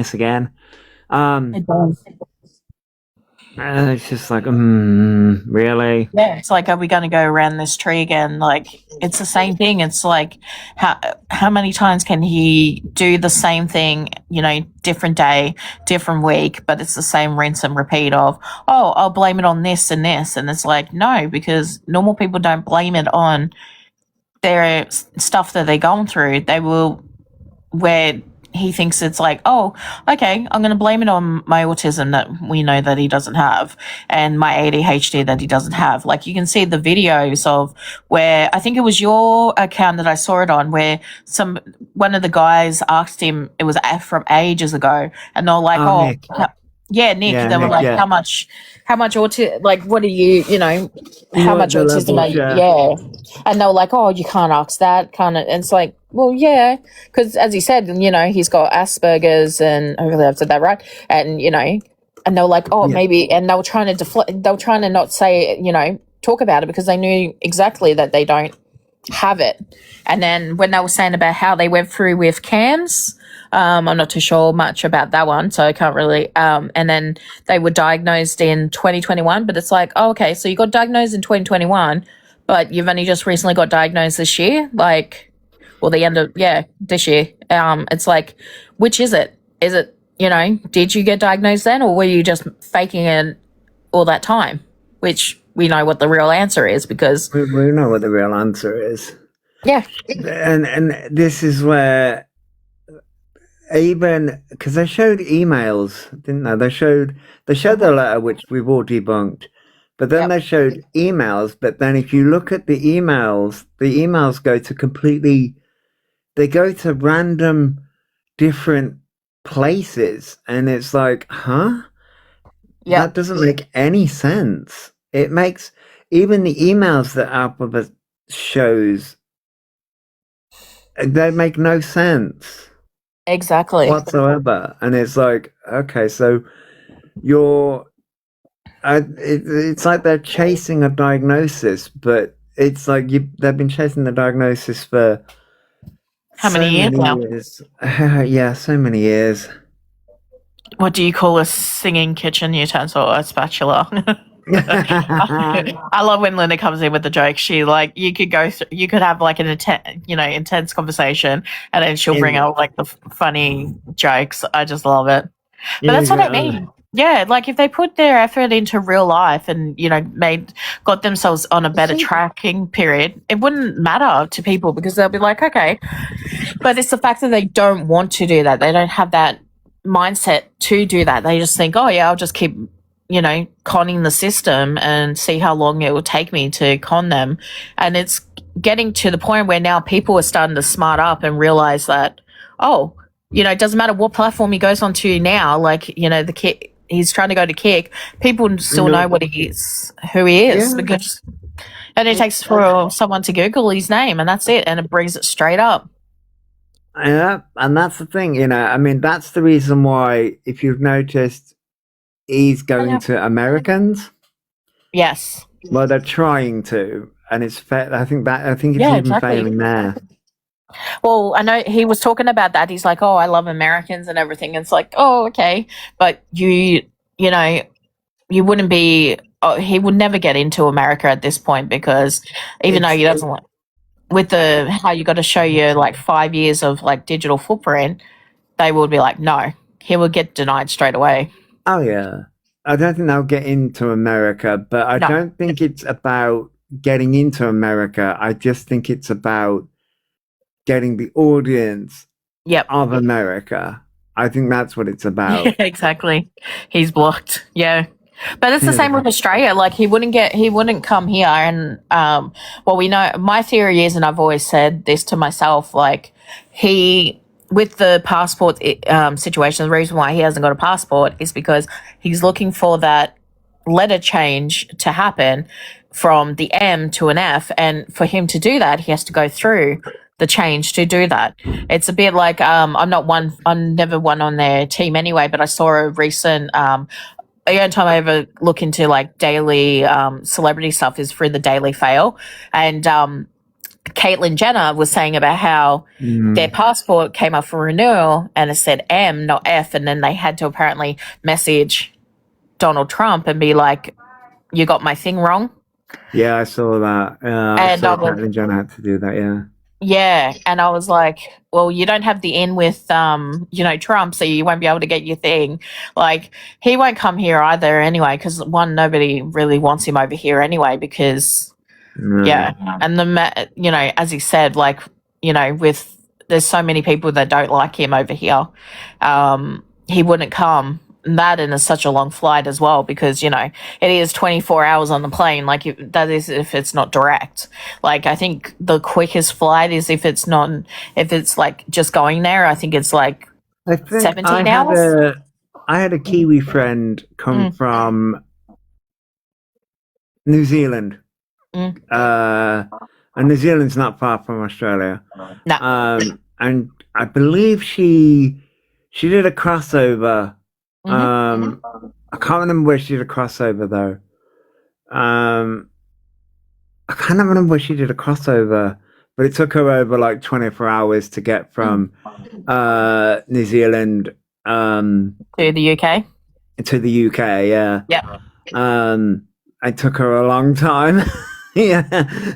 this again. It does. It's just like, really? Yeah, it's like, are we going to go around this tree again? Like, it's the same thing. It's like, how many times can he do the same thing, different day, different week, but it's the same rinse and repeat of, oh, I'll blame it on this and this. And it's like, no, because normal people don't blame it on their stuff that they're going through. They will, where he thinks it's like, oh, okay, I'm going to blame it on my autism that we know that he doesn't have and my ADHD that he doesn't have. Like, you can see the videos of where, I think it was your account that I saw it on, where one of the guys asked him, it was from ages ago, and they're like, oh, Nick. Yeah, Nick. Yeah, they were Nick, like, yeah. how much autism, like, what are you, how much the autism are levels, you? yeah. Yeah. And they were like, oh, you can't ask that, kind of. And it's like, well, yeah, because as you said, he's got Asperger's, and hopefully I've said that right. And, and they were like, oh, Yeah. maybe, and they were trying to not say, talk about it because they knew exactly that they don't have it. And then when they were saying about how they went through with CAMS, I'm not too sure much about that one, so I can't really. And then they were diagnosed in 2021, but it's like, oh, okay, so you got diagnosed in 2021, but you've only just recently got diagnosed this year, like, well, the end of this year. It's like, which is it? Is it, did you get diagnosed then, or were you just faking it all that time? Which we know what the real answer is, because we know what the real answer is. Yeah, and this is where, even because they showed emails, didn't they? They showed the letter, which we've all debunked, but then they showed emails. But then if you look at the emails go to they go to random different places, and it's like, huh? Yeah, That doesn't make any sense. It makes, even the emails that Elphaba shows, they make no sense. Exactly. Whatsoever. And it's like, okay, so it's like they're chasing a diagnosis, but it's like they've been chasing the diagnosis for How many years now? Yeah, so many years. What do you call a singing kitchen utensil? A spatula. I love when Linda comes in with the joke. She, like, you could have like an intense conversation, and then she'll bring out like the funny jokes. I just love it. But that's what I mean. Yeah, like if they put their effort into real life and got themselves on a better tracking period, it wouldn't matter to people, because they'll be like, okay. But it's the fact that they don't want to do that. They don't have that mindset to do that. They just think, oh yeah, I'll just keep conning the system and see how long it will take me to con them. And it's getting to the point where now people are starting to smart up and realize that, oh, it doesn't matter what platform he goes onto now, like, the Kick, he's trying to go to Kick, people still know what he is, who he is, because, and it takes for someone to Google his name, and that's it, and it brings it straight up. Yeah, and that's the thing, I mean, that's the reason why, if you've noticed, he's going to Americans. Yes. Well, they're trying to, and it's I think it's even failing there. Well, I know he was talking about that. He's like, oh, I love Americans and everything. It's like, oh, okay, but you wouldn't be. Oh, he would never get into America at this point, because even though he doesn't want, with how you got to show your like 5 years of like digital footprint, they would be like, no, he would get denied straight away. Oh yeah, I don't think they'll get into America, but I don't think it's about getting into America. I just think it's about getting the audience of America. I think that's what it's about. Yeah, exactly. He's blocked. Yeah. But it's the same with Australia. Like, he wouldn't come here. And, well, we know, my theory is, and I've always said this to myself, like, with the passport situation, the reason why he hasn't got a passport is because he's looking for that letter change to happen from the M to an F. And for him to do that, he has to go through the change to do that. It's a bit like, I'm never one on their team anyway, but I saw a recent, the only time I ever look into like daily celebrity stuff is through the Daily Fail. And Caitlyn Jenner was saying about how their passport came up for renewal and it said M, not F, and then they had to apparently message Donald Trump and be like, "You got my thing wrong." Yeah, I saw that. I And saw Caitlyn Jenner had to do that. Yeah. yeah, and I was like, well, you don't have the in with Trump, so you won't be able to get your thing. Like, he won't come here either anyway, because one, nobody really wants him over here anyway, because yeah, and as he said, like, with there's so many people that don't like him over here, he wouldn't come. And that, and it's such a long flight as well, because it is 24 hours on the plane. Like, that is if it's not direct. Like, I think the quickest flight is if it's like just going there. I think it's like I think 17 hours. I had a Kiwi friend come from New Zealand. And New Zealand's not far from Australia. No. And I believe she did a crossover. I can't remember where she did a crossover though. I can't remember where she did a crossover, but it took her over like 24 hours to get from New Zealand to the UK. To the UK, yeah. Yeah. It took her a long time. Yeah.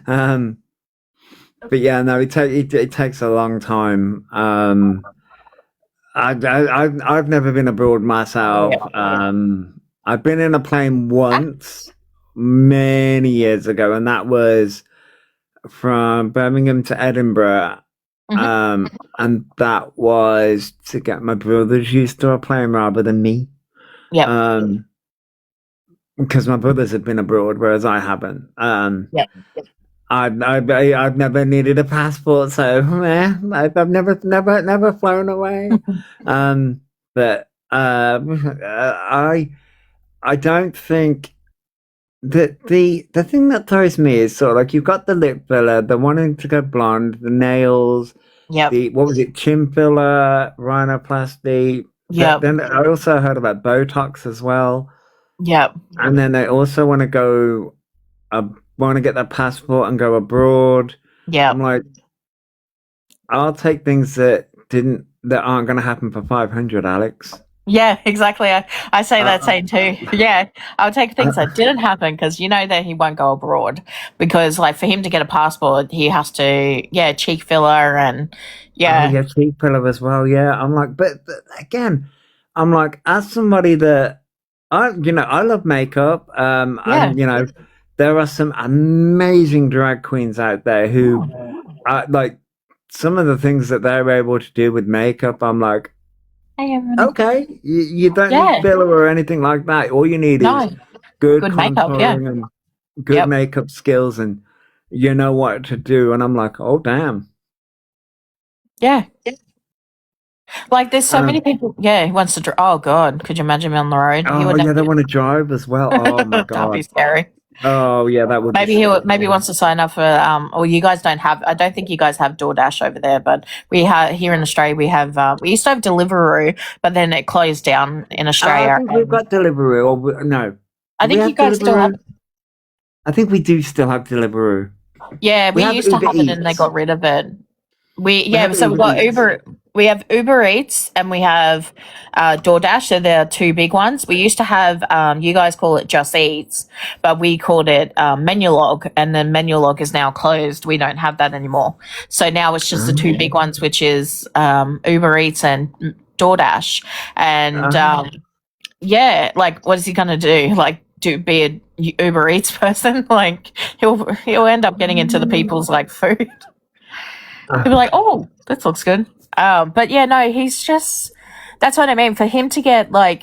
But yeah, no, it takes a long time. I've never been abroad myself. I've been in a plane once many years ago, and that was from Birmingham to Edinburgh. And that was to get my brothers used to a plane rather than me. Yeah. Because my brothers have been abroad, whereas I haven't. I've never needed a passport, so I've never flown away. But I don't think that the thing that throws me is sort of like you've got the lip filler, the wanting to go blonde, the nails, what was it, chin filler, rhinoplasty. Yeah. Then I also heard about Botox as well. Yeah. And then they also want to go. Want to get that passport and go abroad. Yeah. I'm like, I'll take things that aren't going to happen for 500, Alex. Yeah, exactly. I say that same too. Yeah, I'll take things that didn't happen because that he won't go abroad because, like, for him to get a passport, he has to, cheek filler and cheek filler as well. Yeah, I'm like, but again, I'm like, as somebody that I love makeup. And there are some amazing drag queens out there who, like, some of the things that they're able to do with makeup. I'm like, okay, you don't need filler or anything like that. All you need is good makeup, and good makeup skills, and you know what to do. And I'm like, oh damn. Yeah. Like, there's so many people. Yeah, who wants to drive. Oh God, could you imagine me on the road? Oh yeah, they want to drive as well. Oh my God, that'd be scary. Oh yeah, that would. Maybe he wants to sign up for or you guys don't have. I don't think you guys have DoorDash over there, but we have here in Australia. We have. We used to have Deliveroo, but then it closed down in Australia. I think we've got Deliveroo, or no? I think you guys still have. I think we do still have Deliveroo. Yeah, we used to have it, and they got rid of it. So we've got Uber. We have Uber Eats and we have DoorDash. So they're two big ones. We used to have, you guys call it Just Eats, but we called it Menulog, and then Menulog is now closed. We don't have that anymore. So now it's just the two big ones, which is Uber Eats and DoorDash. And like, what is he going to do? Like, be a Uber Eats person? Like, he'll end up getting into the people's like food. He'll be like, oh, this looks good. But yeah, no, he's just, that's what I mean. For him to get like,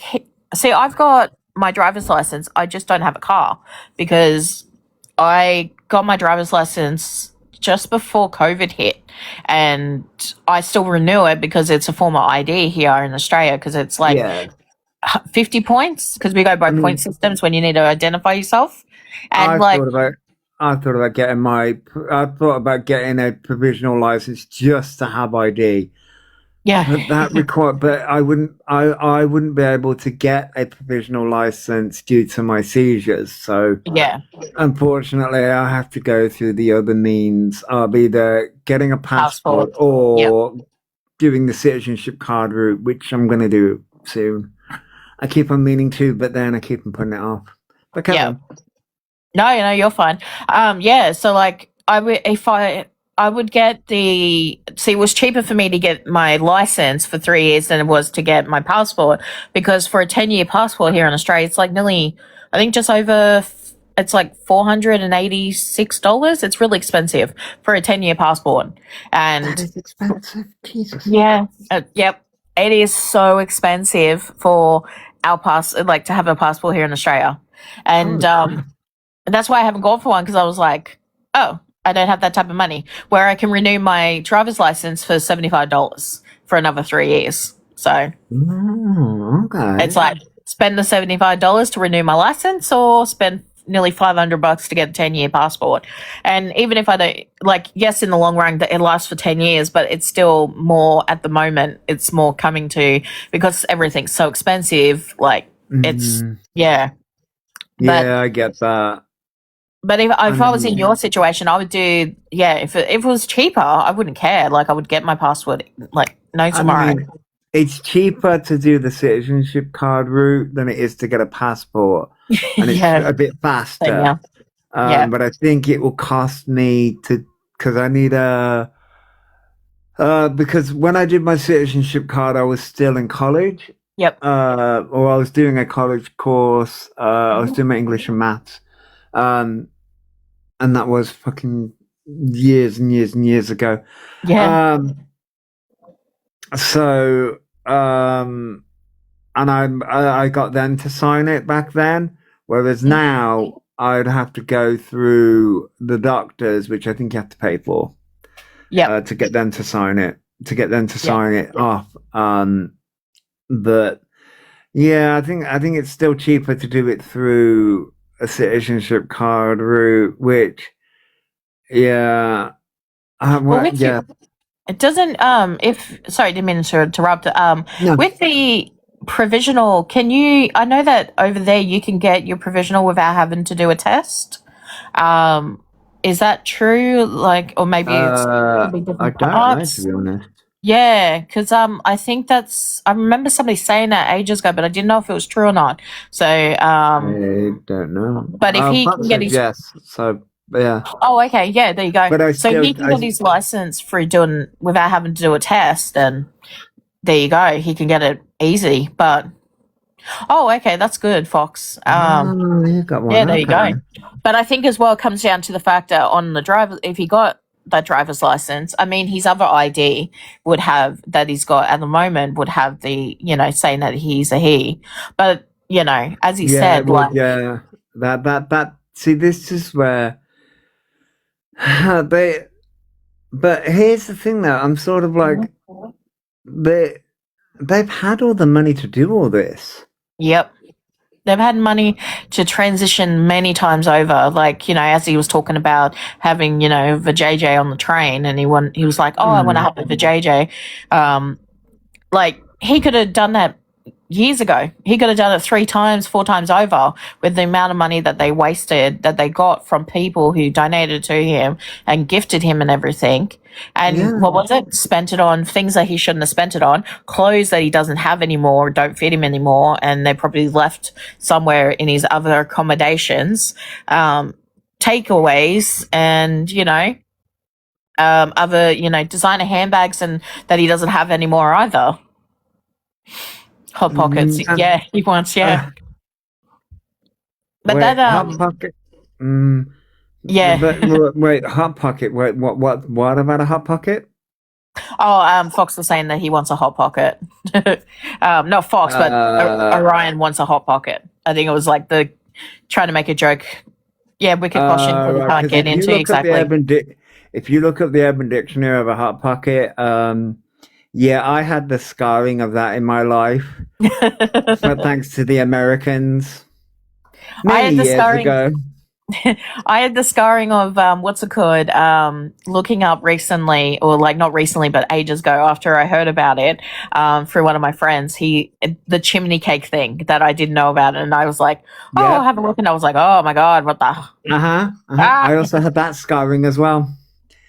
see, I've got my driver's license. I just don't have a car because I got my driver's license just before COVID hit, and I still renew it because it's a form of ID here in Australia because it's like 50 points because we go by point systems when you need to identify yourself. And I thought about getting a provisional license just to have ID. Yeah. But but I wouldn't be able to get a provisional license due to my seizures. So Yeah. unfortunately, I have to go through the other means of either getting a Passport. passport Yep. or doing the citizenship card route, which I'm going to do soon. I keep on meaning to, but then I keep on putting it off. But Yeah. Kevin, No, you're fine. Yeah, so like I would get it was cheaper for me to get my license for 3 years than it was to get my passport, because for a 10-year passport here in Australia, it's like nearly, I think just over, it's like $486. It's really expensive for a 10-year passport. that And is expensive. Jesus. yeah, yep, it is so expensive for like to have a passport here in Australia. And Holy crap. and that's why I haven't gone for one, because I was like, oh, I don't have that type of money. Where I can renew my driver's license for $75 for another 3 years. So Oh, it's okay. like spend the $75 to renew my license, or spend nearly $500 to get a 10-year passport. And even if I don't, like, yes, in the long run, it lasts for 10 years, but it's still more at the moment. It's more coming to, because everything's so expensive. Like, it's, Mm, yeah. But yeah, I get that. But if I I was in mean, your situation, I would do, yeah. If it was cheaper, I wouldn't care. Like, I would get my passport like no I tomorrow. mean, it's cheaper to do the citizenship card route than it is to get a passport, and it's Yeah, a bit same faster. here. Yeah, But I think it will cost me to because I need a because when I did my citizenship card, I was still in college, yep. or I was doing a college course. I was Mhm. doing my English and maths, um, and that was fucking years and years and years ago. Yeah, Um, so and I got them to sign it back then, whereas now I'd have to go through the doctors, which I think you have to pay for, yep, to get them to sign it, yep. off. But yeah, I think it's still cheaper to do it through a citizenship card route, which yeah, Well, well, yeah, it doesn't. If sorry, didn't mean to interrupt. no, With the provisional, can you? I know that over there you can get your provisional without having to do a test. Um, is that true? Like, or maybe it's could be I different don't know to parts. be honest. Yeah, because I think I remember somebody saying that ages ago, but I didn't know if it was true or not. So I don't know. but if he Pop can get said his yes, so yeah. oh, okay, yeah, there you go. But So he can get his license for doing without having to do a test, and there you go. He can get it easy. But oh, okay, that's good, Fox. oh, you got one. Yeah, there you Okay. go. But I think as well it comes down to the fact that on the driver, if he got that driver's license, I mean, his other ID would have that he's got at the moment would have the, saying that he's a he. But, as he Yeah, it said, would. like, Yeah, that. See, this is where they. But here's the thing, though. I'm sort of like they. They've had all the money to do all this. yep. They've had money to transition many times over. Like, as he was talking about having, the JJ on the train, and he was like, oh, I want to Mm. have the JJ. Like, he could have done that years ago. He could have done it 3 times, 4 times over with the amount of money that they wasted, that they got from people who donated to him and gifted him and everything. And Yeah. what was it? Spent it on things that he shouldn't have spent it on, clothes that he doesn't have anymore, don't fit him anymore, and they probably left somewhere in his other accommodations, takeaways, and, other, designer handbags and that he doesn't have anymore either. Hot pockets. And, Yeah, he wants, yeah. But that wait, hot pocket. Mm, yeah. wait, hot pocket. Wait, what about a hot pocket? Oh, Fox was saying that he wants a hot pocket. Not Fox, but Uh, Orion wants a hot pocket. I think it was like the trying to make a joke. Yeah, wicked question that we right, can't because get into exactly. If you look up the Urban Dictionary of a hot pocket, yeah, I had the scarring of that in my life, but thanks to the Americans I many had the years scarring. ago. I had the scarring of what's it called? Looking up recently, or like not recently, but ages ago after I heard about it through one of my friends. The chimney cake thing that I didn't know about, and I was like, "Oh, I'll Yep. have a look," and I was like, "Oh my god, what the I ah?" also had that scarring as well.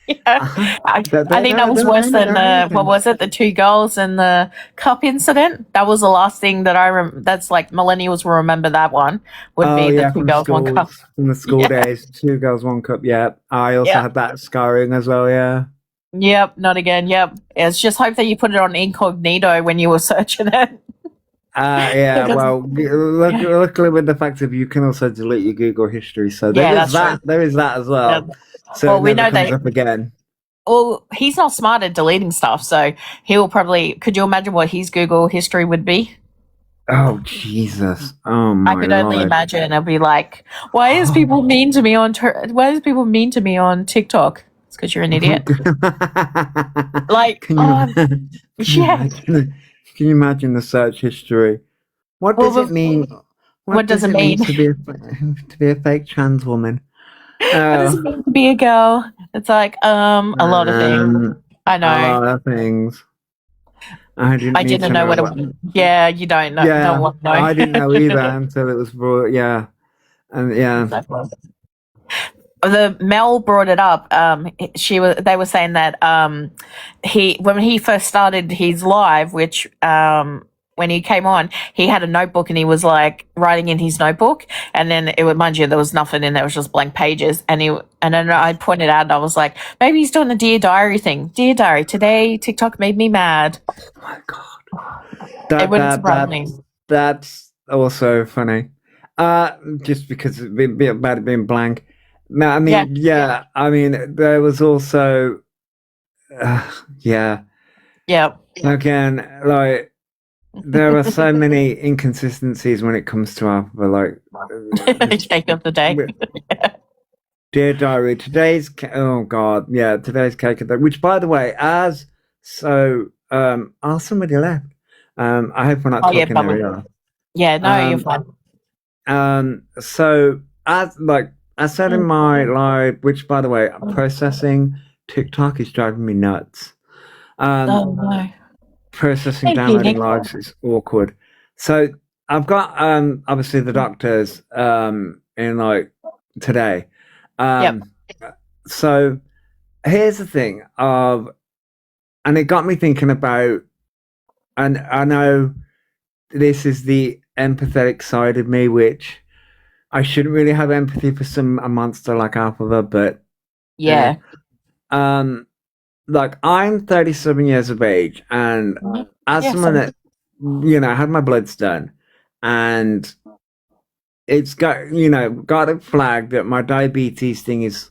Yeah. I think that was worse than the what was it? The two girls and the cup incident. That was the last thing that that's like millennials will remember. That one would Oh be the yeah, two girls, one cup. from the school Yeah. days. 2 girls, 1 cup. Yeah, I also Yeah. had that scarring as well. Yeah. Yep, not again. Yep. It's just hope that you put it on incognito when you were searching it. Yeah. Because, Well, yeah, luckily with the fact of you can also delete your Google history, so there yeah, is that's true. that. There is that as Yeah. well. So Well, it we never know comes they. up again. Well, he's not smart at deleting stuff, so he will probably. Could you imagine what his Google history would be? Oh Jesus! Oh I my could only Lord! imagine. It'll be like, why is people mean to me on? Why is people mean to me on TikTok? It's because you're an idiot. Like, Can you oh, can you yeah. imagine? Can you imagine the search history? What Well, does it mean? what What does does it it mean mean? to be a fake trans woman? What does Oh, it mean to be a girl? It's like, a lot of things. I a know. lot of things. I didn't I need didn't to know know what what. it. Yeah, you don't know. Don't Yeah, want I to didn't know either know. until it was brought. Yeah, and yeah. Exactly. The Mel brought it up. They were saying that he when he first started his live, which when he came on, he had a notebook and he was like writing in his notebook, and then it would, mind you, there was nothing in there; it was just blank pages. And then I pointed out, and I was like, maybe he's doing the Dear Diary thing. Dear Diary, today TikTok made me mad. Oh my God, It that wouldn't that surprise that me. that's also funny. Just because about it being blank. No, I Yeah, mean, yeah, I mean, there was also, uh, yeah. yeah. Again, like there are so many inconsistencies when it comes to Alpha. Like, just Cake of the day. Dear Diary, oh God, yeah, today's cake of the, which by the way, somebody left. I hope we're not Oh yeah, talking probably. there. Yeah, no, you're Um, fine. so as like I said in my live, which by the way, processing TikTok is driving me nuts. Oh Um, no. processing Hey, downloading Phoenix. lives is awkward. So I've got obviously the doctors in like today. Yep. Um, so here's the thing of, and it got me thinking about, and I know this is the empathetic side of me, which I shouldn't really have empathy for a monster like Elphaba, but eh. Yeah. Um, like I'm 37 years of age, and as Yeah. someone that had my bloods done, and it's got it flagged that my diabetes thing is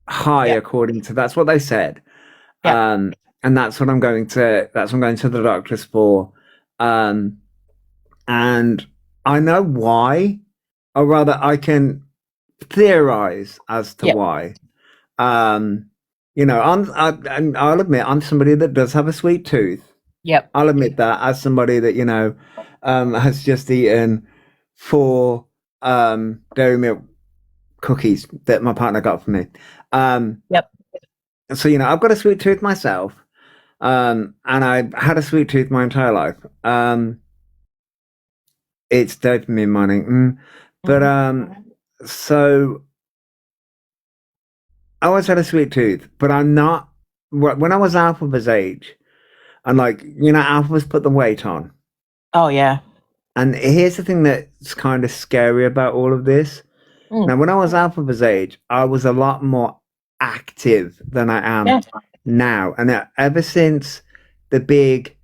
high Yep. according to that's what they said. Yep. And that's what I'm going to the doctors for. And I know why, or rather I can theorize as to Yep. why. Um, I'll admit I'm somebody that does have a sweet tooth. Yep. I'll admit that as somebody that has just eaten 4 dairy milk cookies that my partner got for me. Yep. So I've got a sweet tooth myself, and I had a sweet tooth my entire life. It's dopamine mining, but so I always had a sweet tooth, but I'm not. When I was Alphaba's age, and Alphaba's put the weight on. Oh yeah. And here's the thing that's kind of scary about all of this. Mm. Now, when I was Alphaba's age, I was a lot more active than I am now. And ever since the big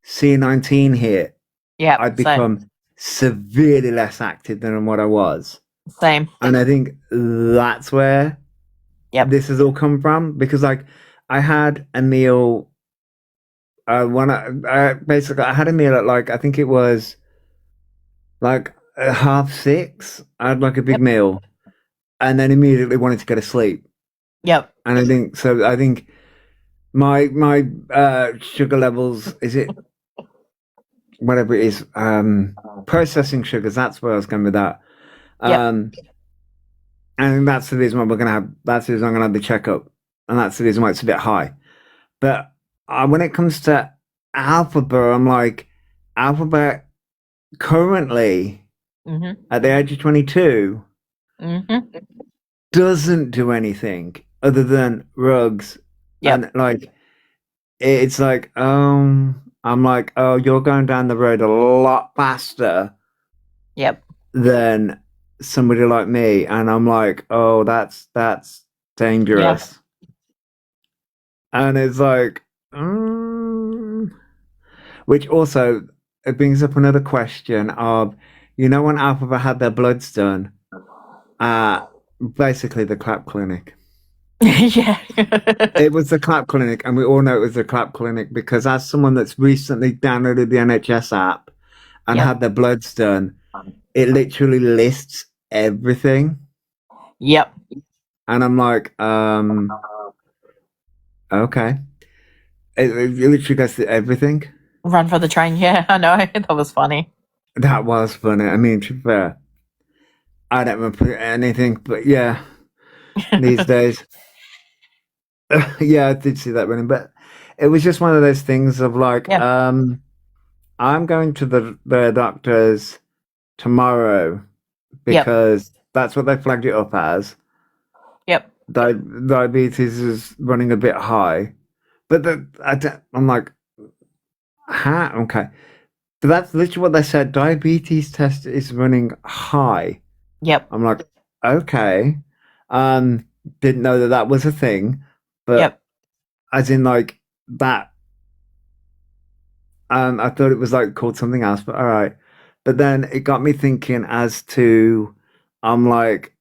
C19 hit, Yep. I've become severely less active than what I was. Same. And I think that's where this has all come from. Because I had a meal when I had a meal at I think it was like 6:30. I had like a big meal, and then immediately wanted to go to sleep. Yep. And I think my sugar levels, is it whatever it is, processing sugars, that's where I was going with that. and that's the reason why we're gonna have. That's the reason I'm gonna have the checkup, and that's the reason why it's a bit high. But when it comes to Elphaba, I'm like, Elphaba currently at the age of 22 doesn't do anything other than rugs, and like it's like, I'm like, oh, you're going down the road a lot faster. Than somebody like me, and I'm like, oh, that's dangerous. And it's like, which also it brings up another question of, when Elphaba had their bloods done, basically the clap clinic. Yeah. It was the clap clinic, and we all know it was the clap clinic because as someone that's recently downloaded the NHS app and had their bloods done, it literally lists everything. Yep. And I'm like, okay. It literally goes to everything. Run for the train. Yeah, I know. That was funny. That was funny. I mean, to be fair, I don't remember anything, but yeah, these days. Yeah, I did see that running, but it was just one of those things of like, I'm going to the doctors tomorrow because that's what they flagged it up as. Yep. Diabetes is running a bit high, but I'm like, okay. But that's literally what they said. Diabetes test is running high. Yep. I'm like, okay. Didn't know that was a thing, but as in like that. I thought it was like called something else, but all right. But then it got me thinking as to, I'm like,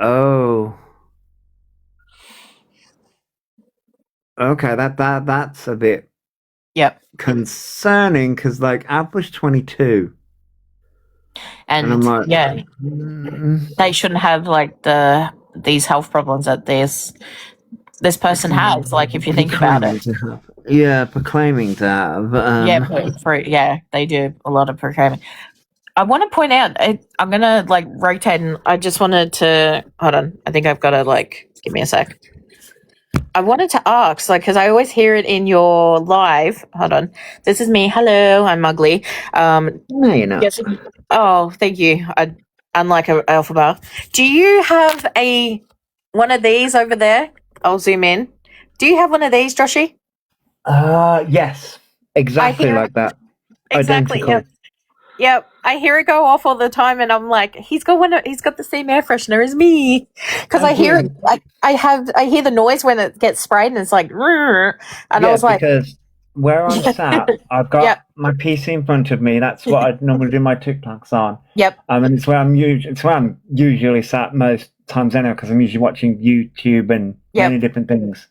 oh, okay, that's a bit concerning because like I was 22, and I'm like, they shouldn't have like these health problems that this person has. Like if you think about it, proclaiming to have, they do a lot of proclaiming. I want to point out, I'm gonna like rotate, and I just wanted to hold on. I think I've got to like give me a sec. I wanted to ask, like, because I always hear it in your live. Hold on, this is me. Hello, I'm ugly. No, you're not. Yes. Oh, thank you. Unlike Elphaba, do you have one of these over there? I'll zoom in. Do you have one of these, Joshy? Yes, exactly like that. Exactly. Identical. Yep, I hear it go off all the time, and I'm like, he's got the same air freshener as me, because I hear it. I hear the noise when it gets sprayed, and it's like, and I was like, because where I'm sat, I've got my PC in front of me. That's what I normally do my TikToks on. Yep. And it's where I'm usually sat most times anyway, because I'm usually watching YouTube and many different things.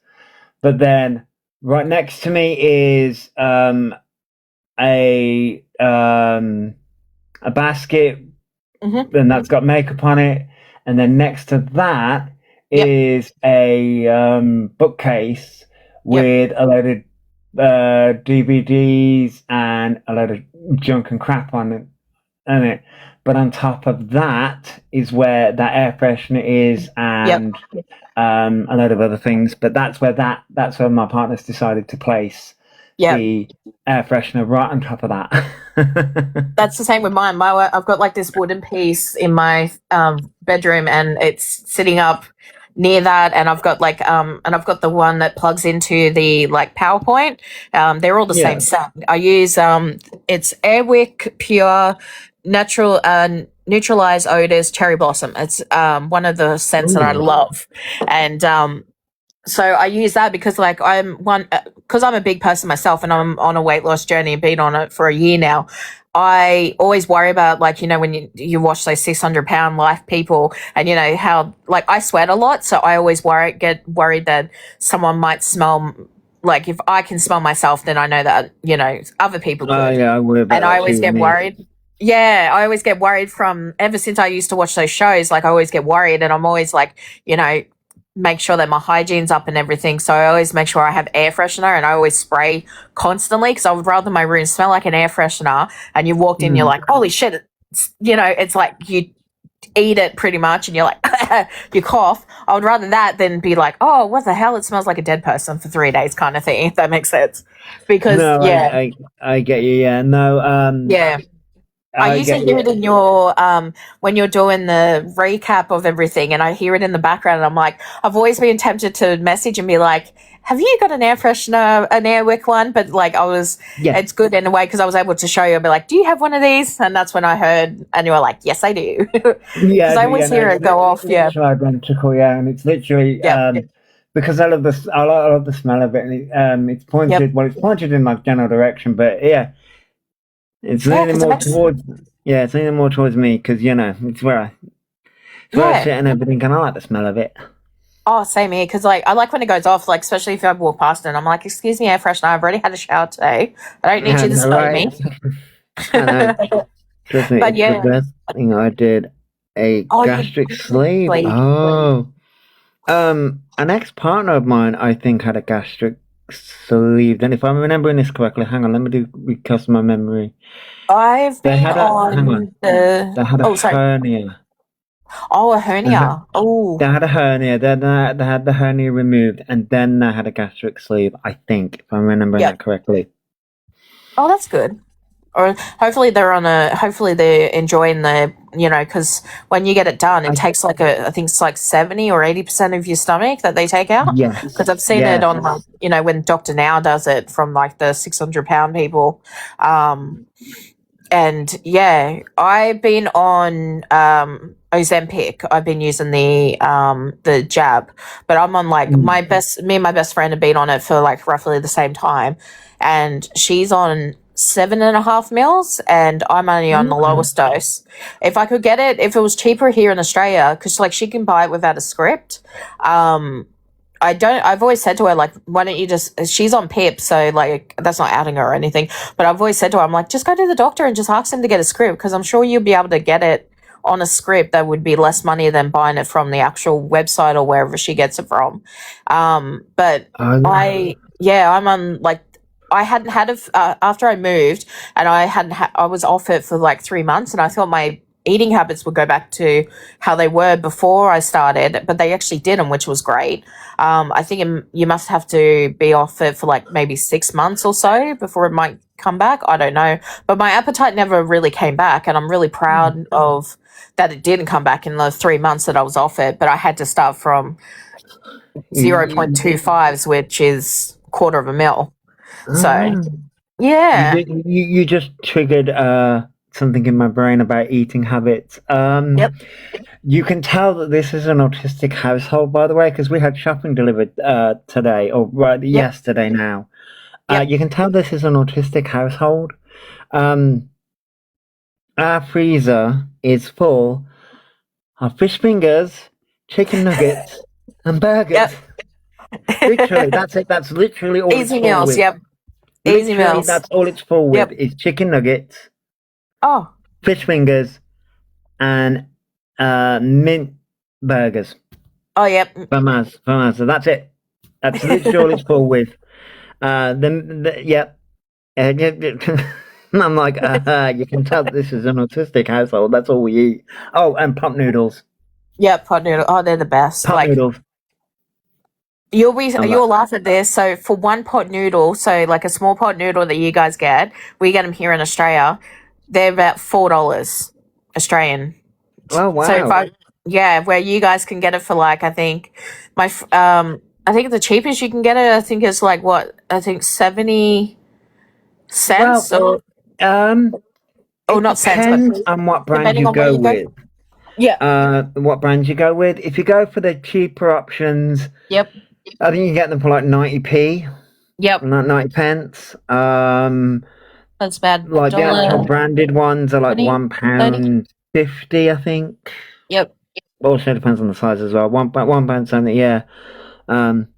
But then right next to me is a basket, and that's got makeup on it, and then next to that is a bookcase with a load of DVDs and a load of junk and crap on it. But on top of that is where that air freshener is, and a load of other things. But that's where my partner's decided to place the air freshener right on top of that. That's the same with mine. I've got like this wooden piece in my bedroom, and it's sitting up near that, and I've got like and I've got the one that plugs into the like PowerPoint. They're all the same set. I use it's Airwick Pure Natural Neutralize Odors Cherry Blossom. It's one of the scents that I love, and so I use that because like I'm a big person myself, and I'm on a weight loss journey and been on it for a year now. I always worry about, like, when you watch those 600-pound life people, and how like I sweat a lot, so I always get worried that someone might smell. Like if I can smell myself, then I know that other people could. I worry about and I always get worried. Yeah, I always get worried from ever since I used to watch those shows. Like I always get worried, and I'm always like, make sure that my hygiene's up and everything. So I always make sure I have air freshener, and I always spray constantly, because I would rather my room smell like an air freshener and you walked in, you're like, holy shit, it's like eat it pretty much, and you're like, you cough. I would rather that than be like, oh, what the hell? It smells like a dead person for 3 days, kind of thing. If that makes sense. Because No, I get you. Yeah, no, yeah. I I usually get hear it you. in your when you're doing the recap of everything, and I hear it in the background, and I'm like, I've always been tempted to message and be like, "Have you got an air freshener, an Airwick one?" But like, Yeah, it's good in a way because I was able to show you. I'd be like, "Do you have one of these?" And that's when I heard, and you were like, "Yes, I do," yeah, because I always no, hear it go off. Yeah, literally identical. Yeah, and it's literally yep, because I love the smell of it, and it's yep, pointed. Well, it's pointed in like general direction, but yeah, it's yeah, leaning because it more makes towards. Yeah, it's leaning more towards me because it's where I yeah. sit and everything, and I like the smell of it. Oh, same here. Because like I like when it goes off. Like especially if I walk past it, and I'm like, "Excuse me, air freshener. I've already had a shower today. I don't need I you to know, smell right? me." I know. Trust me, But it's the yeah. best thing I did. A Oh, you gastric sleeve. sleep. Oh, an ex-partner of mine, I think, had a gastric sleeve. And if I'm remembering this correctly, hang on, let me do recast my memory. I've They been had a hang on. on the. They had a Oh, sorry. hernia. Oh, a They had, hernia. Oh, they had a hernia. Then they had the hernia removed, and then they had a gastric sleeve. I think, if I'm remembering yep. that correctly. Oh, that's good. Or hopefully they're on a. Hopefully they're enjoying the. Because when you get it done, it I takes like I think it's like 70 or 80% of your stomach that they take out. Because yes, I've seen it yes. on like when Doctor Now does it from like the 600 pound people. And yeah, I've been on Ozempic. I've been using the jab, but I'm on like Mm. me and my best friend have been on it for like roughly the same time, and she's on 7.5 mils, and I'm only on the Okay. lowest dose. If I could get it, if it was cheaper here in Australia, because like she can buy it without a script, I don't. I've always said to her like, why don't you just? She's on PIP, so like that's not outing her or anything. But I've always said to her, I'm like, just go to the doctor and just ask him to get a script because I'm sure you'll be able to get it on a script that would be less money than buying it from the actual website or wherever she gets it from. But Um, I'm on like. I hadn't had it after I moved, and I was off it for like 3 months, and I thought my eating habits would go back to how they were before I started, but they actually didn't, which was great. I think you must have to be off it for like maybe 6 months or so before it might come back. I don't know. But my appetite never really came back. And I'm really proud of that it didn't come back in the 3 months that I was off it. But I had to start from you, 0.25s, which is quarter of a mil. So, ah, yeah. you just triggered something in my brain about eating habits. Yep. You can tell that this is an autistic household, by the way, because we had shopping delivered today, or right Yep. yesterday now. Yep. You can tell this is an autistic household. Um, our freezer is full of fish fingers, chicken nuggets, and burgers. Yep. Literally, that's it. That's literally all it's Easy full meals. with. Yep. Easy Literally, meals. that's all it's full with Yep. is chicken nuggets, Oh. fish fingers, and mint burgers. Oh, yep. Famaz. So that's it. That's literally all it's full with. Yep. I'm like, you can tell this is an autistic household. That's all we eat. Oh, and pop noodles. Yep. Pot noodle. Oh, they're the best. Pop Like, noodles. You'll I'm like, you'll laugh at this. So for one pot noodle, so like a small pot noodle that you guys get, we get them here in Australia. They're about $4 Australian. oh So if wow. yeah, where you guys can get it for like I think the cheapest you can get it, I think is like what I think 70 cents Well, um, or it not cents, but depends on what brand depending you on where go you go. with. Yeah. What brand you go with. If you go for the cheaper options, Yep. I think you get them for like 90p, Yep. not 90 pence. That's bad. Like the actual Dollar branded ones are like 20, £1 30. 50, I think. Yep. Also depends on the size as well. £1 something, yeah. Um,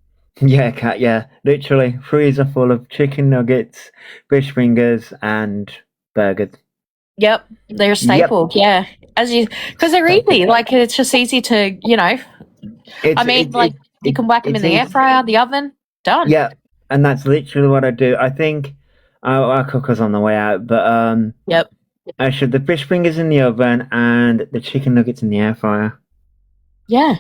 yeah, cat, yeah. Literally, freezer full of chicken nuggets, fish fingers, and burgers. Yep, they're a Yep. staple. Yeah, because they're easy. Like it's just easy to, I It's mean, it, like it, you it can whack them in it's the air easy. fryer, the oven, done. Yeah, and that's literally what I do. I think our cooker's on the way out, but Yep. I showed the fish fingers in the oven and the chicken nuggets in the air fryer. Yeah.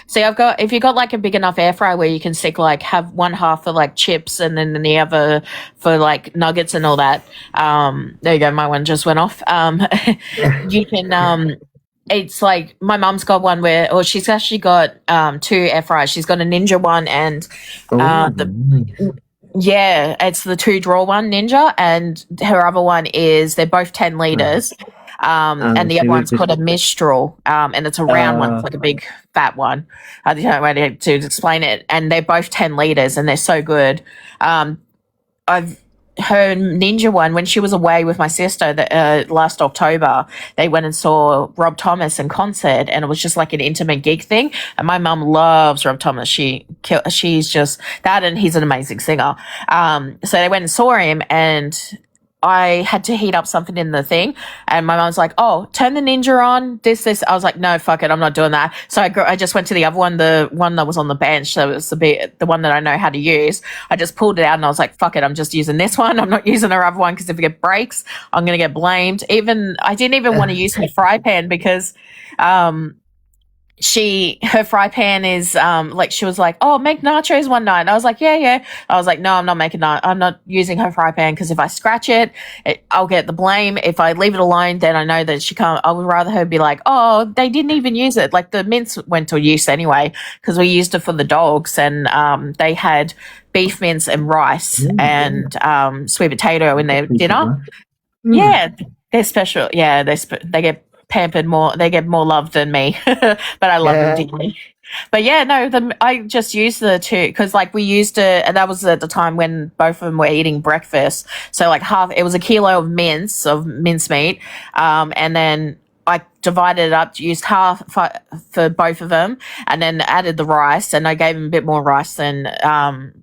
See, if you got like a big enough air fryer where you can stick like have one half for like chips and then the other for like nuggets and all that. There you go. My one just went off. You can, it's like my mum's got one or she's actually got, two air fryers. She's got a Ninja one and, Nice. yeah, it's the 2-drawer one, Ninja, and her other one is they're both 10 liters. And the So other we one's just called a Mistral, and it's a round one. It's like a big fat one. I don't know how to explain it. And they're both 10 liters, and they're so good. Her Ninja one, when she was away with my sister last October, they went and saw Rob Thomas in concert, and it was just like an intimate gig thing. And my mum loves Rob Thomas. She's just that, and he's an amazing singer. So they went and saw him, and I had to heat up something in the thing, and my mom's like, "Oh, turn the Ninja on." This. I was like, "No, fuck it, I'm not doing that." So I just went to the other one, the one that was on the bench. So it was the one that I know how to use. I just pulled it out, and I was like, "Fuck it, I'm just using this one. I'm not using the other one because if it breaks, I'm gonna get blamed." I didn't even want to use my fry pan because, her fry pan is like she was like, "Oh, make nachos one night." And I was like, yeah. I was like, "No, I'm not making I'm not using her fry pan because if I scratch I'll get the blame. If I leave it alone, then I know that she can't. I would rather her be like, "Oh, they didn't even use it." Like the mince went to use anyway because we used it for the dogs, and they had beef mince and rice and sweet potato in their dinner. Yeah, they're special. Yeah, they get pampered more. They get more love than me, but I love them dearly. But yeah, no, I just used the two because like we used it, and that was at the time when both of them were eating breakfast. So like it was a kilo of mincemeat, and then I divided it up, used half for both of them, and then added the rice. And I gave them a bit more rice than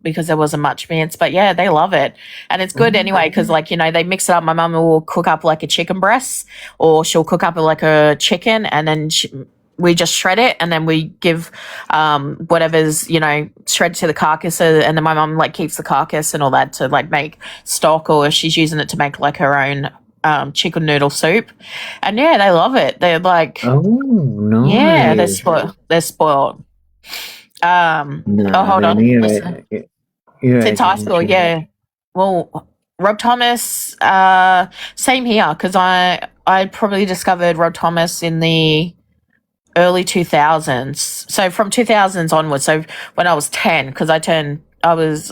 because there wasn't much mince. But yeah, they love it, and it's good anyway because like they mix it up. My mum will cook up like a chicken breast, or she'll cook up like a chicken, and then we just shred it, and then we give whatever's shredded to the carcass, and then my mum like keeps the carcass and all that to like make stock, or she's using it to make like her own chicken noodle soup. And yeah, they love it. They're like, oh, nice. Yeah, they're spoiled. Hold on. Since high school, yeah. Well, Rob Thomas, same here because I probably discovered Rob Thomas in the early 2000s. So from 2000s onwards. So when I was 10, because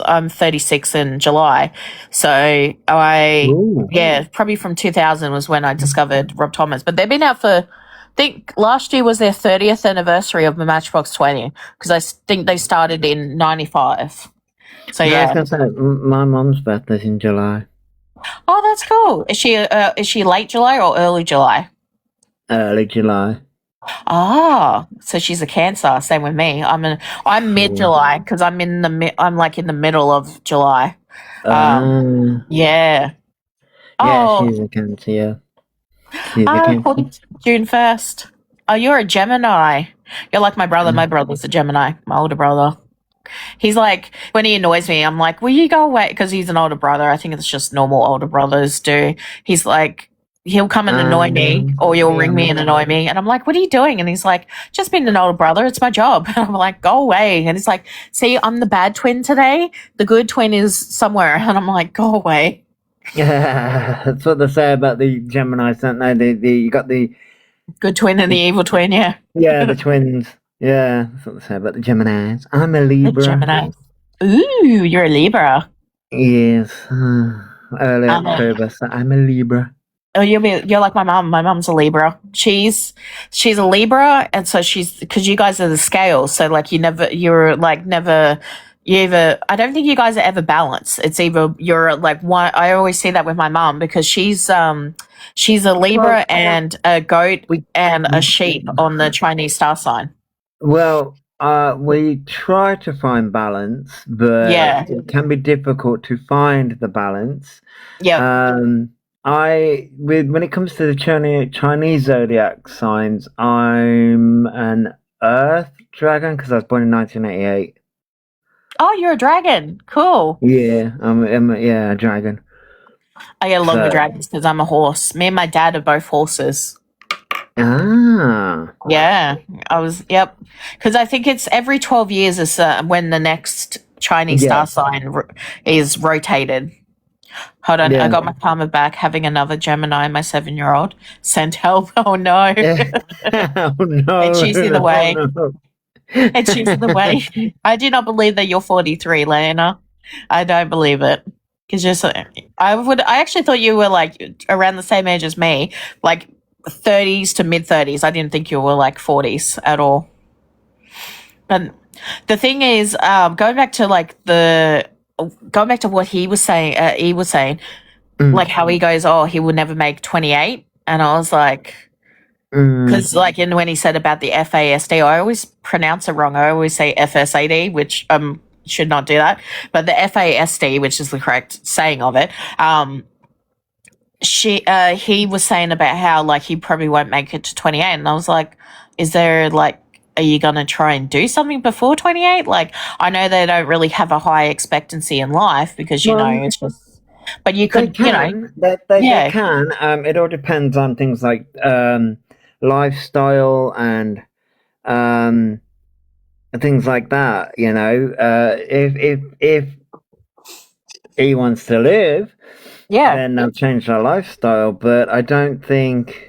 I'm 36 in July. So probably from 2000 was when I discovered Rob Thomas. But they've been out for, I think last year was their 30th anniversary of the Matchbox 20, because I think they started in 95. So yeah. I was gonna say, my mum's birthday's in July. Oh, that's cool. Is she late July or early July? Early July. Ah, so she's a Cancer. Same with me. I'm mid July because I'm like in the middle of July. Yeah. Yeah, she's a Cancer. Yeah. She's a Cancer. June 1st. Oh, you're a Gemini. You're like my brother. My brother's a Gemini. My older brother. He's like, when he annoys me, I'm like, "Will you go away?" Because he's an older brother. I think it's just normal older brothers do. He's like, he'll come and annoy me, or he'll ring me and annoy me. And I'm like, "What are you doing?" And he's like, "Just being an older brother. It's my job." And I'm like, "Go away." And he's like, "See, I'm the bad twin today. The good twin is somewhere." And I'm like, "Go away." Yeah, that's what they say about the Geminis, don't they? You got the good twin and the evil twin, yeah. Yeah, the twins. Yeah, that's what they say about the Geminis. I'm a Libra. Geminis. Ooh, you're a Libra. Yes. Early October, so I'm a Libra. Oh, you're like my mum. My mum's a Libra. She's a Libra, and so because you guys are the scales. So like I don't think you guys are ever balanced. It's either you're like one. I always see that with my mum because she's a Libra and a goat and a sheep on the Chinese star sign. Well, we try to find balance, but it can be difficult to find the balance. Yeah. When it comes to the Chinese zodiac signs, I'm an Earth dragon because I was born in 1988. Oh, you're a dragon. Cool. Yeah, I'm a dragon. I get along So, with dragons because I'm a horse. Me and my dad are both horses. ah, Yeah, I was. Yep, because I think it's every 12 years is when the next Chinese yeah, star sign is rotated. Hold on, I yeah. got my karma back. Having another Gemini, my 7-year-old sent help. Oh no, Oh it's no, choosing the no, way. no. It's choosing the way. I do not believe that you're 43, Lena. I don't believe it. Because you're so, I actually thought you were like around the same age as me, like 30s to mid 30s. I didn't think you were like 40s at all. But the thing is, going back to what he was saying, like Mm, how he goes, oh, he will never make 28. And I was like, mm. because like when he said about the FASD, I always pronounce it wrong. I always say FSAD, which should not do that. But the FASD, which is the correct saying of it, he was saying about how like he probably won't make it to 28, and I was like, is there like, are you going to try and do something before 28? Like, I know they don't really have a high expectancy in life because Well, it's just, but you they could, can. They yeah, can. It all depends on things like lifestyle and um, things like that. You know, if he wants to live, yeah, then they'll change their lifestyle. But I don't think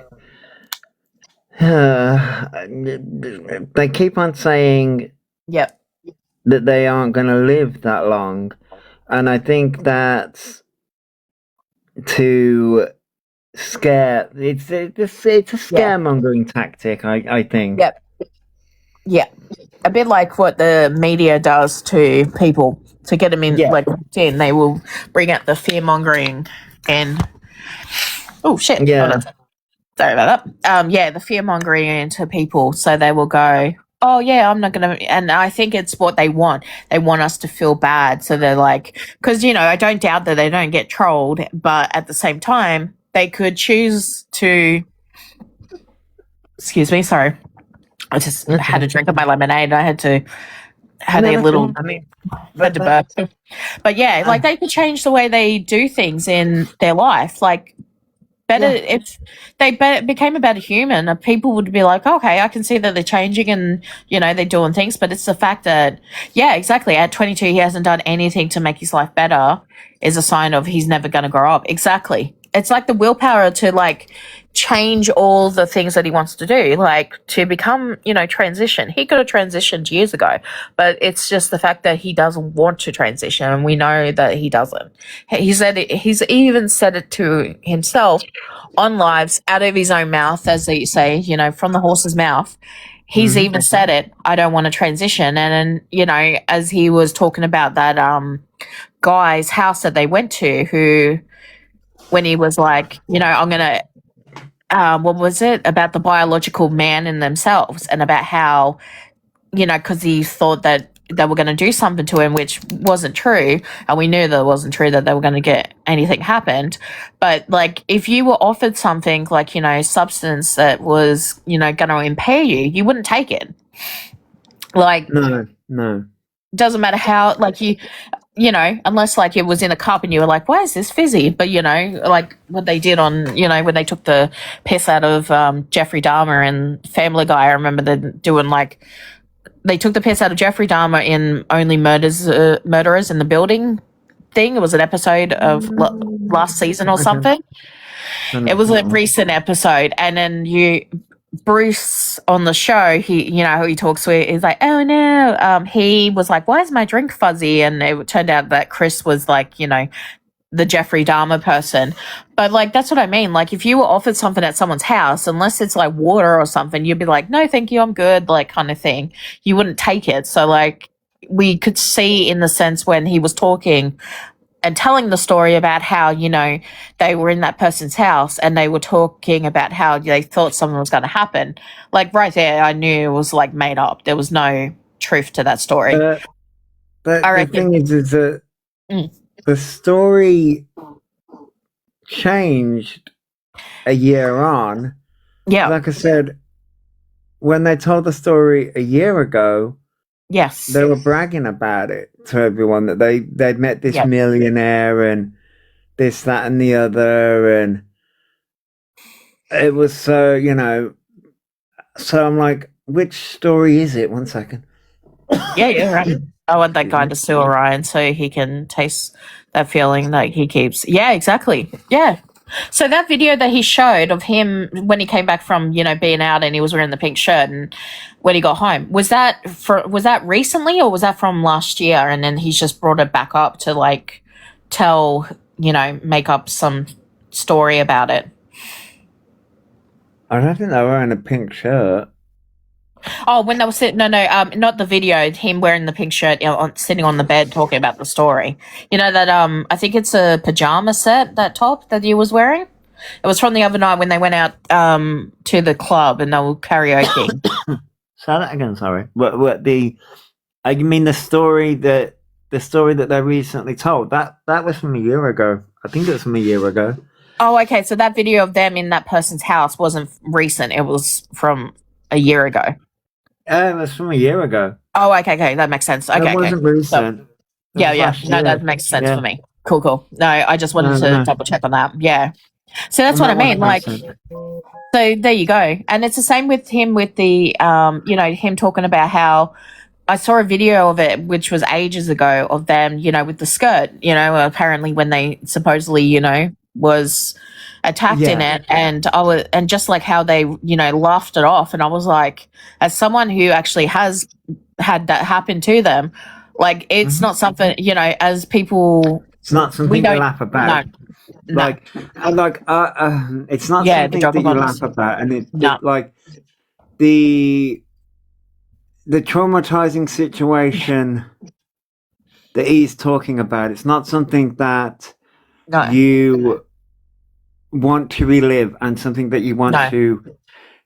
they keep on saying yep, that they aren't going to live that long, and I think that's to scare. It's a yeah, scaremongering tactic. I think. yep, yeah. A bit like what the media does to people to get them in, Yeah, like, in. They will bring out the fear mongering and, oh shit, hold yeah. on. Sorry about that. Yeah, the fear mongering into people, so they will go, "Oh yeah, I'm not gonna." And I think it's what they want. They want us to feel bad, so they're like, because I don't doubt that they don't get trolled, but at the same time, they could choose to. Excuse me, sorry. I just had a drink of my lemonade. I had No, a that's little fine. I mean, had but to burp. But yeah, like they could change the way they do things in their life. Like better yeah, if they became a better human, people would be like, okay, I can see that they're changing and they're doing things, but it's the fact that, yeah, exactly, at 22 he hasn't done anything to make his life better is a sign of he's never going to grow up. Exactly, it's like the willpower to like change all the things that he wants to do, like to become, transition. He could have transitioned years ago, but it's just the fact that he doesn't want to transition, and we know that he doesn't. He's even said it to himself on lives out of his own mouth, as they say, from the horse's mouth. He's mhm. even said it, I don't want to transition. And then, as he was talking about that guy's house that they went to, who, when he was like, I'm going to, what was it about the biological man in themselves, and about how, because he thought that they were going to do something to him, which wasn't true. And we knew that it wasn't true, that they were going to get anything happened. But like, if you were offered something like, substance that was, going to impair you, you wouldn't take it. Like, No, no. doesn't matter how, like unless like it was in a cup and you were like, why is this fizzy? But like what they did on, when they took the piss out of Jeffrey Dahmer and Family Guy, I remember them doing like, they took the piss out of Jeffrey Dahmer in Only Murderers in the Building thing. It was an episode of last season or Okay. something. I know It what was you're a talking recent episode, and then Bruce on the show, he talks to, he's like, oh no, he was like, why is my drink fuzzy? And it turned out that Chris was like, the Jeffrey Dahmer person. But like, that's what I mean. Like, if you were offered something at someone's house, unless it's like water or something, you'd be like, no, thank you, I'm good, like, kind of thing. You wouldn't take it. So like, we could see in the sense when he was talking and telling the story about how, they were in that person's house and they were talking about how they thought something was going to happen. Like, right there, I knew it was like made up. There was no truth to that story. about. I But the reckon. thing is that Mm. the story changed a year on. Yeah. Like I said, when they told the story a year ago, Yes. they were bragging about it to everyone that they'd met this Yep. millionaire and this, that, and the other, and it was so, so I'm like, which story is it? 1 second. Yeah, you're right. I want that Excuse guy me. to sue Orion so he can taste that feeling that he keeps. Yeah, exactly. Yeah. So that video that he showed of him when he came back from, being out and he was wearing the pink shirt and when he got home, was that recently or was that from last year? And then he's just brought it back up to like tell, make up some story about it. I don't think they were wearing a pink shirt. Oh, when they were sitting, no, not the video. Him wearing the pink shirt, sitting on the bed talking about the story. You know that I think it's a pajama set, that top that he was wearing. It was from the other night when they went out to the club and they were karaoke. Say that again. Sorry. What the? You mean the story that they recently told? That was from a year ago. I think it was from a year ago. Oh, okay. So that video of them in that person's house wasn't recent. It was from a year ago. It was from a year ago. Oh, okay. That makes sense. Okay, It wasn't recent. So, yeah. No, that makes sense for me. Cool. No, I just wanted to double check on that. Yeah. So that's what I mean. Like, so there you go. And it's the same with him with the, him talking about how I saw a video of it, which was ages ago, of them, with the skirt, apparently when they supposedly, was attacked in it. And and just like how they, laughed it off. And I was like, as someone who actually has had that happen to them, like, it's not something, as people. It's not something to laugh about. No. It's not something that you laugh about, and it like the traumatizing situation that he's talking about. It's not something that you want to relive, and something that you want to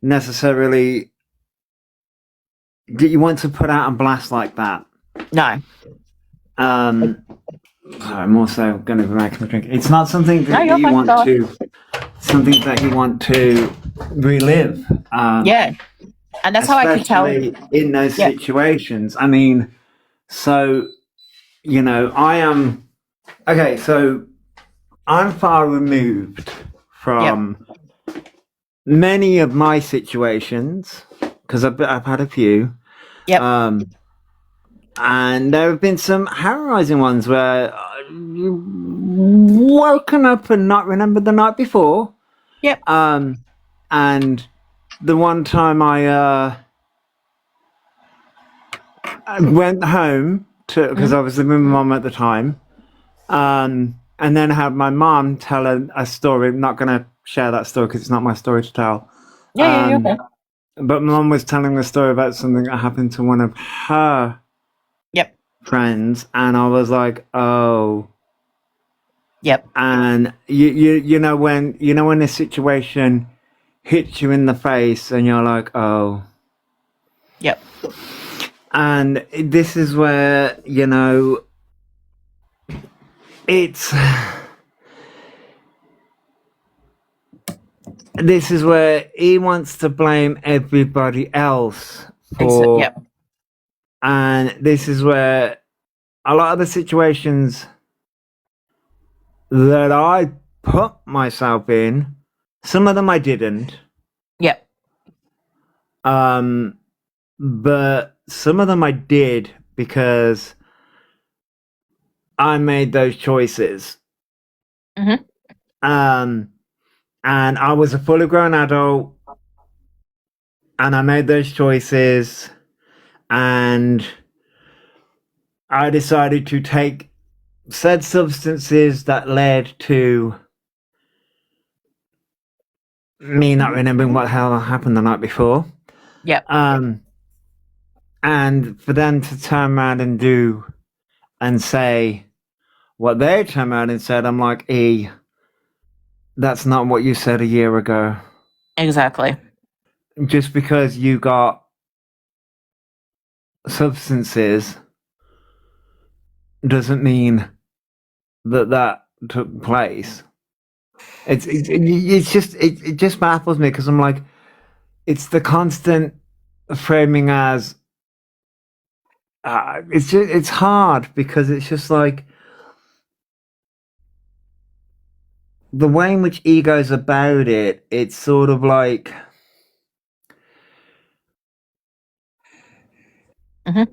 necessarily that you want to put out and blast like that. No. I'm also going to be making a drink. It's not something that you want to. Something that you want to relive. Yeah, and that's how I could tell in those situations. I mean, so I am okay. So I'm far removed from many of my situations because I've had a few. Yep. And there have been some harrowing ones where you've woken up and not remembered the night before. Yep. And the one time I went home because I was living with my mum at the time, and then had my mum tell a story. I'm not going to share that story because it's not my story to tell. Yeah, okay. But my mum was telling a story about something that happened to one of her friends, and I was like, oh. Yep. And you know when this situation hits you in the face and you're like, oh. Yep. And this is where, it's this is where he wants to blame everybody else for and this is where a lot of the situations that I put myself in, some of them I didn't. Yep. But some of them I did because I made those choices. Mm-hmm. And I was a fully grown adult, and I made those choices, and I decided to take said substances that led to me not remembering what the hell happened the night before. Yep. And for them to turn around and do and say what they turned around and said, I'm like, that's not what you said a year ago. Exactly. Just because you got substances doesn't mean that took place. It just baffles me because I'm like, it's the constant framing as it's hard because it's just like the way in which E goes about it, it's sort of like Hmm.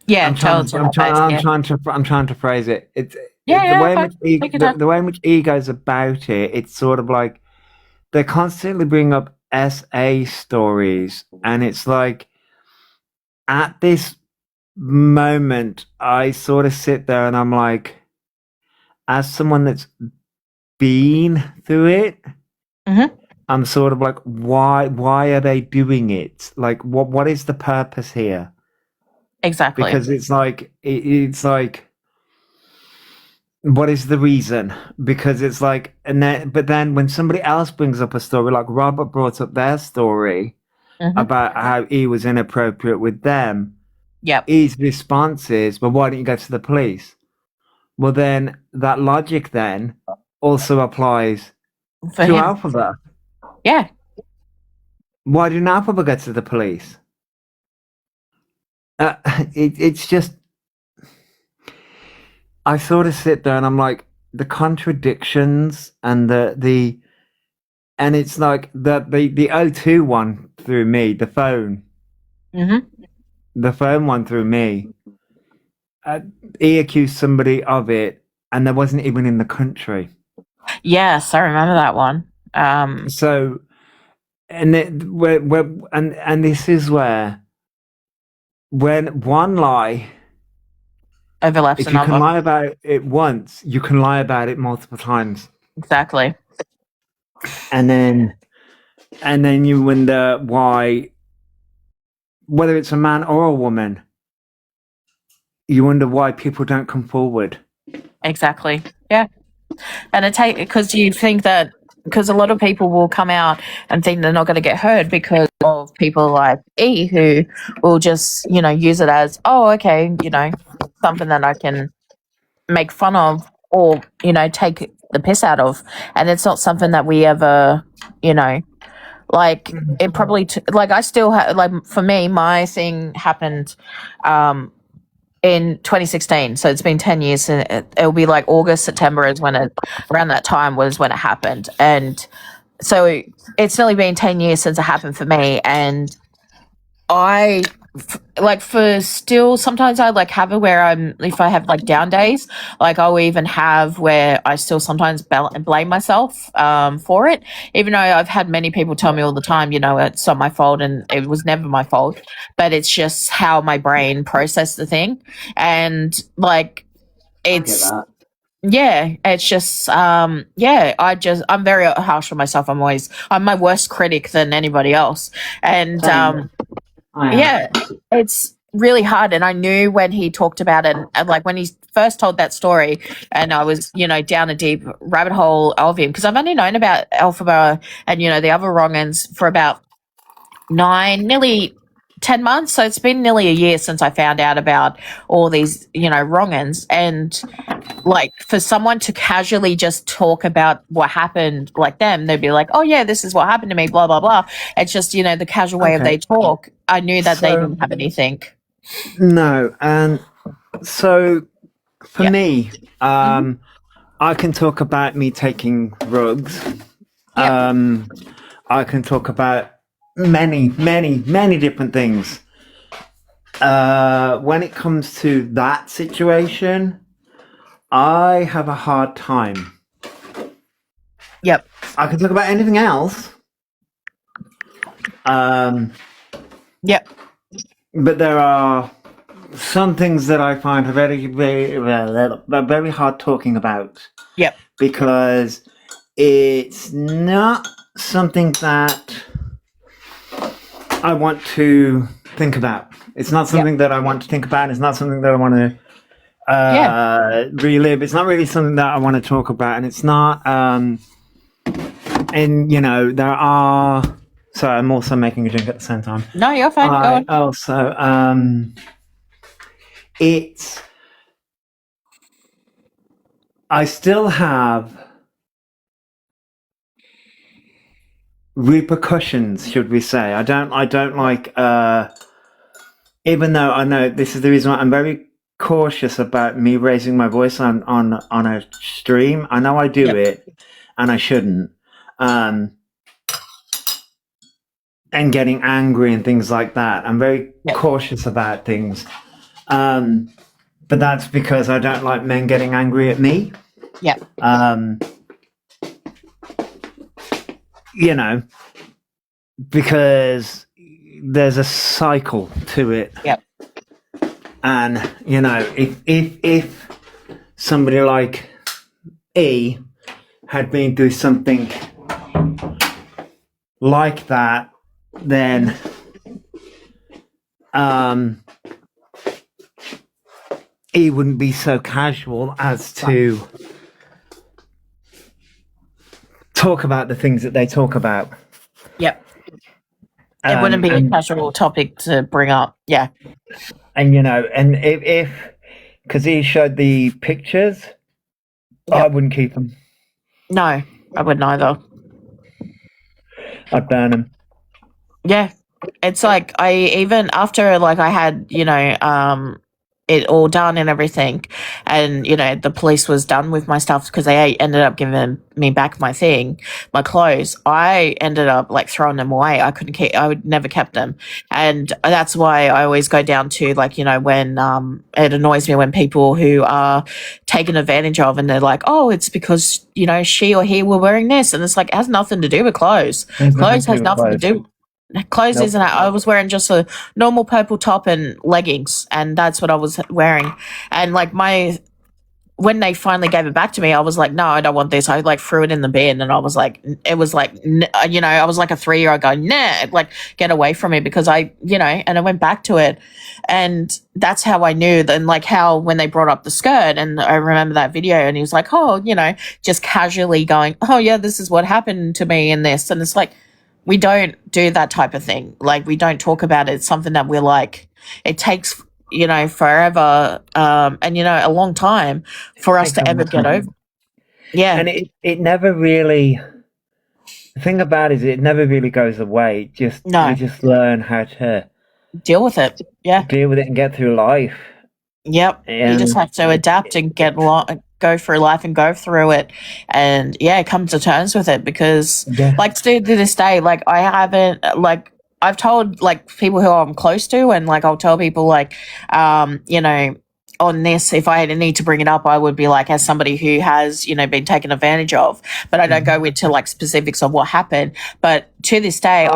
Yeah, tell it to my face. Yeah, I'm trying to phrase it. yeah, The yeah. way in Fine. which E, Take your time. the way in which E goes about it, it's sort of like they constantly bring up SA stories, and it's like at this moment, I sort of sit there and I'm like, as someone that's been through it, Hmm. I'm sort of like, why are they doing it? Like, what is the purpose here? Exactly. Because it's like what is the reason? Because it's like, but then when somebody else brings up a story, like Robert brought up their story Hmm. about how he was inappropriate with them, Yep. his response is, well, why don't you go to the police? Well, then that logic then also applies For to him. Elphaba. Yeah. Why didn't Elphaba go to the police? Uh, it's just, I sort of sit there and I'm like, the contradictions and and it's like the O2 one through me, Hmm. the phone one through me. He accused somebody of it, and they wasn't even in the country. Yes, I remember that one. So, and this is where when one lie, Overlaps if you can another. lie about it once, you can lie about it multiple times, Exactly. and then you wonder why, whether it's a man or a woman, you wonder why people don't come forward. Exactly. Yeah. And it take because you think that because a lot of people will come out and think they're not going to get heard because of people like E who will just use it as, oh, okay, something that I can make fun of or take the piss out of, and it's not something that we ever you know like it probably like I still like for me my thing happened um in 2016, so it's been 10 years, and it'll be like August, September is when it around that time was when it happened. And so it's nearly been 10 years since it happened for me, and I like for still sometimes I like have it where I'm if I have like down days, like I'll even have where I still sometimes blame myself for it, even though I've had many people tell me all the time, it's not my fault and it was never my fault, but it's just how my brain processed the thing, and like I get it's that. yeah, it's just I'm very harsh on myself. I'm my worst critic than anybody else, and Same. I am. yeah, it's really hard. And I knew when he talked about it, and like when he first told that story, and I was, down a deep rabbit hole of him because I've only known about Elphaba and, the other wrongins for about nearly 10 months. So it's been nearly a year since I found out about all these, wrongins. And like for someone to casually just talk about what happened like them, they'd be like, oh yeah, this is what happened to me, blah blah blah. It's just the casual way of Okay. they talk. I knew that they So didn't have anything. no, and so for Yeah. me, Hmm. I can talk about me taking drugs. Yep. Um, I can talk about many different things. When it comes to that situation, I have a hard time. Yep. I can talk about anything else, um, Yep. but there are some things that I find are very hard talking about Yep. because it's not something that I want to think about. It's not Yep. something that I want to think about. It's not something that I want to Yeah. relive. It's not really something that I want to talk about, and it's not. And there are. Sorry, I'm also making a drink at the same time. No, you're fine. Go I on. also it's. I still have repercussions, should we say? I don't like. Even though I know this is the reason why I'm very cautious about me raising my voice on a stream. I know I do it, and I shouldn't. And getting angry and things like that. I'm very cautious about things. But that's because I don't like men getting angry at me. Yeah. You know, because there's a cycle to it. Yep. And, you know, if somebody like E had been through something like that, then he wouldn't be so casual as to talk about the things that they talk about. Yep. It wouldn't be a casual topic to bring up. Yeah. And, you know, and if because he showed the pictures, I wouldn't keep them. No, I wouldn't either. I'd burn them. Yeah. It's like after I had, you know, it all done and everything, and, you know, the police was done with my stuff because they ended up giving me back my clothes. I ended up throwing them away. I would never kept them. And that's why I always go down to you know, when it annoys me when people who are taken advantage of and they're like, oh, it's because, you know, she or he were wearing this, and it's it has nothing to do with clothes. Clothes has nothing to do. Clothes Nope. isn't. I was wearing just a normal purple top and leggings, and that's what I was wearing. And when they finally gave it back to me, I was like, no, I don't want this. I threw it in the bin, and I was like, it was you know, I was like a 3-year-old going, nah, get away from me, because you know, and I went back to it, and that's how I knew. Then how when they brought up the skirt, and I remember that video, and he was like, oh, you know, just casually going, oh yeah, this is what happened to me in this, and it's we don't do that type of thing. We don't talk about it. It's something that we're it takes, you know, forever, and, you know, a long time for us to ever get over. Yeah. And it never really, the thing about it is it never really goes away. You just learn how to deal with it. Yeah. Deal with it and get through life. Yep. You just have to adapt and go through life and go through it, and come to terms with it, because to this day, I haven't, I've told people who I'm close to, and I'll tell people you know, on this, if I need to bring it up, I would be as somebody who has, you know, been taken advantage of, but I don't go into specifics of what happened. But to this day,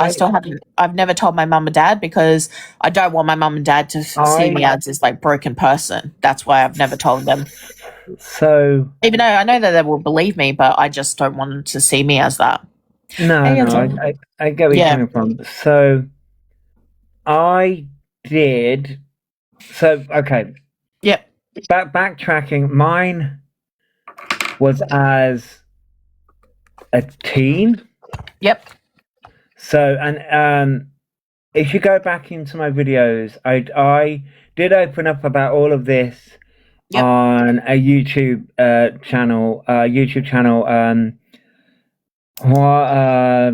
I've never told my mum and dad, because I don't want my mum and dad to see me as this broken person. That's why I've never told them. So even though I know that they will believe me, but I just don't want them to see me as that. I get where you're coming from. So I did. So okay. Yep. Backtracking, mine was as a teen. Yep. So, and if you go back into my videos, I did open up about all of this on a YouTube channel.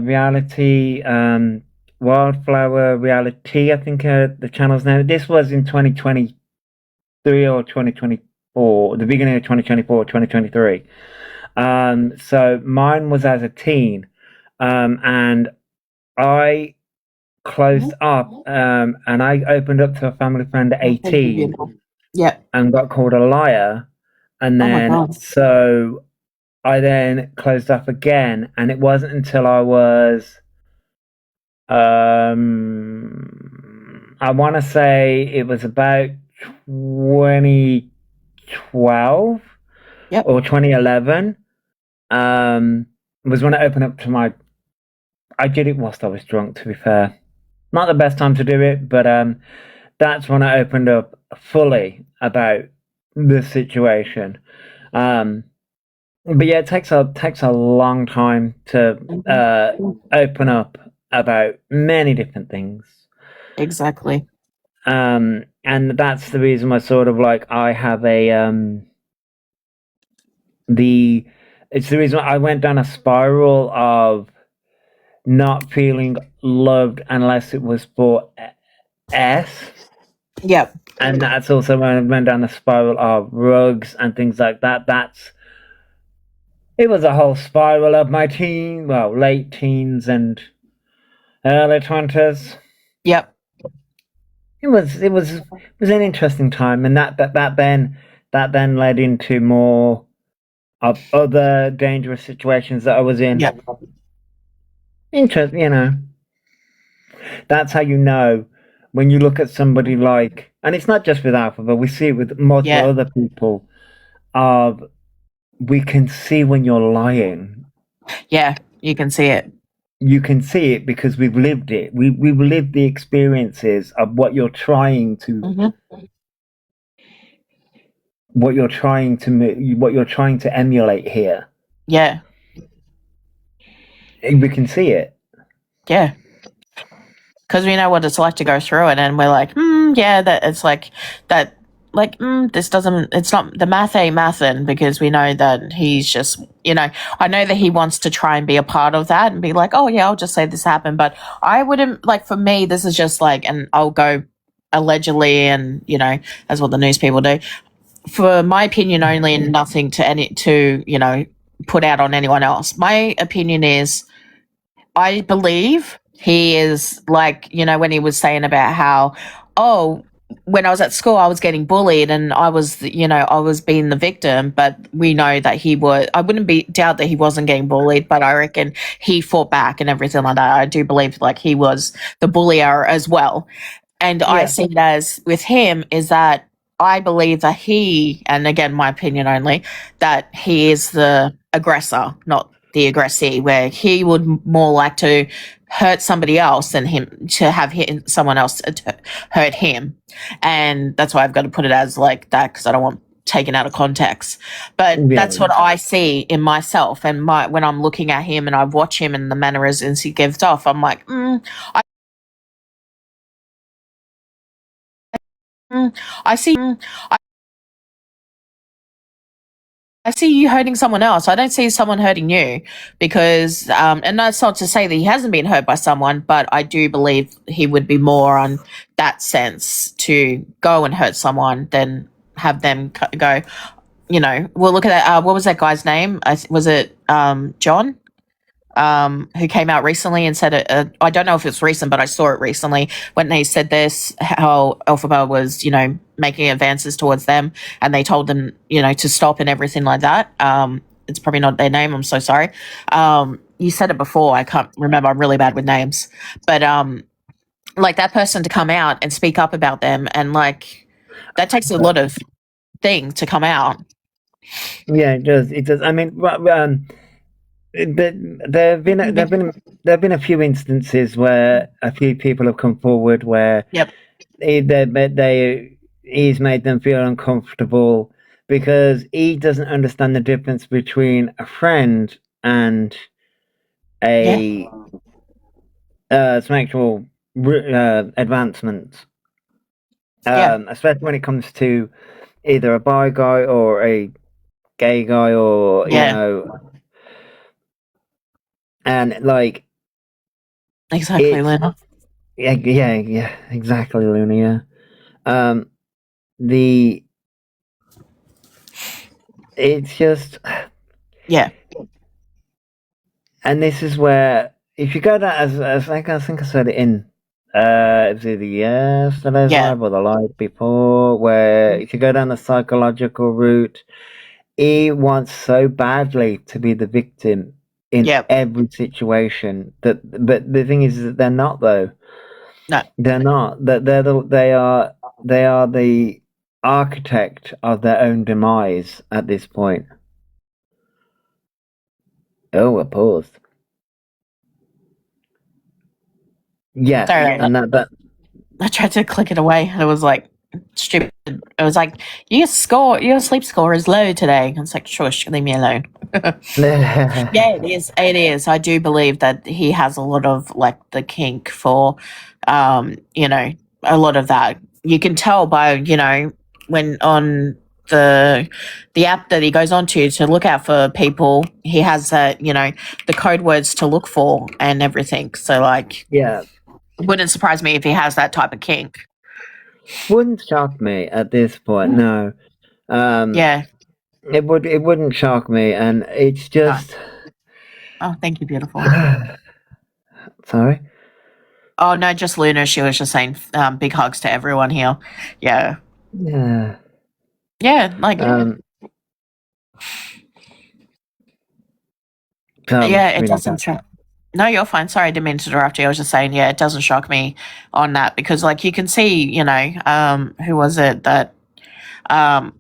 Reality, Wildflower Reality, I think the channel's name. This was in 2023 or 2024, the beginning of 2024, 2023. So mine was as a teen, and I closed up, and I opened up to a family friend at 18, and got called a liar, and then so I then closed up again, and it wasn't until I was, I want to say it was about 2012 or 2011, was when I opened up to I did it whilst I was drunk, to be fair. Not the best time to do it, but that's when I opened up fully about the situation. But yeah, it takes a long time to open up about many different things. Exactly. And that's the reason why sort of I have a it's the reason I went down a spiral of not feeling loved unless it was for S. Yep. And that's also when I went down the spiral of rugs and things like that. It was a whole spiral of my late teens and early 20s. Yep. It was an interesting time, and that then led into more of other dangerous situations that I was in. Yep. That's how you know when you look at somebody like, and it's not just with Elphaba, we see it with multiple Yeah. other people. We can see when you're lying. Yeah, you can see it. You can see it because we've lived it. We've lived the experiences of what you're trying to what you're trying to emulate here. Yeah. We can see it. Yeah. Because we know what it's like to go through it, and we're like, yeah, that it's like that. Like, this doesn't, it's not, the math ain't mathin', because we know that he's just, I know that he wants to try and be a part of that and be like, oh yeah, I'll just say this happened. But I wouldn't, like, for me, this is just like, and I'll go allegedly, and, that's what the news people do. For my opinion only, and nothing to put out on anyone else. My opinion is, I believe he is like, when he was saying about how, oh, when I was at school, I was getting bullied and I was being the victim, but we know that I wouldn't doubt that he wasn't getting bullied, but I reckon he fought back and everything like that. I do believe like he was the bullier as well. And I see it as with him is that I believe that and again, my opinion only, that he is the aggressor, not the aggressee, where he would more like to hurt somebody else than him to have someone else hurt him. And that's why I've got to put it as like that, because I don't want taken out of context. But that's what I see in myself. And when I'm looking at him and I watch him and the mannerisms he gives off, I'm like, I see. I see you hurting someone else. I don't see someone hurting you, because, and that's not to say that he hasn't been hurt by someone, but I do believe he would be more on that sense to go and hurt someone than have them go. Well, look at that. What was that guy's name? Was it John? Who came out recently and said it. I don't know if it's recent, but I saw it recently when they said this, how Elphaba was, making advances towards them, and they told them, to stop and everything like that. It's probably not their name. I'm so sorry. You said it before. I can't remember. I'm really bad with names, but like that person to come out and speak up about them, and like that takes a lot of thing to come out. Yeah, it does. It does. I mean, there have been a few instances where a few people have come forward where he's made them feel uncomfortable because he doesn't understand the difference between a friend and some actual advancement. Especially when it comes to either a bi guy or a gay guy, or and like exactly, Luna. Yeah, exactly, Luna. Yeah. It's just and this is where if you go down as like I think I said it in it was either yesterday's live or the live before, where if you go down the psychological route, he wants so badly to be the victim in every situation but the thing is that they're not, though. No, they're not. They are the architect of their own demise at this point. Oh, I paused. Yeah, and that I tried to click it away, and it was like stupid. It was like your sleep score is low today. It's like, shush, leave me alone. Yeah, it is. It is. I do believe that he has a lot of like the kink for, a lot of that. You can tell by when on the app that he goes onto to look out for people, he has the code words to look for and everything. So like, yeah. it wouldn't surprise me if he has that type of kink. Wouldn't shock me at this point. No. Yeah. It wouldn't shock me, and it's No. just. Oh, thank you, beautiful. Sorry. Oh no, just Luna. She was just saying big hugs to everyone here. Yeah. Yeah. Yeah, like yeah, it doesn't shock. No, you're fine. Sorry, I didn't mean to interrupt you. I was just saying, yeah, it doesn't shock me on that because, like, you can see, who was it that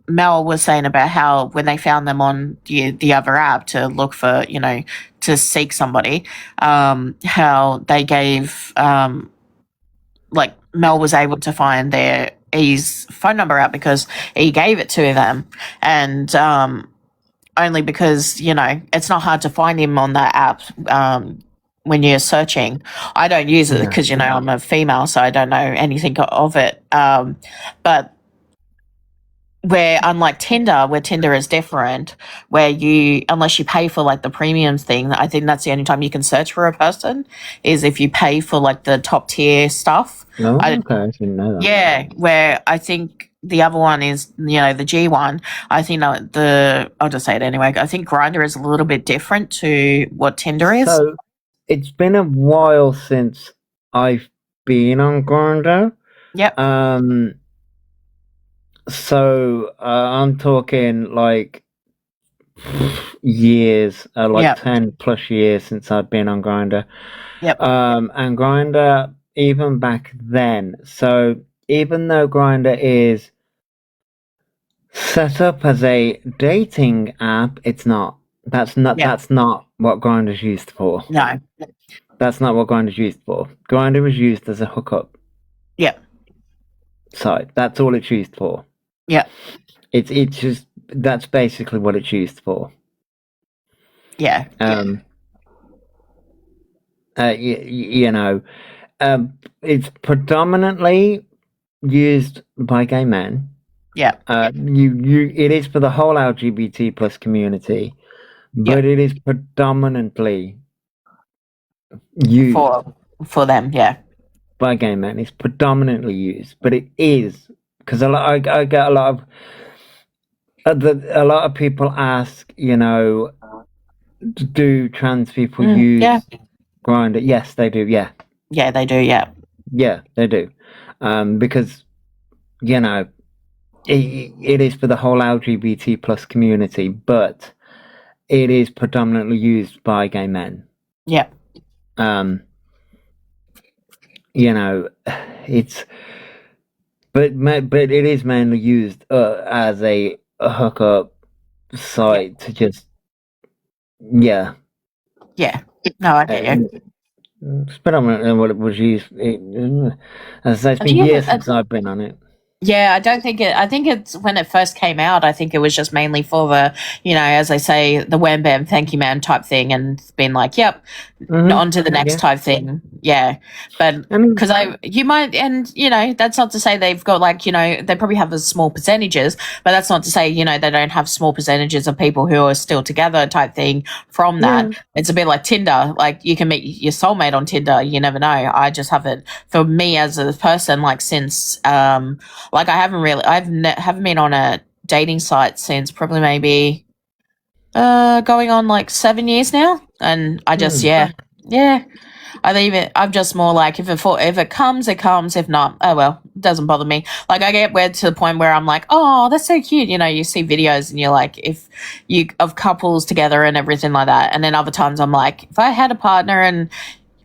Mel was saying about how when they found them on the other app to look for, to seek somebody, how they gave, like, Mel was able to find their E's phone number out because he gave it to them, and only because it's not hard to find him on that app when you're searching. I don't use it because I'm a female, so I don't know anything of it. But where unlike Tinder, where Tinder is different, where unless you pay for like the premiums thing, I think that's the only time you can search for a person is if you pay for like the top tier stuff. Oh, okay, I didn't know that. Yeah, where I think the other one is, the G one. I think I'll just say it anyway. I think Grindr is a little bit different to what Tinder is. So it's been a while since I've been on Grindr. Yep. So I'm talking like years, 10 plus years since I've been on Grindr. Yep. And Grindr, even back then. So even though Grindr is set up as a dating app, it's not. That's not what Grindr's used for. No. That's not what Grindr's used for. Grindr was used as a hookup. Yep. Site. That's all it's used for. Yeah. It's just that's basically what it's used for. Yeah. It's predominantly used by gay men. Yeah. It is for the whole LGBT plus community, but it is predominantly used for them. Yeah. By gay men. It's predominantly used, but it is because I get a lot of people ask, do trans people use Grindr? Yes, they do. Yeah. Yeah, they do. Yeah. Yeah, they do. Because it is for the whole LGBT plus community, but it is predominantly used by gay men. Yeah. It's but it is mainly used as a hookup site to just yeah. No, I get you. It's predominantly what it was used. As I say, it's been years since I've been on it. Yeah, I think it's when it first came out, I think it was just mainly for the, as I say, the wham bam thank you ma'am type thing, and it's been like, yep, on to the next type thing. Yeah. But because you might, and that's not to say they've got like, they probably have a small percentages, but that's not to say, they don't have small percentages of people who are still together type thing from that. It's a bit like Tinder, like you can meet your soulmate on Tinder. You never know. I just haven't, for me as a person, like since, like I haven't been on a dating site since probably maybe going on like 7 years now, and I just I'm just more like if it comes, it comes. If not, oh well, it doesn't bother me. Like I get weird to the point where I'm like, oh, that's so cute. You see videos and you're like, of couples together and everything like that, and then other times I'm like, if I had a partner and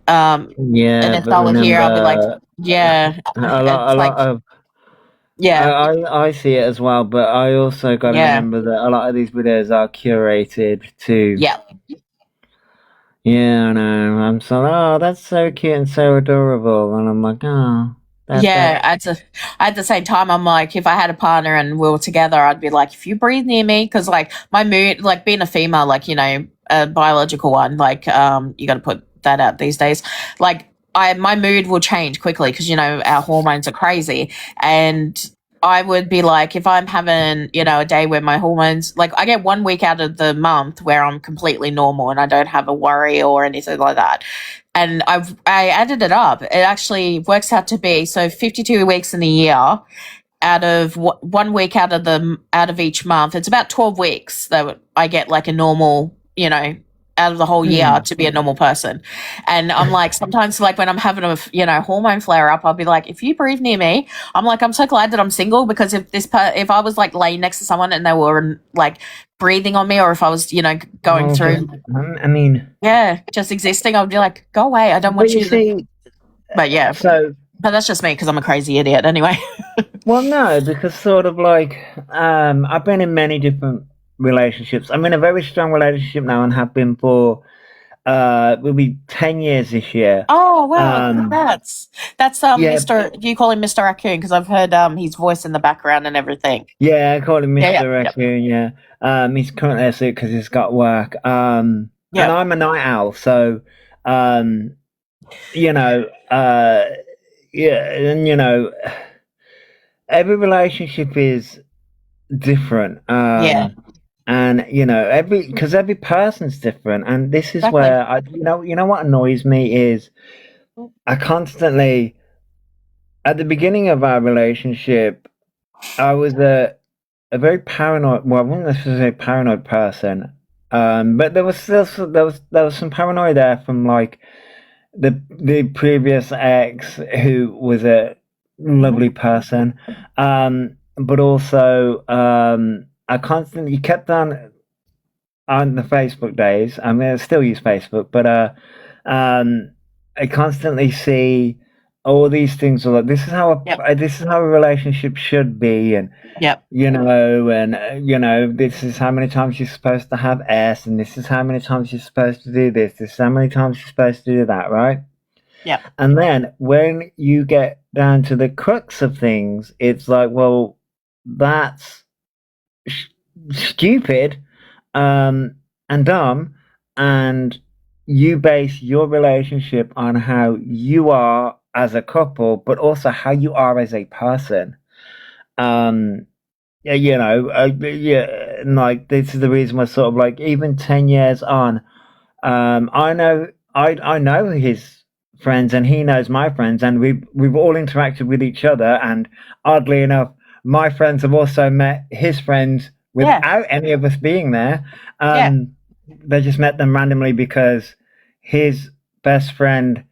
and if I were here, I'll be like, I see it as well, but I also got to remember that a lot of these videos are curated to. Yeah. Yeah, I know. I'm so, that's so cute and so adorable, and I'm like, oh. At the same time, I'm like, if I had a partner and we were together, I'd be like, if you breathe near me, because like my mood, like being a female, like a biological one, like you got to put that out these days, like. My mood will change quickly because, our hormones are crazy. And I would be like, if I'm having, a day where my hormones, like I get 1 week out of the month where I'm completely normal and I don't have a worry or anything like that. and I added it up. It actually works out to be 52 weeks in a year. Out of 1 week out of each month, it's about 12 weeks that I get like a normal, out of the whole year to be a normal person. And I'm like, sometimes like when I'm having a hormone flare up, I'll be like, if you breathe near me, I'm like, I'm so glad that I'm single, because if I was like laying next to someone and they were like breathing on me, or if I was going through, I mean, just existing, I'd be like, go away, I don't want you to see, but yeah, so but that's just me because I'm a crazy idiot anyway. well, no, because sort of like I've been in many different relationships. I'm in a very strong relationship now and have been for will be 10 years this year. Oh wow, that's Yeah, Mr. Do you call him Mr. Raccoon? Because I've heard his voice in the background and everything. yeah, I call him Yeah, Mr. Raccoon. Yeah, he's currently asleep because he's got work. And I'm a night owl, so you know, yeah, and every relationship is different. yeah, And every person's different, and this is exactly. where what annoys me is I constantly, at the beginning of our relationship, I was a very paranoid. Well, I wouldn't necessarily say paranoid person, but there was still there was some paranoia there from like the previous ex, who was a lovely person, but also I constantly kept on the Facebook days. I mean, I still use Facebook, but I constantly see all these things. Like this is how a relationship should be, and this is how many times you're supposed to have S, and this is how many times you're supposed to do this. This is how many times you're supposed to do that, right? Yeah. And then when you get down to the crux of things, it's like, well, that's stupid and dumb, and you base your relationship on how you are as a couple, but also how you are as a person. Like this is the reason why sort of like even 10 years on, I know his friends and he knows my friends, and we've all interacted with each other, and oddly enough, my friends have also met his friends without any of us being there. They just met them randomly because his best friend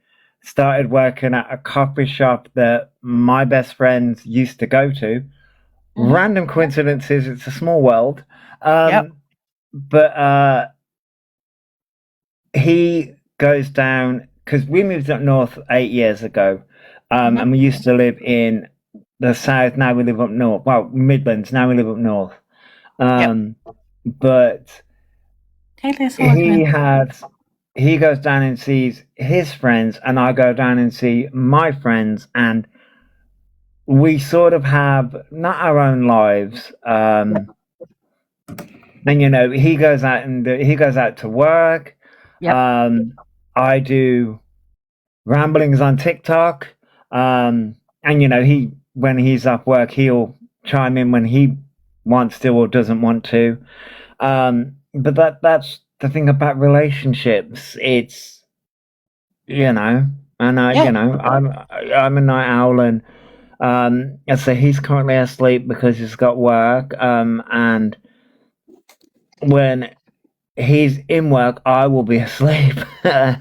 started working at a coffee shop that my best friends used to go to. Random coincidences, it's a small world. But he goes down because we moved up north 8 years ago, and we used to live in the south. Now we live up north. Well, Midlands. Now we live up north. But he goes down and sees his friends, and I go down and see my friends, and we sort of have not our own lives. And he goes out to work. I do ramblings on TikTok. And when he's off work, he'll chime in when he wants to or doesn't want to. But that's the thing about relationships. It's and I'm a night owl, and I say he's currently asleep because he's got work. And when he's in work, I will be asleep. So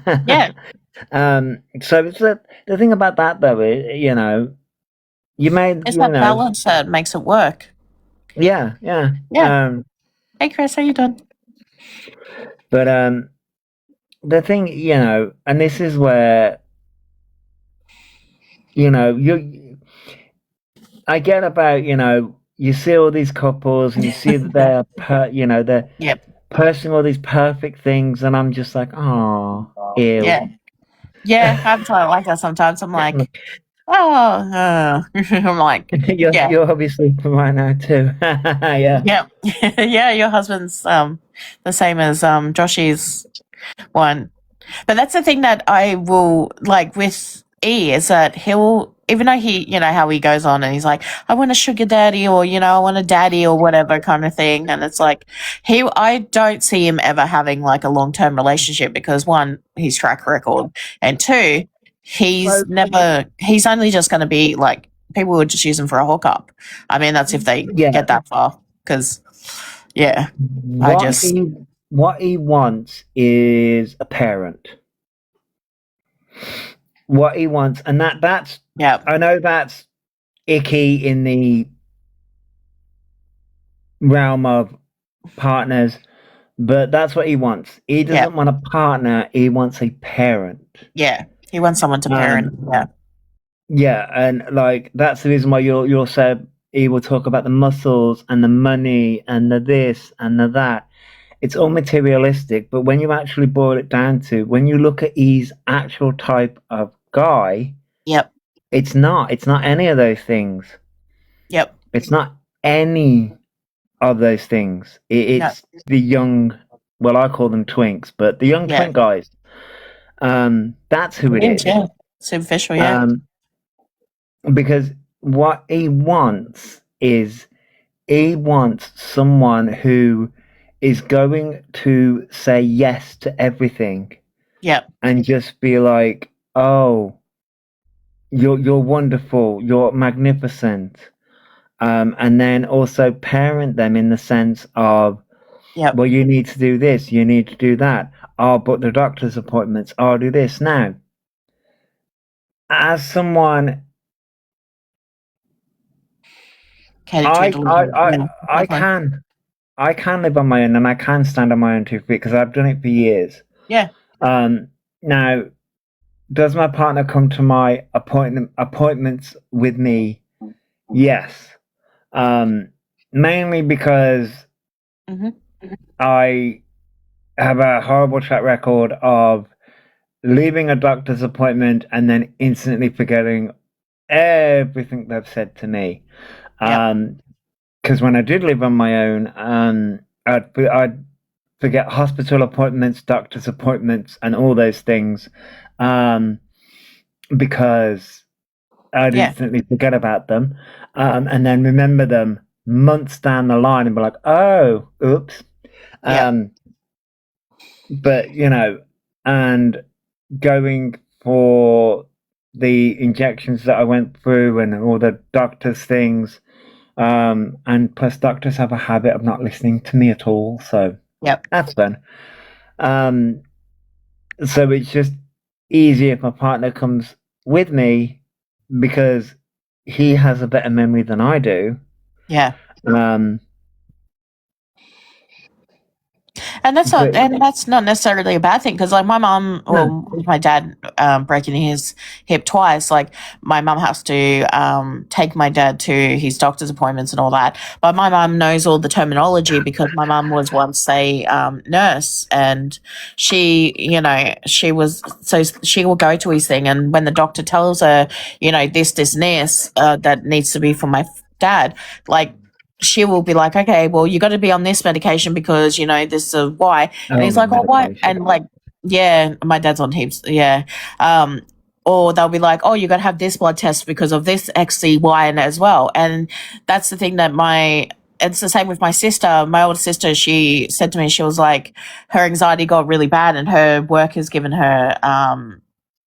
it's the thing about that though is, you made it's that balance that makes it work. Yeah. Hey Chris, how you doing? But the thing, and this is where I get about you see all these couples and you see that they're posting all these perfect things, and I'm just like, oh, ew. Yeah, I'm totally like that sometimes. I'm like, I'm like, you're obviously right now too. Yeah, your husband's the same as Joshy's one. But that's the thing that I will like with E, is that he'll even though he, how he goes on and he's like, I want a sugar daddy, or, I want a daddy or whatever kind of thing. And it's like, I don't see him ever having like a long-term relationship because one, his track record, and two, he's only just going to be like, people would just use him for a hookup. I mean, that's if they get that far. Because, yeah, what he wants is a parent. What he wants, and that's I know that's icky in the realm of partners, but that's what he wants. He doesn't want a partner, he wants a parent. Yeah, he wants someone to parent. Yeah, and like that's the reason why you'll say he will talk about the muscles and the money and the this and the that. It's all materialistic, but when you actually boil it down to, when you look at his actual type of guy, it's not any of those things. It's not any of those things. It's the young, well, I call them twinks, but the young twink guys. That's who it is. Yeah, superficial. Because what he wants is, he wants someone who is going to say yes to everything. And just be like, oh, you're wonderful, you're magnificent. And then also parent them in the sense of, well, you need to do this, you need to do that. I'll book the doctor's appointments, I'll do this. Now, as someone, I can live on my own, and I can stand on my own 2 feet because I've done it for years. Now, does my partner come to my appointments with me? Yes. Mainly because I have a horrible track record of leaving a doctor's appointment and then instantly forgetting everything they've said to me. Because when I did live on my own, I'd forget hospital appointments, doctor's appointments, and all those things, because I'd instantly forget about them, and then remember them months down the line and be like, oh, oops. But, and going for the injections that I went through and all the doctor's things, and plus doctors have a habit of not listening to me at all, so that's fun. So it's just easier if my partner comes with me because he has a better memory than I do. And that's not necessarily a bad thing, because like my mom, or my dad, breaking his hip twice, like my mom has to take my dad to his doctor's appointments and all that. But my mom knows all the terminology because my mom was once a nurse, and she will go to his thing, and when the doctor tells her, this that needs to be for my dad, like, she will be like, okay, well, you got to be on this medication because, this is why. And he's like, oh, why? And like, my dad's on heaps. Or they'll be like, oh, you got to have this blood test because of this X, C, Y, and as well. And that's the thing that it's the same with my sister. My older sister, she said to me, she was like, her anxiety got really bad and her work has given her,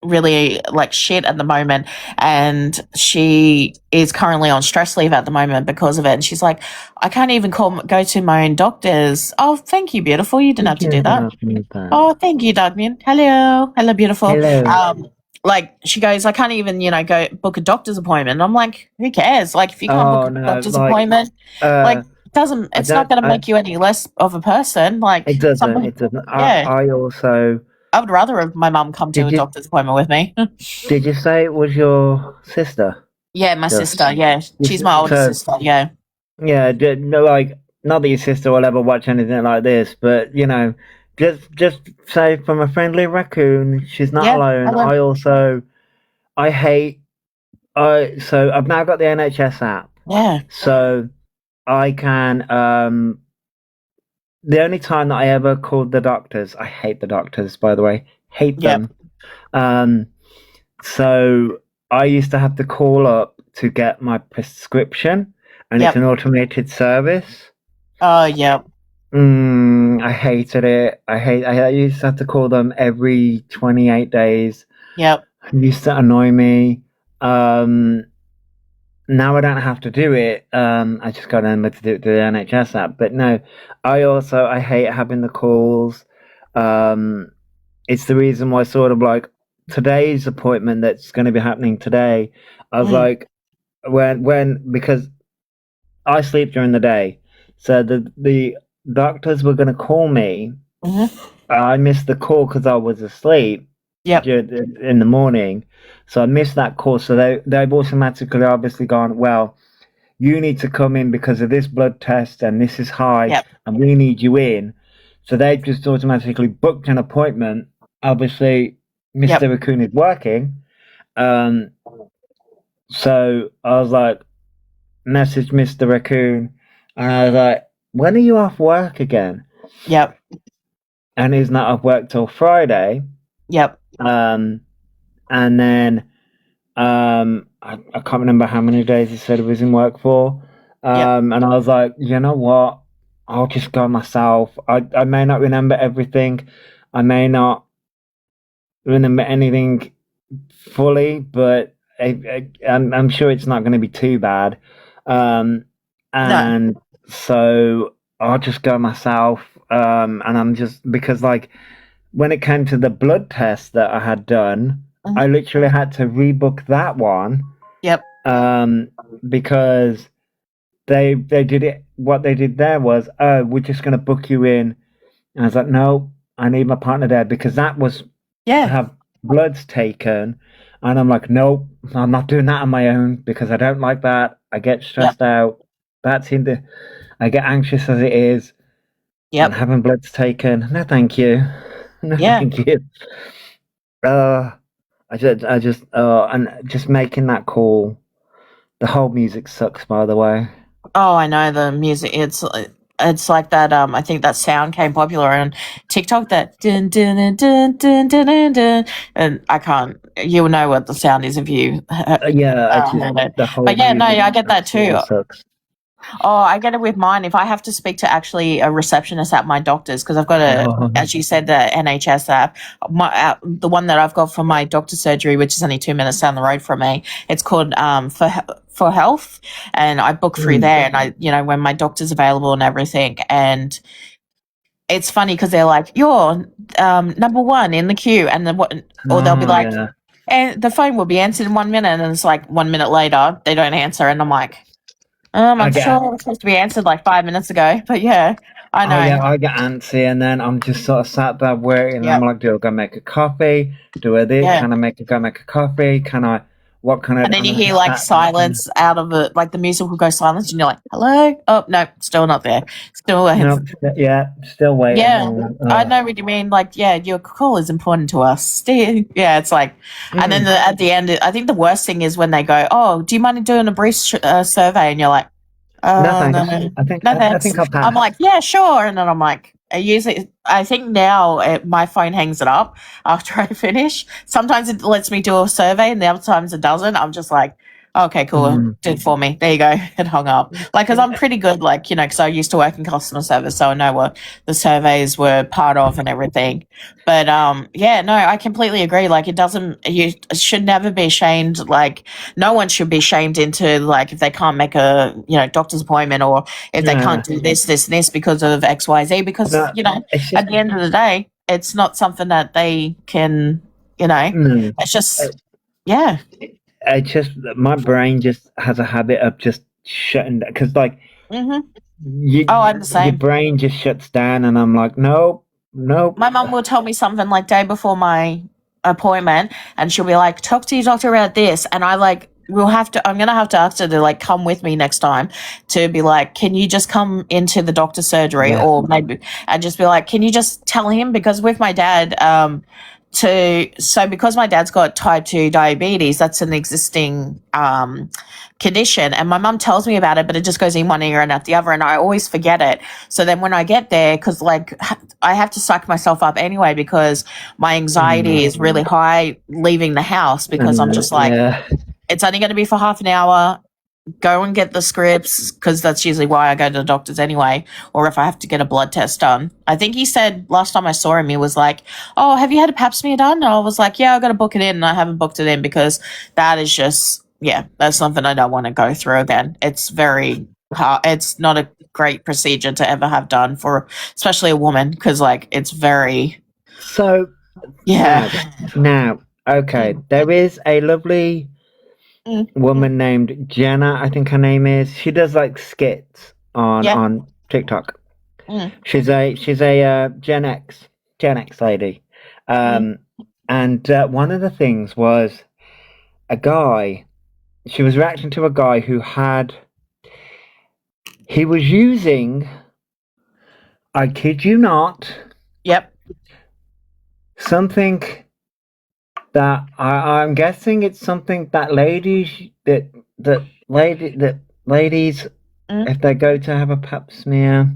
really like shit at the moment, and she is currently on stress leave at the moment because of it, and she's like, I can't even go to my own doctors. Oh, thank you, beautiful, you didn't have to do that. Oh, thank you, Dugman. Hello, beautiful. Like, she goes, I can't even go book a doctor's appointment. And I'm like, who cares? Like, if you can't book a doctor's appointment, like, it's not going to make you any less of a person. Like, it doesn't. I also, I would rather have my mum come to a doctor's appointment with me. Did you say it was your sister? Yeah, my sister. Yeah, she's my older sister. Yeah. Yeah, like, not that your sister will ever watch anything like this, but just say from a friendly raccoon, she's not alone. I hate. So I've now got the NHS app. Yeah. So I can. The only time that I ever called the doctors, I hate the doctors, by the way, hate them. So I used to have to call up to get my prescription, and it's Yep. an automated service. Oh, yep. I hated it. I used to have to call them every 28 days. Yep. It used to annoy me. Now I don't have to do it. I just got to remember to do it through the NHS app. But no, I hate having the calls. It's the reason why sort of like today's appointment that's going to be happening today. I was like, because I sleep during the day, so the doctors were going to call me. I missed the call because I was asleep. Yep. In the morning, so I missed that call. So they've automatically obviously gone, well, you need to come in because of this blood test and this is high, Yep. and we need you in. So they've just automatically booked an appointment. Obviously, Mr. Raccoon is working. So I was like, message Mr. Raccoon, and I was like, when are you off work again? Yep. And he's not off work till Friday. Yep. And then I can't remember how many days he said he was in work for. And I was like, you know what? I'll just go myself. I may not remember everything. I may not remember anything fully, but I'm sure it's not going to be too bad. And so I'll just go myself. And I'm just, because like, when it came to the blood test that I had done, I literally had to rebook that one. Yep. Because they did it. What they did there was, oh, we're just going to book you in. And I was like, no, I need my partner there, because that was to have bloods taken. And I'm like, nope, I'm not doing that on my own, because I don't like that. I get stressed out. I get anxious as it is. Yep. And having bloods taken, no, thank you. No, thank you. And just making that call. The whole music sucks, by the way. Oh, I know the music. It's like that. I think that sound came popular on TikTok. That dun dun dun dun dun dun dun, dun. And I can't. You'll know what the sound is if you. Heard it. The whole. But yeah, no, I get that too. Sucks. Oh, I get it with mine. If I have to speak to actually a receptionist at my doctor's, because I've got as you said, the NHS app, the one that I've got for my doctor's surgery, which is only 2 minutes down the road from me. It's called for health, and I book through there, and I, when my doctor's available and everything, and it's funny because they're like, you're number one in the queue, and then or they'll be like, and the phone will be answered in 1 minute, and it's like 1 minute later they don't answer, and I'm like. I'm sure it was supposed to be answered like 5 minutes ago, but yeah, I know. Oh, yeah, I get antsy, and then I'm just sort of sat there waiting, and I'm like, do I go make a coffee? Do I this? Can I go make a coffee? What can I? And then you hear like silence out of it, like the music will go silent, and you're like, hello? Oh, no, still not there. Still waiting. Still waiting. Yeah, I know what you mean. Like, yeah, your call is important to us. Yeah, it's like, and then at the end, I think the worst thing is when they go, oh, do you mind doing a brief survey? And you're like, no, no, I think I'll pass. I'm like, yeah, sure. And then I'm like, I think now my phone hangs it up after I finish. Sometimes it lets me do a survey, and the other times it doesn't. I'm just like, okay, cool, did it for me. There you go. It hung up. Like, because I'm pretty good, like, because I used to work in customer service, so I know what the surveys were part of and everything. But yeah, no, I completely agree. Like, you should never be shamed. Like, no one should be shamed into, like, if they can't make a doctor's appointment, or if they can't do this because of XYZ. Because at the end of the day, it's not something that they can. It's just It's just my brain just has a habit of just shutting down, because like I'm the same. Your brain just shuts down, and I'm like, nope. My mum will tell me something like day before my appointment, and she'll be like, talk to your doctor about this, and I'm gonna have to ask her to like come with me next time, to be like, can you just come into the doctor's surgery, or maybe, and just be like, can you just tell him, because with my dad, so because my dad's got type 2 diabetes, that's an existing condition, and my mum tells me about it, but it just goes in one ear and out the other, and I always forget it. So then when I get there, because like I have to psych myself up anyway because my anxiety is really high leaving the house, because I'm just like, it's only going to be for half an hour. Go and get the scripts, because that's usually why I go to the doctors anyway, or if I have to get a blood test done. I think he said last time I saw him, he was like, oh, have you had a pap smear done? And I was like, yeah, I've got to book it in, and I haven't booked it in because that is just, that's something I don't want to go through again. It's very hard. It's not a great procedure to ever have done for, especially a woman, because like it's very... So, now, okay, there is a lovely... woman named Jenna, I think her name is. She does like skits on TikTok. She's a Gen X lady, and one of the things was a guy. She was reacting to a guy who he was using, I kid you not, something that I'm guessing it's something that ladies, if they go to have a pap smear,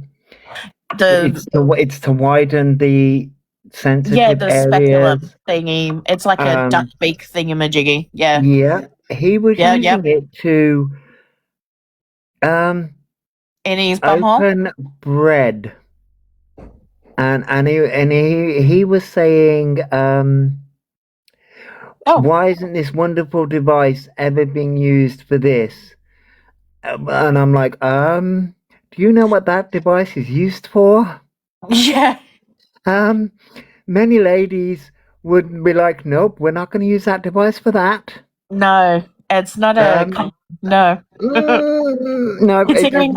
it's to widen the sensitive the areas. speculum thingy. It's like a duck beak thingamajiggy. Yeah. Yeah. He was using it to in his bumhole? open bread. And he was saying why isn't this wonderful device ever being used for this? And I'm like, do you know what that device is used for? Yeah. Many ladies would be like, nope, we're not going to use that device for that. No, it's not no. No. Considering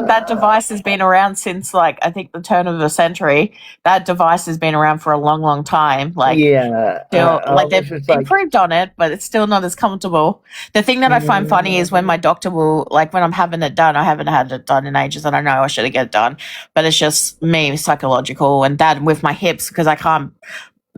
that device has been around since, like, I think the turn of the century. That device has been around for a long, long time. Like, they've improved on it, but it's still not as comfortable. The thing that I find funny is when my doctor will, like, when I'm having it done, I haven't had it done in ages, and I know I should get it done, but it's just me, psychological, and that with my hips, because I can't.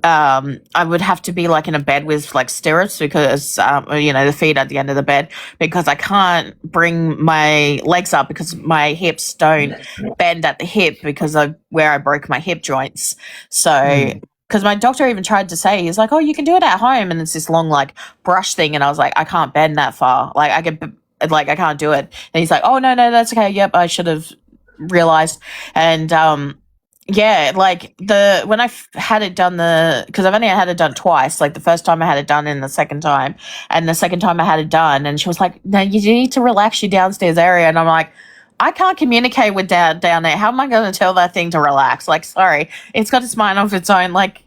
I would have to be like in a bed with like stirrups, because the feet at the end of the bed, because I can't bring my legs up because my hips don't bend at the hip because of where I broke my hip joints. So because my doctor even tried to say, he's like, oh, you can do it at home, and it's this long like brush thing, and I was like, I can't bend that far, like I can't do it. And he's like, oh, no, that's okay, yep, I should have realized. And like when I had it done, because I've only had it done twice, like the first time I had it done and the second time I had it done, and she was like, no, you need to relax your downstairs area. And I'm like, I can't communicate with down there. How am I going to tell that thing to relax? Like, sorry, it's got its mind of its own. Like,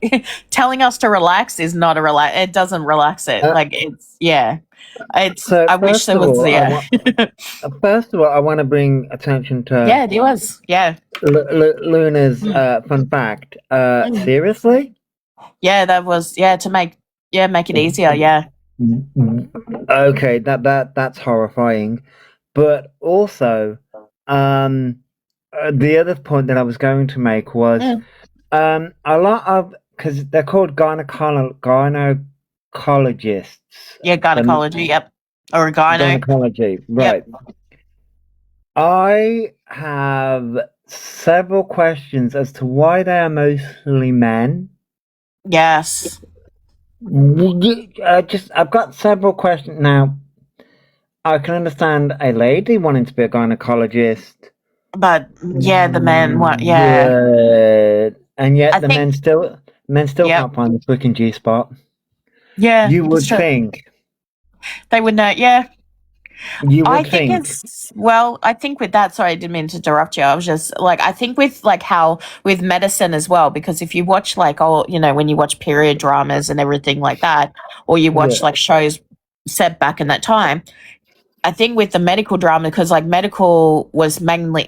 telling us to relax is not it doesn't relax it. Like, so I wish there was. First of all, I want to bring attention to. Yeah, it was. Yeah. Luna's fun fact. Seriously? Yeah, that was to make it easier. Yeah. Okay, that's horrifying, but also, the other point that I was going to make was, a lot of, because they're called gynecologists. Yeah, gynecology. Yep, or gynecology. Right. Yep. I have several questions as to why they are mostly men. Yes. I've got several questions now. I can understand a lady wanting to be a gynecologist, but the men want. And yet men still can't find the freaking G spot. Yeah, you would think they would know. Yeah. I think I think with that, sorry, I didn't mean to interrupt you. I was just like, I think with like how with medicine as well, because if you watch like when you watch period dramas and everything like that, or you watch like shows set back in that time, I think with the medical drama, because like medical was mainly,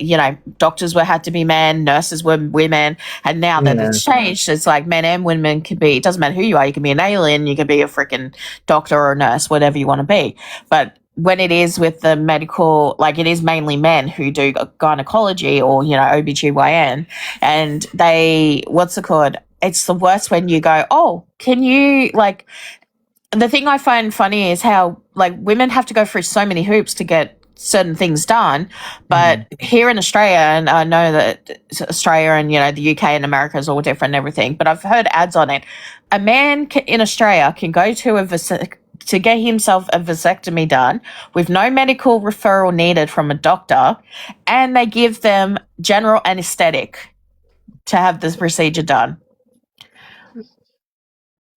doctors had to be men, nurses were women, and now that it's changed, it's like men and women can be. It doesn't matter who you are. You can be an alien, you can be a freaking doctor or a nurse, whatever you want to be. But when it is with the medical, like it is mainly men who do gynecology or OBGYN, and they, what's it called? it's the worst when you go, oh, can you, like, the thing I find funny is how, like, women have to go through so many hoops to get certain things done. But here in Australia, and I know that Australia and, the UK and America is all different and everything, but I've heard ads on it. A man in Australia can go to get himself a vasectomy done with no medical referral needed from a doctor, and they give them general anesthetic to have this procedure done.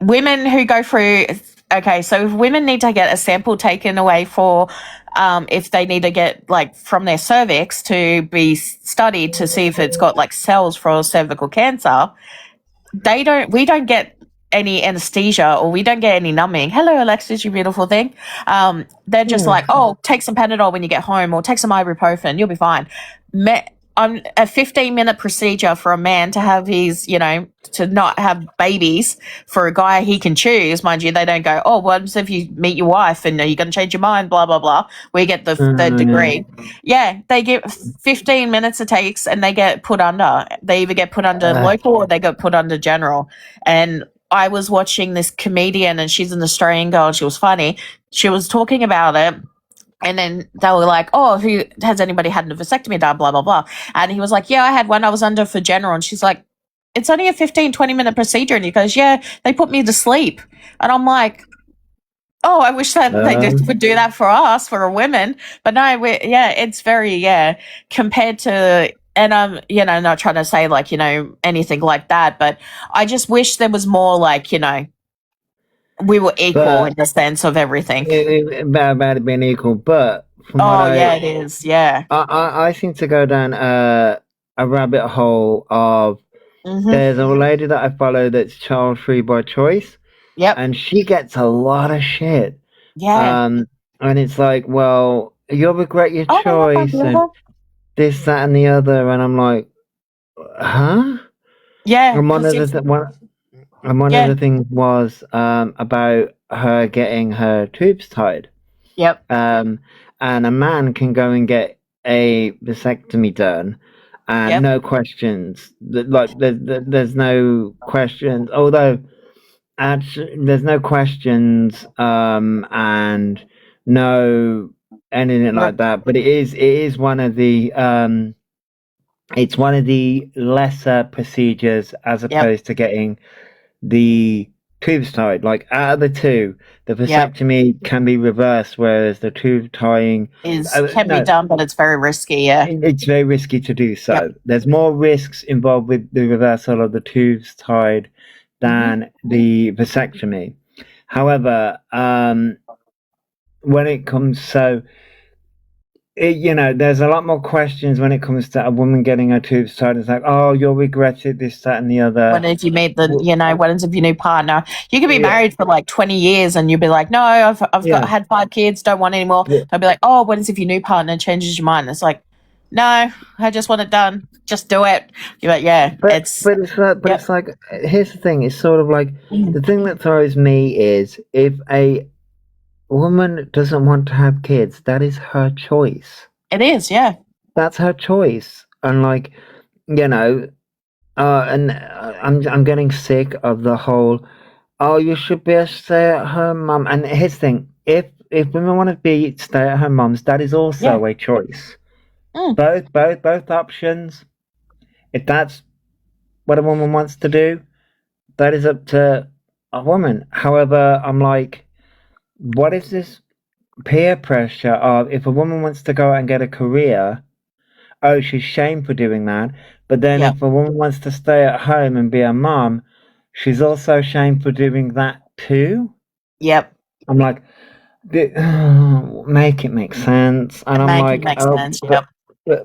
Women who go through, okay, so if women need to get a sample taken away for, if they need to get, like, from their cervix to be studied to see if it's got, like, cells for cervical cancer, we don't get any anesthesia, or we don't get any numbing. Hello, Alexis, you beautiful thing. They're just like, oh, take some Panadol when you get home, or take some ibuprofen, you'll be fine. On a 15-minute procedure for a man to have his, to not have babies, for a guy he can choose, mind you, they don't go, oh, what if you meet your wife and you're going to change your mind, blah, blah, blah. We get the degree. Yeah, they get 15 minutes it takes, and they get put under. They either get put under local, or they get put under general. And I was watching this comedian, and she's an Australian girl, and she was funny. She was talking about it. And then they were like, oh, who has anybody had a vasectomy done, blah, blah, blah. And he was like, yeah, I had one. I was under for general. And she's like, it's only a 15, 20-minute procedure. And he goes, yeah, they put me to sleep. And I'm like, oh, I wish that they would do that for us, for women. But no, it's very, compared to, and I'm, not trying to say, like, anything like that. But I just wish there was more, like, we were equal in the sense of everything. It might have been equal, but it is. Yeah, I seem to go down a rabbit hole of. There's a lady that I follow that's child free by choice. Yep, and she gets a lot of shit. Yeah, and it's like, well, you'll regret your choice, and this, that, and the other, and I'm like, huh? Yeah, and one of the things was about her getting her tubes tied. Yep. And a man can go and get a vasectomy done, and no questions. Like there's no questions. Although, actually, there's no questions and no anything like that. But it is one of the it's one of the lesser procedures as opposed to getting the tubes tied. Like, out of the two, the vasectomy can be reversed, whereas the tube tying can be done, but it's very risky. Yeah, it's very risky to do so. There's more risks involved with the reversal of the tubes tied than the vasectomy. However, when it comes there's a lot more questions when it comes to a woman getting her tubes tied. It's like, oh, you'll regret it, this, that, and the other. What if you meet what if your new partner? You could be married for like 20 years and you'll be like, no, I've had 5 kids, don't want any more. They'll be like, oh, what if your new partner changes your mind? It's like, no, I just want it done. Just do it. You're like, it's like, here's the thing. It's sort of like, the thing that throws me is, if a woman doesn't want to have kids, that is her choice. It is, yeah. That's her choice. And like, and I'm getting sick of the whole, oh, you should be a stay-at-home mum. And here's the thing, if women want to be stay-at-home mums, that is also a choice. Both options. If that's what a woman wants to do, that is up to a woman. However, I'm like, what is this peer pressure of, if a woman wants to go out and get a career, oh, she's shamed for doing that. But then if a woman wants to stay at home and be a mom, she's also shamed for doing that too. Yep. I'm like, make it make sense. And I'm like,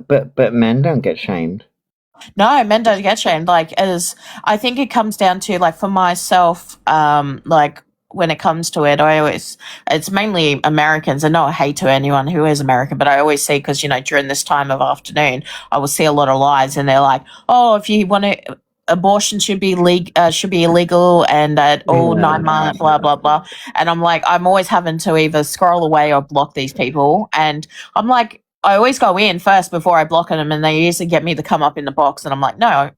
but men don't get shamed. No, men don't get shamed. Like, I think it comes down to, like, for myself, like, when it comes to it, it's mainly Americans, and no hate to anyone who is American, but I always see, because, during this time of afternoon, I will see a lot of lies, and they're like, oh, if you want to, abortion should be illegal, and at all 9 months, blah, blah, blah. And I'm like, I'm always having to either scroll away or block these people. And I'm like, I always go in first before I block them, and they usually get me to come up in the box, and I'm like, no,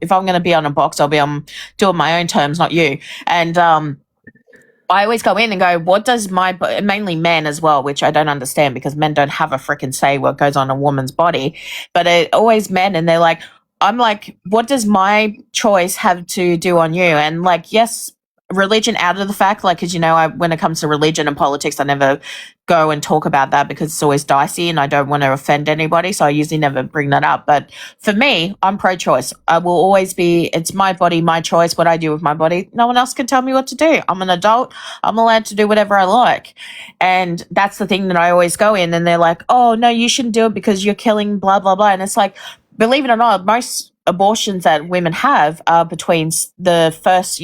if I'm going to be on a box, I'll be on doing my own terms, not you. And I always go in and go, what does mainly men as well, which I don't understand because men don't have a freaking say what goes on a woman's body, but it always men, and they're like, I'm like, what does my choice have to do on you? And like, yes, religion out of the fact, like, because when it comes to religion and politics, I never go and talk about that because it's always dicey and I don't want to offend anybody, so I usually never bring that up. But for me, I'm pro-choice. I will always be, it's my body, my choice, what I do with my body. No one else can tell me what to do. I'm an adult. I'm allowed to do whatever I like. And that's the thing that I always go in, and they're like, oh, no, you shouldn't do it because you're killing blah, blah, blah. And it's like, believe it or not, most abortions that women have are between the first,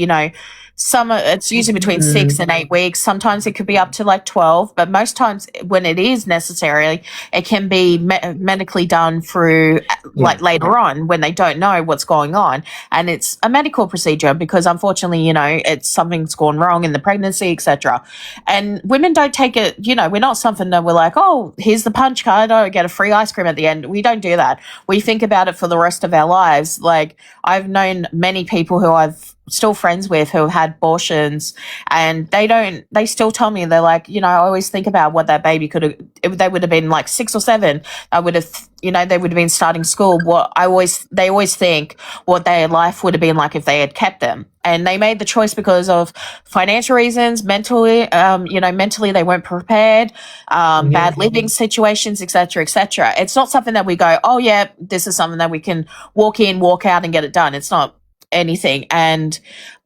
it's usually between 6 and 8 weeks. Sometimes it could be up to like 12, but most times when it is necessary, it can be medically done through like later on when they don't know what's going on. And it's a medical procedure because unfortunately, it's something's gone wrong in the pregnancy, etc. And women don't take it, we're not something that we're like, oh, here's the punch card, oh, get a free ice cream at the end. We don't do that. We think about it for the rest of our lives. Like, I've known many people who I've still friends with who have had abortions, and they still tell me, they're like, I always think about what that baby could have, if they would have been like 6 or 7, I would have, they would have been starting school. They always think what their life would have been like if they had kept them. And they made the choice because of financial reasons, mentally, mentally they weren't prepared, bad living situations, etc., etc. It's not something that we go, oh yeah, this is something that we can walk in, walk out and get it done. It's not anything. And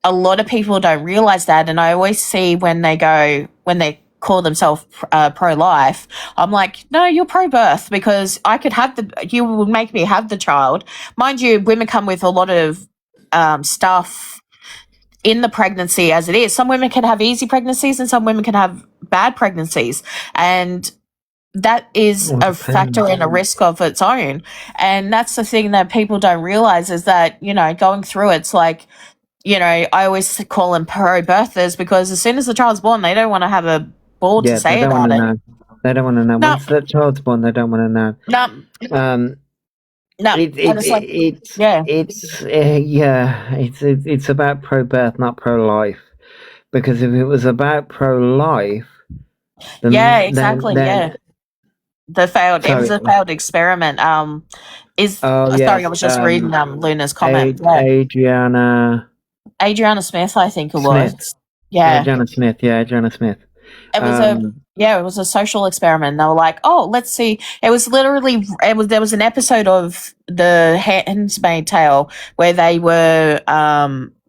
a lot of people don't realize that. And I always see when they call themselves pro-life, I'm like, no, you're pro-birth because you would make me have the child. Mind you, women come with a lot of stuff in the pregnancy as it is. Some women can have easy pregnancies and some women can have bad pregnancies. And that is a factor and a risk of its own. And that's the thing that people don't realize is that, going through it's like, I always call them pro-birthers because as soon as the child's born, they don't want to have a ball to say about it. Know. They don't want to know. No. Once the child's born, they don't want to know. No. No. It's about pro-birth, not pro-life. Because if it was about pro-life, exactly. The failed. It was a failed experiment. Sorry, I was just reading Luna's comment. Adriana Smith, I think it was. Adriana Smith. It was it was a social experiment. They were like, oh, let's see. There was an episode of The Handmaid's Tale where they were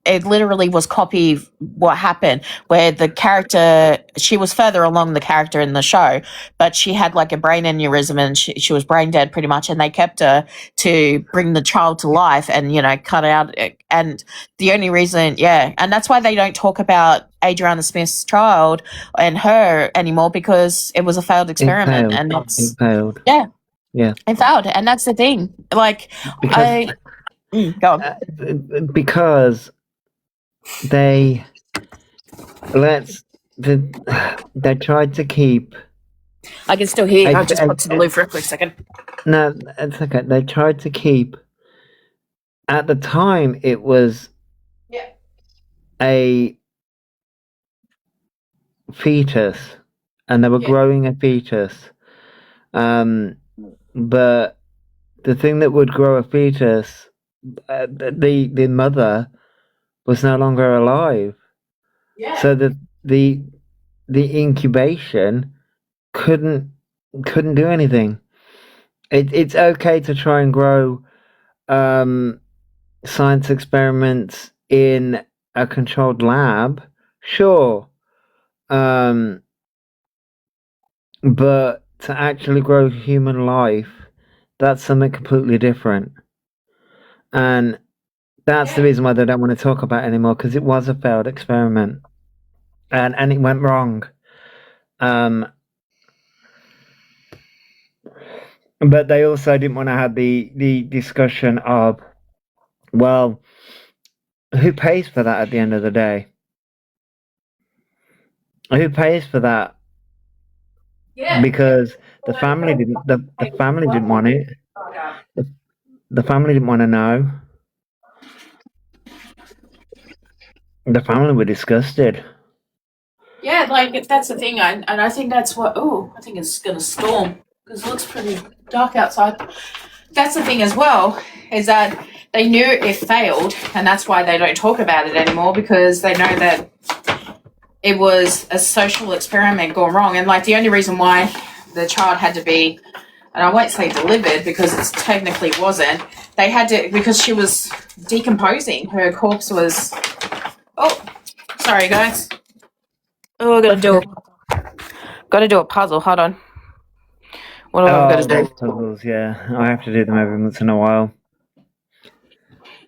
it literally was copy what happened, where the character, she was further along the character in the show, but she had like a brain aneurysm and she was brain dead pretty much, and they kept her to bring the child to life and, cut out. And the only reason, and that's why they don't talk about Adriana Smith's child and her anymore, because it was a failed experiment. It failed. It failed. And that's the thing. Like, go on. Because they tried to keep. I can still hear you. I'll just put to the loo for a quick second. No, it's okay. They tried to keep. At the time, it was a fetus, and they were growing a fetus. But the thing that would grow a fetus, the mother was no longer alive. So the incubation couldn't do anything. It's okay to try and grow science experiments in a controlled lab, sure. But to actually grow human life, that's something completely different. And that's the reason why they don't want to talk about it anymore, because it was a failed experiment. And it went wrong. But they also didn't want to have the discussion of, well, who pays for that at the end of the day? Who pays for that? because the family didn't. The family didn't want it. The family didn't want to know. The family were disgusted. Yeah, like that's the thing, and I think that's what. Oh, I think it's gonna storm because it looks pretty dark outside. That's the thing as well, is that they knew it failed, and that's why they don't talk about it anymore, because they know that it was a social experiment gone wrong. And like the only reason why the child had to be, and I won't say delivered because it technically wasn't, they had to, because she was decomposing. Her corpse was, oh, sorry guys. Oh, gotta do a puzzle. Hold on. What have I got to do? Puzzles, yeah. I have to do them every once in a while.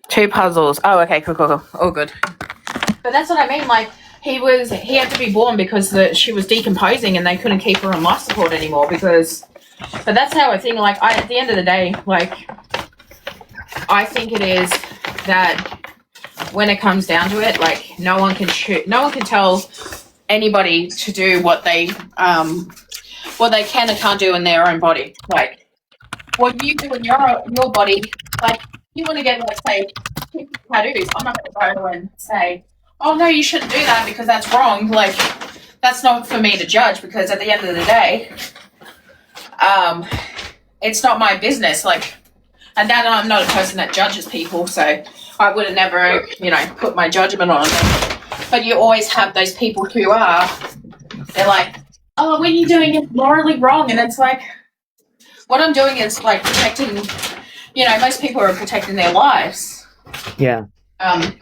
2 puzzles. Oh, okay, cool. Oh, good. But that's what I mean. Like he had to be born because she was decomposing and they couldn't keep her on life support anymore. But that's how I think. Like at the end of the day, like I think it is that when it comes down to it, like no one can tell anybody to do what they can and can't do in their own body. Like what you do in your body, like you want to get, let's say, tattoos. I'm not going to go and say, oh no, you shouldn't do that because that's wrong. Like that's not for me to judge, because at the end of the day, it's not my business. Like, and that I'm not a person that judges people, so I would have never, put my judgment on them. But you always have those people who they're like, oh, what are you doing? It's morally wrong. And it's like, what I'm doing is like protecting, most people are protecting their lives. Yeah. Why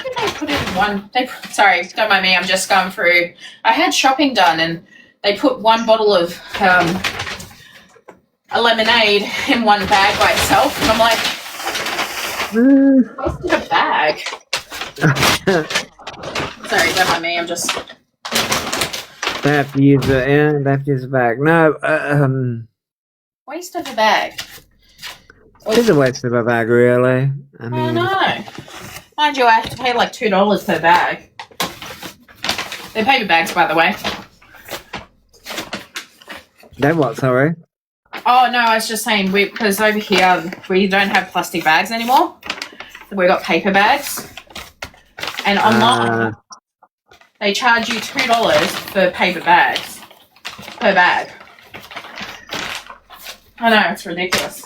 did they put in one? Sorry, don't mind me. I'm just going through. I had shopping done, and they put one bottle of a lemonade in one bag by itself, and I'm like, what's in a bag? Sorry, don't mind me. I'm just. They have to use it. Yeah, they have to use the bag. No. Waste of a bag. It's a waste of a bag, really. I mean. Oh no. Mind you, I have to pay like $2 per bag. They're paper bags, by the way. They're what, sorry? Oh no, I was just saying, because over here we don't have plastic bags anymore. We've got paper bags. And online, they charge you $2 for paper bags per bag. I know, it's ridiculous.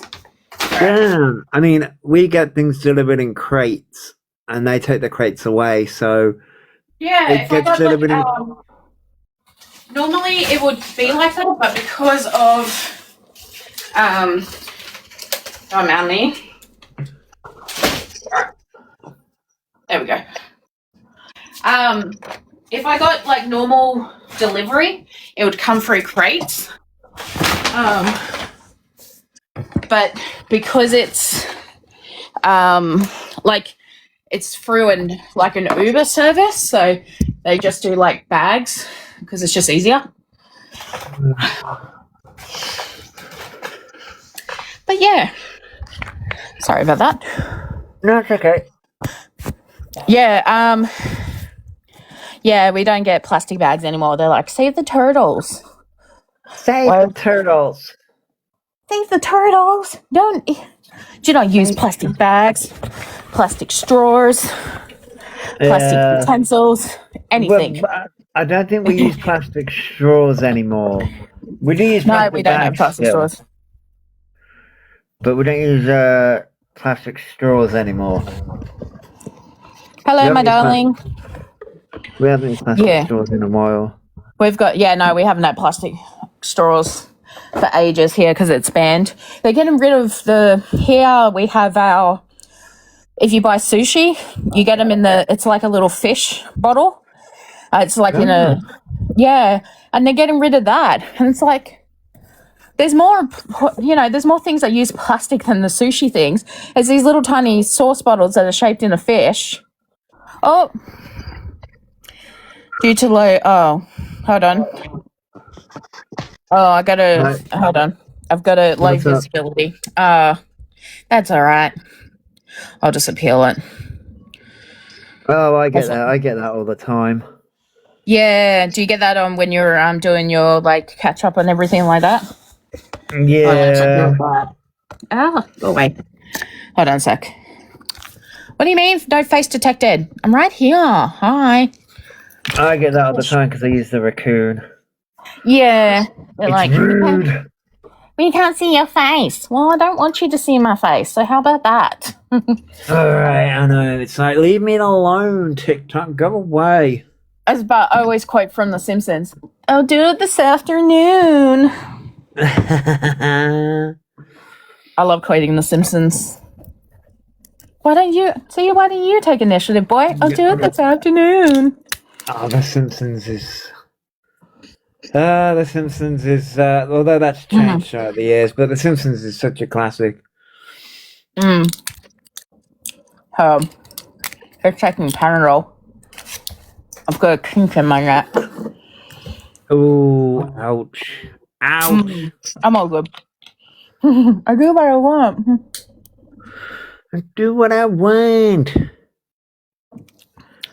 Damn. I mean, we get things delivered in crates, and they take the crates away, so yeah, it gets delivered in. Normally it would be like that, but because of Manly. There we go. If I got like normal delivery, it would come through crates. But because it's like it's through an Uber service, so they just do like bags because it's just easier. But yeah, sorry about that. No, it's okay. Yeah, yeah, we don't get plastic bags anymore. They're like, save the turtles. Save the turtles. Save the turtles. Do not use plastic bags, plastic straws, plastic utensils, anything. Well, I don't think we use plastic straws anymore. We do use plastic we don't have bags plastic still, straws. but we don't use plastic straws anymore. Hello, my darling. We haven't used plastic straws in a while. We've got, we haven't had plastic straws for ages here because it's banned. They're getting rid of here we have if you buy sushi, you get them it's like a little fish bottle. It's like and they're getting rid of that. And it's like, there's more, there's more things that use plastic than the sushi things. It's these little tiny sauce bottles that are shaped in a fish. Oh, hold on. Oh, hold on. I've got a low visibility. That's all right. I'll just appeal it. Oh, I get that. I get that all the time. Yeah. Do you get that on when you're doing your like catch up and everything like that? Yeah. Oh, go away. Hold on a sec. What do you mean? No face detected. I'm right here. Hi. I get that all the time because I use the raccoon. Yeah. They're It's like, rude. we can't see your face. Well, I don't want you to see my face. So how about that? Alright, I know. It's like, leave me alone, TikTok. Go away. I always quote from The Simpsons. I'll do it this afternoon. I love quoting The Simpsons. Why don't you take initiative, boy? I'll do it this afternoon. Oh, The Simpsons is... although that's changed throughout the years, but The Simpsons is such a classic. They're taking Panadol. I've got a kink in my neck. Oh, ouch. Ouch. I'm all good. I do what I want. I do what I want.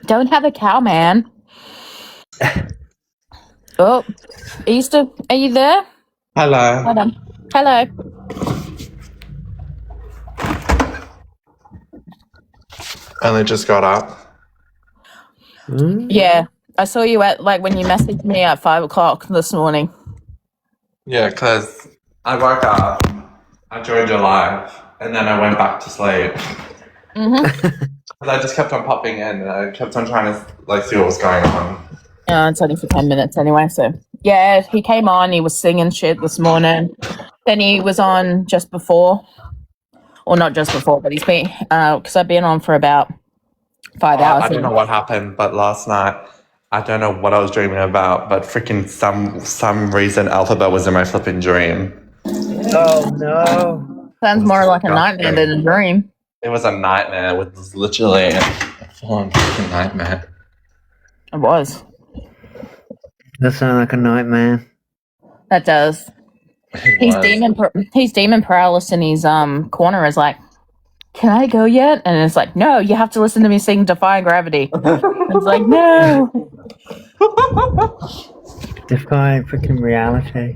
Don't have a cow, man. Oh, are you there? Hello. Hold on. Hello. Only just got up. Yeah, I saw you at when you messaged me at 5 o'clock this morning. Yeah, because I woke up, I joined your live, and then I went back to sleep. I just kept on popping in, and I kept on trying to see what was going on. It's only for 10 minutes anyway, so yeah, he came on, he was singing shit this morning. Then he was on just before, or not just before, but he's been because I've been on for about 5 hours. I don't know what happened, but last night I don't know what I was dreaming about, but freaking some reason Elphaba was in my flipping dream. Oh no! Sounds more like a nightmare than a dream. It was a nightmare. It was literally a full-on freaking nightmare. It was. That sounds like a nightmare. That does. He's demon paralysis in his corner is like, can I go yet? And it's like, no, you have to listen to me sing Defying Gravity. It's like, no. Defying freaking reality.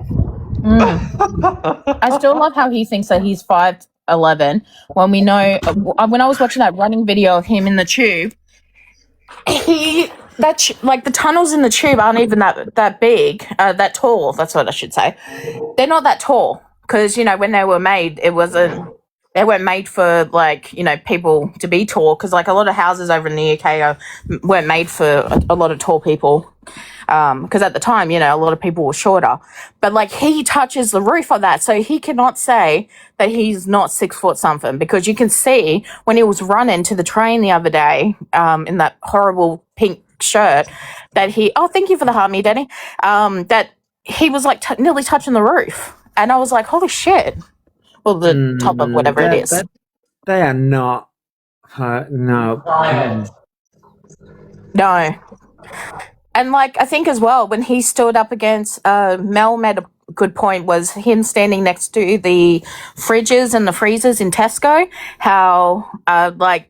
I still love how he thinks that he's 5'11", when we know, when I was watching that running video of him in the tube, the tunnels in the tube aren't even that big, that tall. That's what I should say. They're not that tall because when they were made, they weren't made for people to be tall because a lot of houses over in the UK weren't made for a lot of tall people. Because at the time, a lot of people were shorter. But he touches the roof of that, so he cannot say that he's not 6 foot something, because you can see when he was running to the train the other day, in that horrible pink shirt, that thank you for the heart, me, Danny, that he was nearly touching the roof. And I was like, holy shit. Well, the top of whatever it is. They are not. No. No. And I think as well, when he stood up against Mel made a good point, was him standing next to the fridges and the freezers in Tesco, how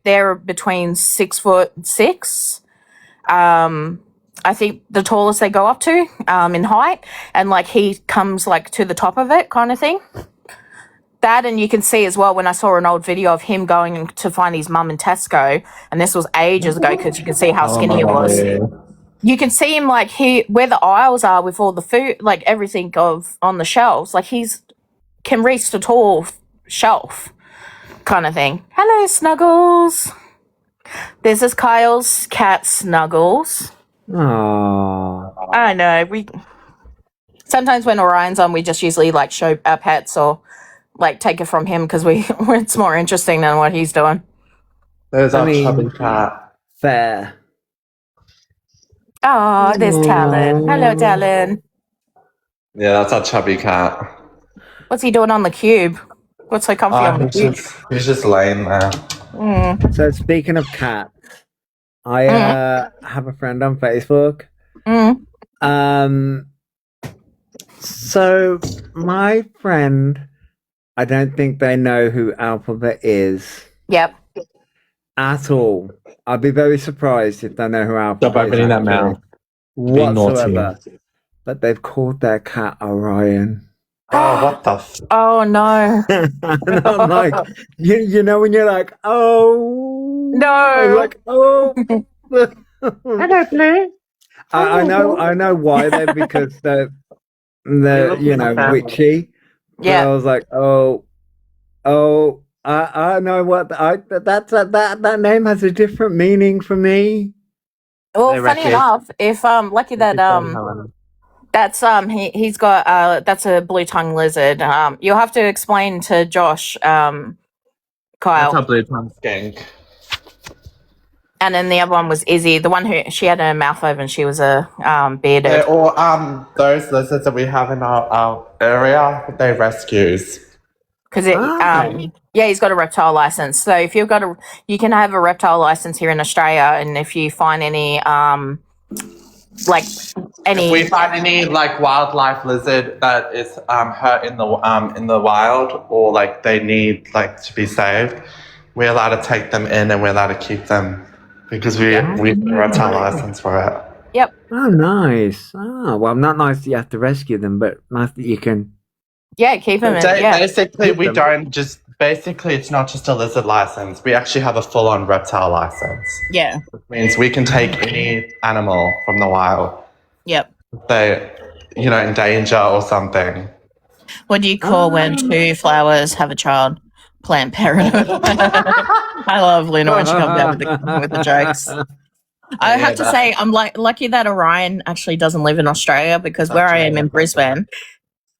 they're between 6'6". I think the tallest they go up to in height, and he comes to the top of it kind of thing. That, and you can see as well when I saw an old video of him going to find his mum in Tesco, and this was ages ago because you can see how skinny he was. You can see him where the aisles are with all the food, everything on the shelves. He's can reach the tall shelf kind of thing. Hello, Snuggles. This is Kyle's cat, Snuggles. Aww. I know. Sometimes when Orion's on, we just usually show our pets or take it from him because it's more interesting than what he's doing. There's our chubby cat. Fair. Oh, there's Talon. Hello, Talon. Yeah, that's our chubby cat. What's he doing on the cube? What's so comfy on the cube? He's just laying there. So speaking of cats, I have a friend on Facebook. So my friend, I don't think they know who Elphaba is. Yep. At all. I'd be very surprised if they know who Elphaba is. Stop opening that mouth. Being naughty. whatsoever. But they've called their cat Orion. Oh, what the Oh no. And I'm like, you know, when you're like, oh, No. I'm like, oh. Hello, Blue. I know why they're because they're you know, witchy. But I Yeah. was like, I know what that name has a different meaning for me. Well, They funny reckon- enough, if lucky that that's he's got that's a blue tongue lizard. You'll have to explain to Josh, That's Kyle. a blue tongue skink. And then the other one was Izzy, the one who she had her mouth open. She was a bearded. They're all those lizards that we have in our area. They rescues. Because Okay. yeah, he's got a reptile license. So if you've got you can have a reptile license here in Australia, and if you find any like any, If we find any like wildlife lizard that is hurt in the wild, or like they need like to be saved, we're allowed to take them in and we're allowed to keep them because we have a reptile license for it. yep, Oh, nice. Oh, well, not nice that you have to rescue them, but nice that you can. yeah, keep him in. Yeah, Basically, we Keep don't just. Basically, it's not just a lizard license. We actually have a full-on reptile license. yeah, Which means we can take any animal from the wild. yep. If they, you know, in danger or something. What do you call when two flowers have a child? Planned Parenthood. I love Luna when she comes out with the jokes. I have to say, I'm lucky that Orion actually doesn't live in Australia, because where I am in Brisbane,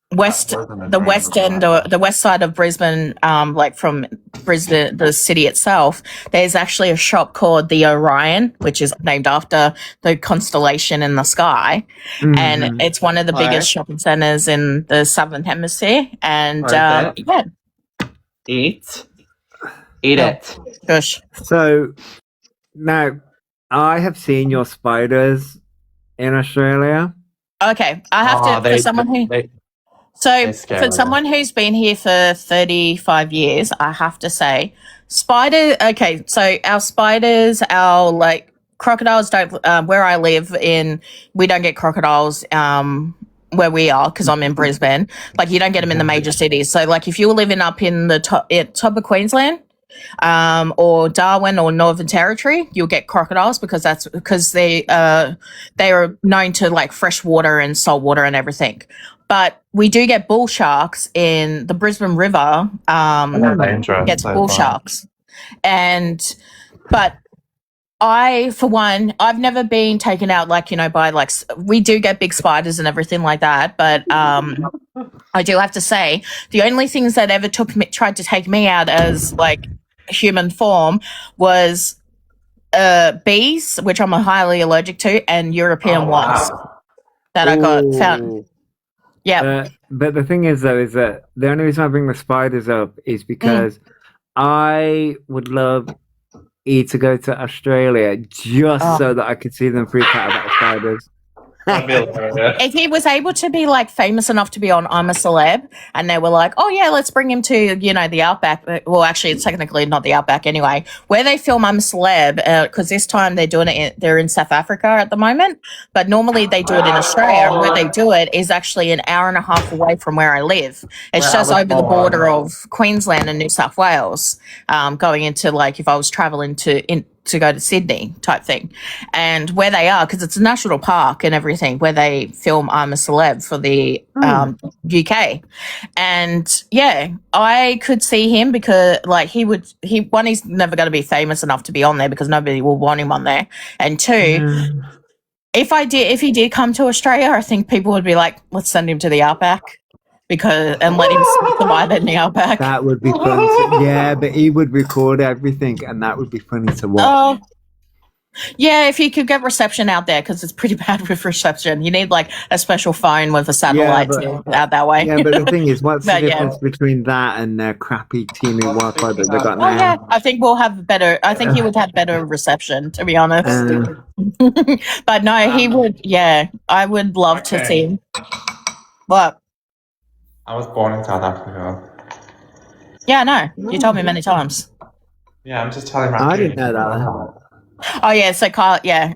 the west end or the west side of Brisbane, like from Brisbane, the city itself, there's actually a shop called the Orion, which is named after the constellation in the sky, and it's one of the biggest shopping centers in the southern hemisphere. And yeah, Eat it. gosh. So now I have seen your spiders in Australia. Okay, I have to for someone who. So, for someone who's been here for 35 years, I have to say, okay, so our spiders, our like crocodiles don't, where I live we don't get crocodiles where we are, because I'm in Brisbane. Like, you don't get them in the major cities. So, like, if you were living up in the top of Queensland, or Darwin or Northern Territory, you'll get crocodiles, because they are known to like fresh water and salt water and everything. But we do get bull sharks in the Brisbane River. Gets bull sharks, but for one, I've never been taken out by we do get big spiders and everything like that. But I do have to say, the only things that ever tried to take me out as like human form was bees, which I'm highly allergic to, and European wasps that I got found. Yeah. But the thing is, though, is that the only reason I bring the spiders up is because I would love E to go to Australia just so that I could see them freak out about spiders. If he was able to be like famous enough to be on I'm a Celeb, and they were like, oh yeah, let's bring him to, the Outback. Well, actually, it's technically not the Outback anyway, where they film I'm a Celeb, because this time they're doing it, they're in South Africa at the moment, but normally they do it in Australia, and where they do it is actually an hour and a half away from where I live. It's just over the border of Queensland and New South Wales, going into like if I was traveling to go to Sydney type thing. And where they are, because it's a national park and everything, where they film I'm a Celeb for the UK. And yeah, I could see him because like he's never going to be famous enough to be on there because nobody will want him on there. And two, if he did come to Australia, I think people would be like, let's send him to the Outback. And let him speak the wide in the Outback. That would be fun. Yeah, but he would record everything, and that would be funny to watch. Yeah, if you could get reception out there, because it's pretty bad with reception. You need like a special phone with a satellite out that way. Yeah, but the thing is, what's the difference between that and their crappy teeny Wi-Fi that they got now? Yeah, I think we'll have better. I think he would have better reception, to be honest. But no, he would. Yeah, I would love to see him. What? I was born in South Africa. Yeah, I know. You told me many times. Yeah, I'm just telling you. I didn't know that. Oh, yeah, so Kyle, yeah.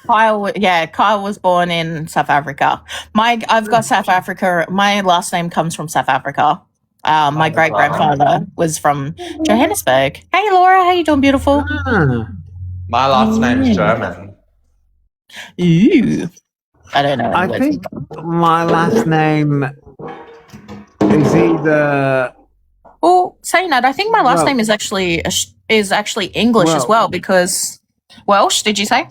Kyle was born in South Africa. I've got South Africa. My last name comes from South Africa. My great grandfather was from Johannesburg. Hey, Laura, how you doing, beautiful? My last name's German. Ooh, I don't know. I think my last name is either. Well, saying that, I think my last name is actually English as well because Welsh. Did you say?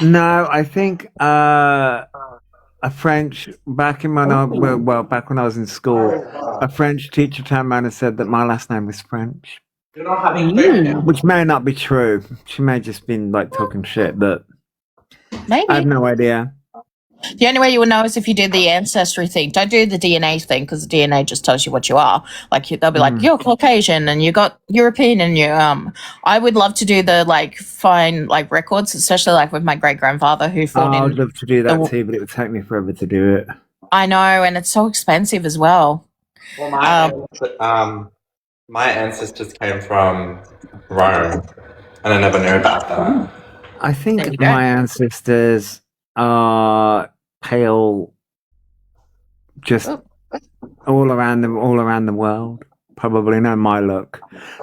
No, I think a French back when I was in school, a French teacher came around and said that my last name was French. You're not having food. Which may not be true. She may have just been like talking shit, but Maybe. I have no idea. The only way you would know is if you did the ancestry thing. Don't do the DNA thing because the DNA just tells you what you are. Like they'll be like, you're Caucasian and you got European and you I would love to do the find records, especially with my great grandfather who fought in. I'd love to do that too, but it would take me forever to do it. I know, and it's so expensive as well. Well, my ancestors came from Rome, and I never knew about that. I think my ancestors are pale, just all around the world. Probably not my luck.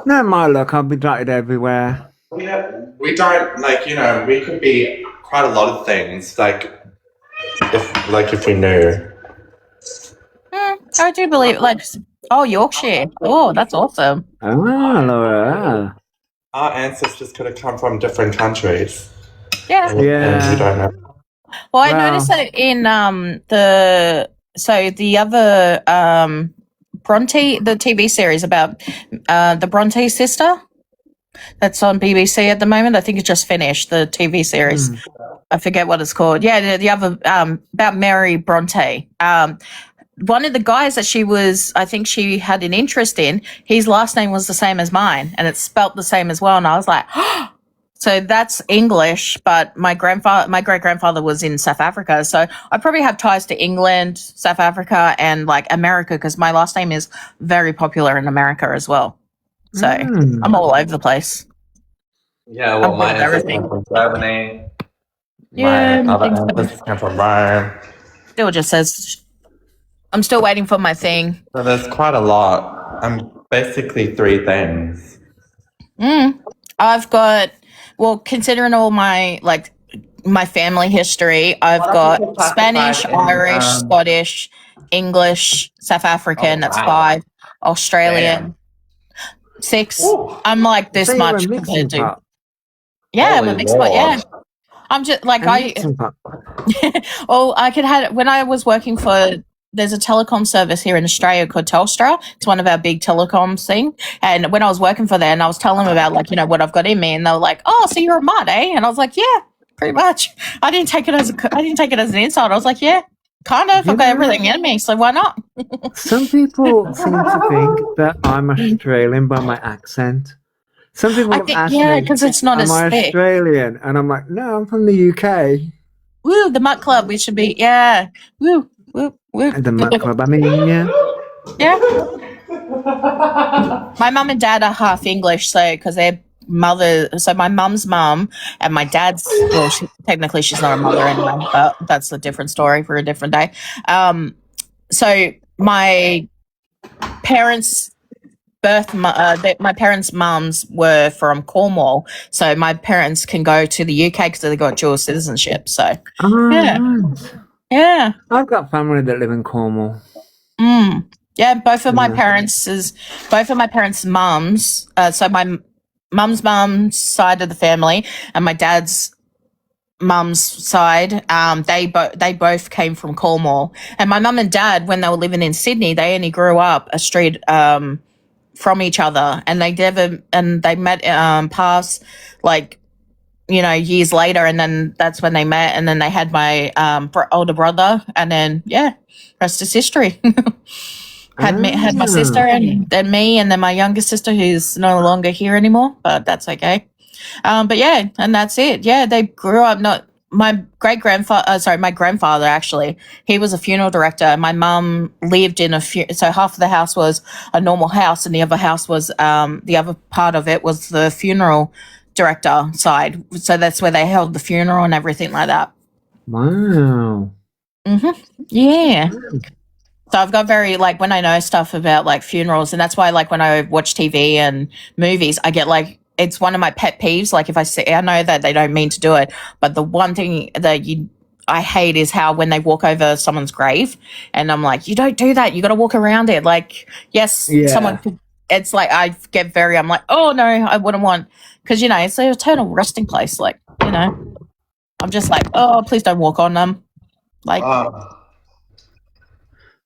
Not my luck. I'll be dotted everywhere. We don't we could be quite a lot of things. If we knew. I do believe Yorkshire. Oh, that's awesome. Oh, Laura. Our ancestors could have come from different countries. Yeah. And we don't know. Well, I noticed that in the other Bronte, the TV series about the Bronte sister that's on BBC at the moment. I think it just finished the TV series. I forget what it's called. Yeah, the other about Mary Bronte. One of the guys that I think she had an interest in, his last name was the same as mine, and it's spelt the same as well. And I was like, so that's English, but my great grandfather was in South Africa. So I probably have ties to England, South Africa, and America because my last name is very popular in America as well. So I'm all over the place. Yeah, well, my ancestors came from Germany. Yeah, my other ancestors came from Rome. Still just says, I'm still waiting for my thing. So there's quite a lot. I'm basically 3 things. I've got, considering all my my family history, I've got Spanish, Irish, Scottish, English, South African. That's 5. Australian. 6. I'm this So much you're a compared to. pot. Yeah, I'm a mixed pot. Yeah, I'm just well, I could have when I was working for. There's a telecom service here in Australia called Telstra. It's one of our big telecoms thing. And when I was working for them, and I was telling them about what I've got in me, and they were like, "Oh, so you're a mutt, eh?" And I was like, "Yeah, pretty much." I didn't take it as an insult. I was like, "Yeah, kind of. I've got everything in me, so why not?" Some people seem to think that I'm Australian by my accent. Some people have asked me, because it's not am as I thick. Australian? And I'm like, no, I'm from the UK. Woo, the Mutt Club. We should be, yeah. Woo, woo, woo. The Mutt Club, I mean, yeah. Yeah. My mum and dad are half English, so because they're my mum's mum and my dad's, technically she's not a mother anymore, but that's a different story for a different day. So my parents' my parents' mums were from Cornwall, so my parents can go to the UK because they got dual citizenship. So yeah, I've got family that live in Cornwall. Yeah, both of my parents' mums. So my mum's mum's side of the family and my dad's mum's side, they both came from Cornwall. And my mum and dad, when they were living in Sydney, they only grew up a street from each other, and they met past years later, and then that's when they met, and then they had my older brother, and then rest is history. had my sister, and then me, and then my younger sister who's no longer here anymore, but that's okay. But yeah, and that's it. Yeah, they grew up my grandfather actually, he was a funeral director. My mum lived in so half of the house was a normal house, and the other house was the other part of it was the funeral director side. So that's where they held the funeral and everything like that. Wow. Yeah. So I've got very, like, when I know stuff about, like, funerals, and that's why, like, when I watch TV and movies, I get, like, it's one of my pet peeves. Like, if I see, I know that they don't mean to do it, but the one thing that I hate is how when they walk over someone's grave, and I'm like, you don't do that. You got to walk around it. Like, yes, someone could, it's like, I get very, I'm like, oh, no, I wouldn't want, because, you know, it's an eternal resting place. Like, you know, I'm just like, oh, please don't walk on them. Like,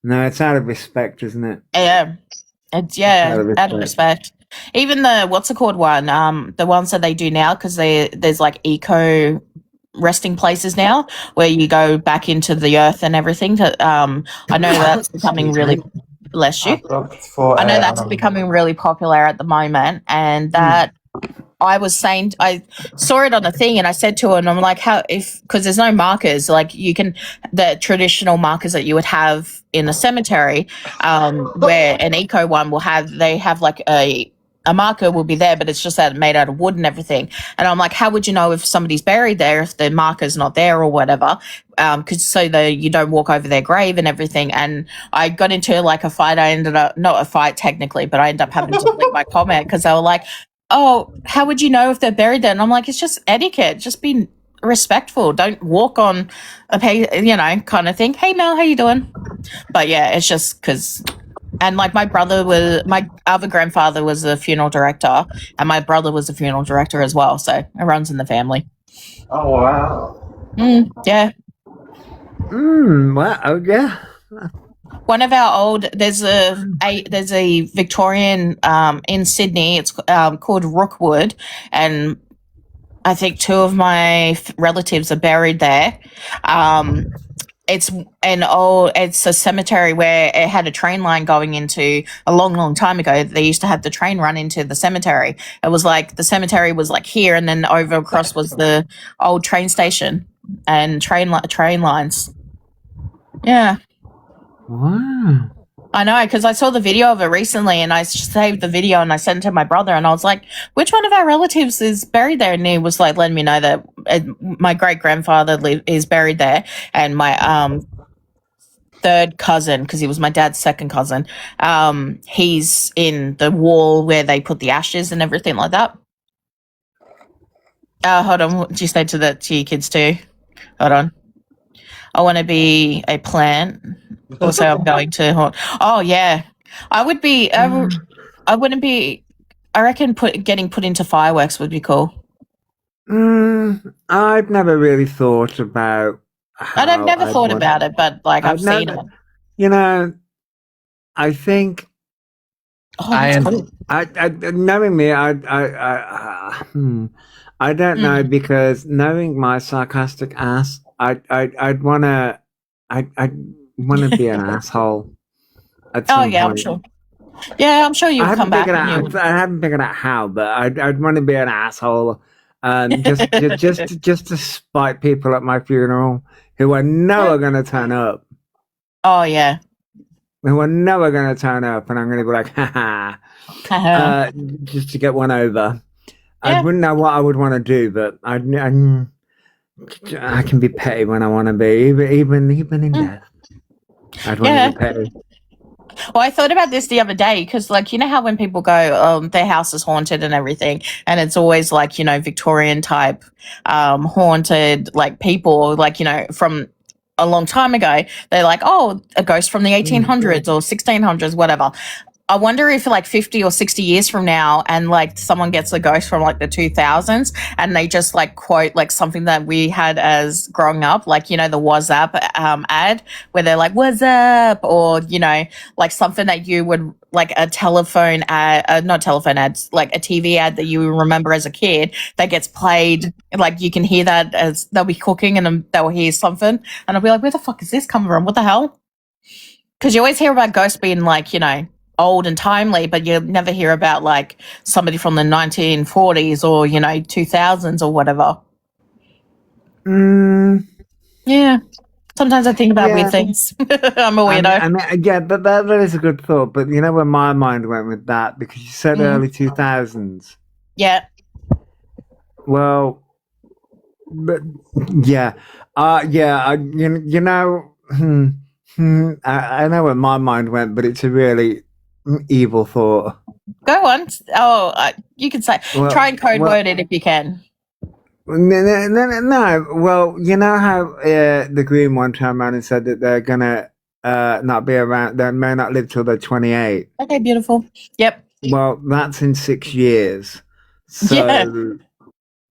no, it's out of respect, isn't it? yeah. It's out of respect. Even the what's it called one, the ones that they do now, because there's like eco resting places now where you go back into the earth and everything. I know that's becoming really bless you. I know that's becoming really popular at the moment, and that. I was saying, I saw it on a thing and I said to her, and I'm like, because there's no markers, like the traditional markers that you would have in a cemetery, where an eco one they have like a marker will be there, but it's just that made out of wood and everything. And I'm like, how would you know if somebody's buried there if the marker's not there or whatever? You don't walk over their grave and everything. And I got into like a fight. I ended up, not a fight technically, but I ended up having to delete my comment because they were like, oh, how would you know if they're buried there? And I'm like, it's just etiquette. Just be respectful. Don't walk on a page, you know, kind of thing. Hey, Mel, how you doing? But yeah, it's just because, and like my other grandfather was a funeral director, and my brother was a funeral director as well. So it runs in the family. Oh, wow. Yeah. Wow. Yeah. One of our there's a Victorian in Sydney. It's called Rookwood, and I think two of my relatives are buried there. It's a cemetery where it had a train line going into a long, long time ago. They used to have the train run into the cemetery. It was like the cemetery was like here, and then over across was the old train station and train lines. Yeah. Wow. I know, because I saw the video of it recently, and I saved the video and I sent it to my brother, and I was like, which one of our relatives is buried there? And he was like letting me know that my great-grandfather is buried there, and my third cousin, because he was my dad's second cousin, he's in the wall where they put the ashes and everything like that. Hold on, what did you say to your kids too? Hold on. I want to be a plant. Also, I'm going to. Oh yeah, I would be. I wouldn't be. I reckon getting put into fireworks would be cool. I've never really thought about. And I've never thought about it, but like I've seen it. You know, I think. Oh, knowing me, I don't know, because knowing my sarcastic ass, I'd wanna be an asshole. At some point. I'm sure. Yeah, I'm sure you'll come back. I haven't figured out how, but I'd want to be an asshole, just to spite people at my funeral who I know are going to turn up. Oh yeah. Who are never going to turn up, and I'm going to be like, ha ha, just to get one over. Yeah. I wouldn't know what I would want to do, but I can be petty when I want to be, even in death. I'd want to be petty. Well, I thought about this the other day because, like, you know how when people go, their house is haunted and everything, and it's always like, you know, Victorian type haunted, like people, like, you know, from a long time ago, they're like, oh, a ghost from the 1800s or 1600s, whatever. I wonder if like 50 or 60 years from now, and like someone gets a ghost from like the 2000s, and they just like quote like something that we had as growing up, like, you know, the WhatsApp ad where they're like, what's up? Or, you know, like something that you would, like a telephone ad, not telephone ads, like a TV ad that you remember as a kid that gets played. Like you can hear that as they'll be cooking and they'll hear something, and I'll be like, where the fuck is this coming from? What the hell? Because you always hear about ghosts being like, you know, old and timely, but you never hear about like somebody from the 1940s or, you know, 2000s or whatever. Yeah. Sometimes I think about weird things. I'm a weirdo. I mean, yeah, that is a good thought, but you know where my mind went with that, because you said early 2000s. Yeah. Well, but yeah, you know, I know where my mind went, but it's a really evil thought. Go on. Oh, you can say. Well, Try and code well, word it if you can. No. Well, you know how the Green one turned around and said that they're gonna not be around. They may not live till they're 28. Okay, beautiful. Yep. Well, that's in 6 years. So, Yeah.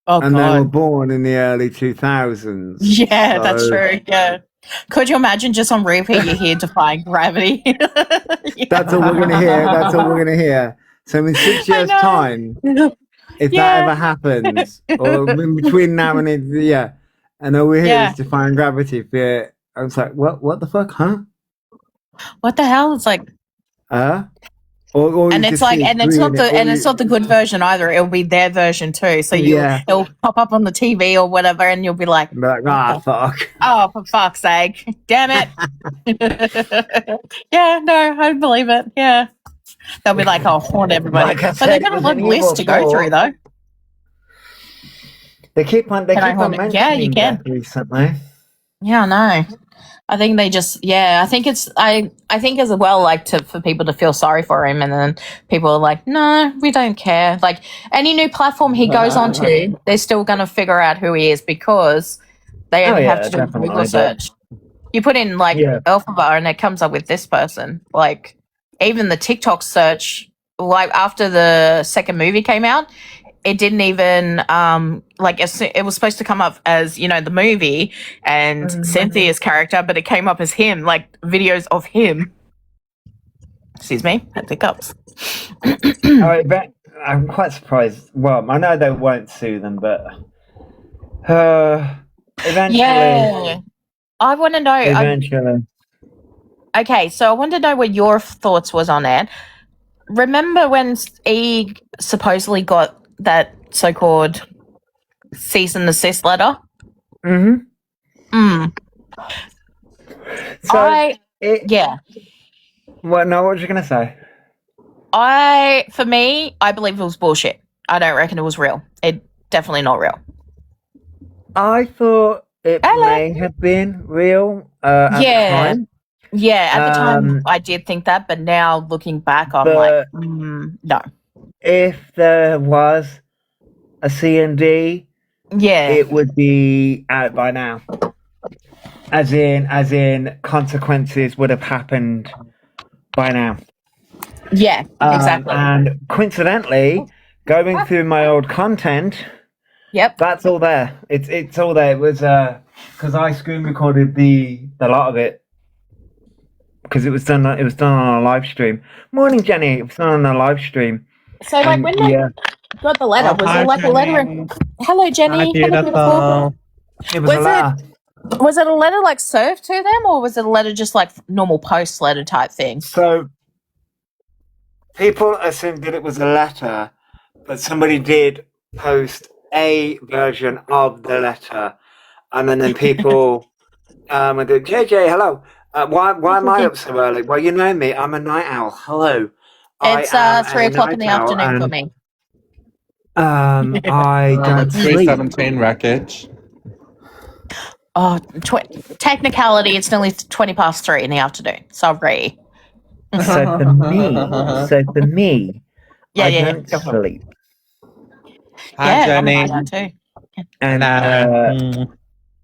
Oh, and they were God. born in the early 2000s. Yeah, that's so true. Yeah. Could you imagine just on repeat you hear defying gravity? Yeah. That's all we're gonna hear. That's all we're gonna hear. So in 6 I years' know. time, if that Yeah. ever happens, or in between now and and all we hear Yeah. is defying gravity. I was like, what the fuck, huh? What the hell? It's like, Or and you it's just like, see and it's green, not the good version either. It'll be their version too. So Yeah. it'll pop up on the TV or whatever, and you'll be like, Be like, ah, fuck. oh, for fuck's sake, damn it. Yeah, no, I believe it. Yeah. They'll be like, oh, haunt everybody. Like I But said, they've it got a was long an list evil to go through, though. They keep on Can I hold it? mentioning Yeah, you can. that recently. Yeah, I know. I think they just, I think it's, I think as well, like for people to feel sorry for him, and then people are like, no, we don't care. Like any new platform he goes onto, they're still going to figure out who he is because they only have to do a Google search. You put in like Elphaba and it comes up with this person. Like even the TikTok search, like after the second movie came out, it didn't even it was supposed to come up as, you know, the movie and Cynthia's character, but it came up as him, like videos of him. Excuse me, had hiccups. I'm quite surprised. Well, I know they won't sue them, but eventually. Yeah, I want to know. Eventually. Okay, so I want to know what your thoughts was on it. Remember when he supposedly got that so-called cease and desist letter? So yeah. Well, no, what was you gonna say? I believe it was bullshit. I don't reckon it was real. It definitely not real. I thought it may have been real at the time. Yeah, at the time I did think that, but now looking back, I'm like, no. If there was a C&D, it would be out by now. As in, consequences would have happened by now. Yeah, exactly. And coincidentally, going through my old content, that's all there. It's all there. It was because I screen recorded the lot of it. Because it was done on a live stream. Morning, Jenny. It was done on a live stream. So, like, when they got the letter, was it like a letter? Hello, Jenny. Hello, beautiful. It was a letter. Was it a letter like served to them, or was it a letter just like normal post letter type thing? So, people assumed that it was a letter, but somebody did post a version of the letter, and then people went, JJ, hello. Why am I up so early? Well, you know me. I'm a night owl. Hello. It's 3 o'clock in the afternoon for me. I don't sleep. 3:17 Wreckage. Oh, technicality, it's nearly 20 past 3 in the afternoon. Sorry. So for me, I don't sleep. Hi, Jenny. I don't too. And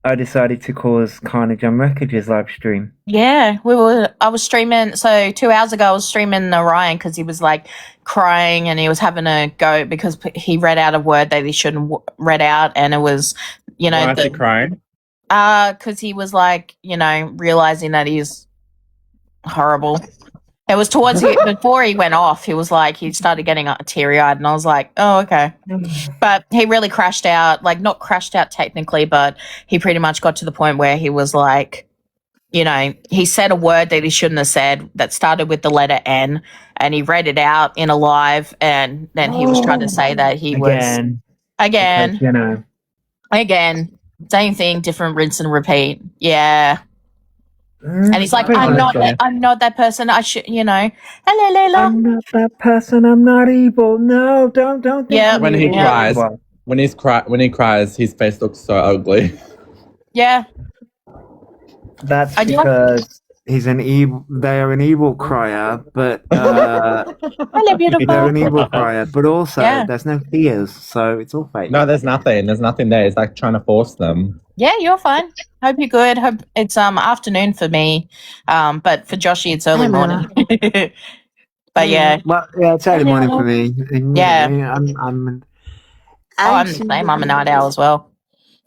I decided to cause carnage on Wreckage's live stream. Yeah, I was streaming. So 2 hours ago, I was streaming Orion because he was like crying and he was having a go because he read out a word that he shouldn't read out, and it was, you know, why is he crying? Because he was like, you know, realizing that he's horrible. It was towards before he went off. He was like, he started getting teary-eyed, and I was like, oh, okay. But he really crashed out, like not crashed out technically, but he pretty much got to the point where he was like, you know, he said a word that he shouldn't have said that started with the letter N, and he read it out in a live, and then he was trying to say that he was again, because, you know, again, same thing, different rinse and repeat. Yeah. And he's like, I'm not that person. I should, you know. Hello, Layla. I'm not that person. I'm not evil. No, don't. When he cries, when he cries, his face looks so ugly. Yeah. That's I do like- because He's an evil. They are an evil crier, but Hello, they're beautiful. an evil crier. But also, Yeah. there's no tears, so it's all fake. No, there's nothing. There's nothing there. It's like trying to force them. Yeah, you're fine. Hope you're good. Hope it's afternoon for me. But for Joshy it's early Hey, morning. But yeah. Well, yeah, it's early morning for me. Yeah. I'm I'm the same. I'm a night owl as well.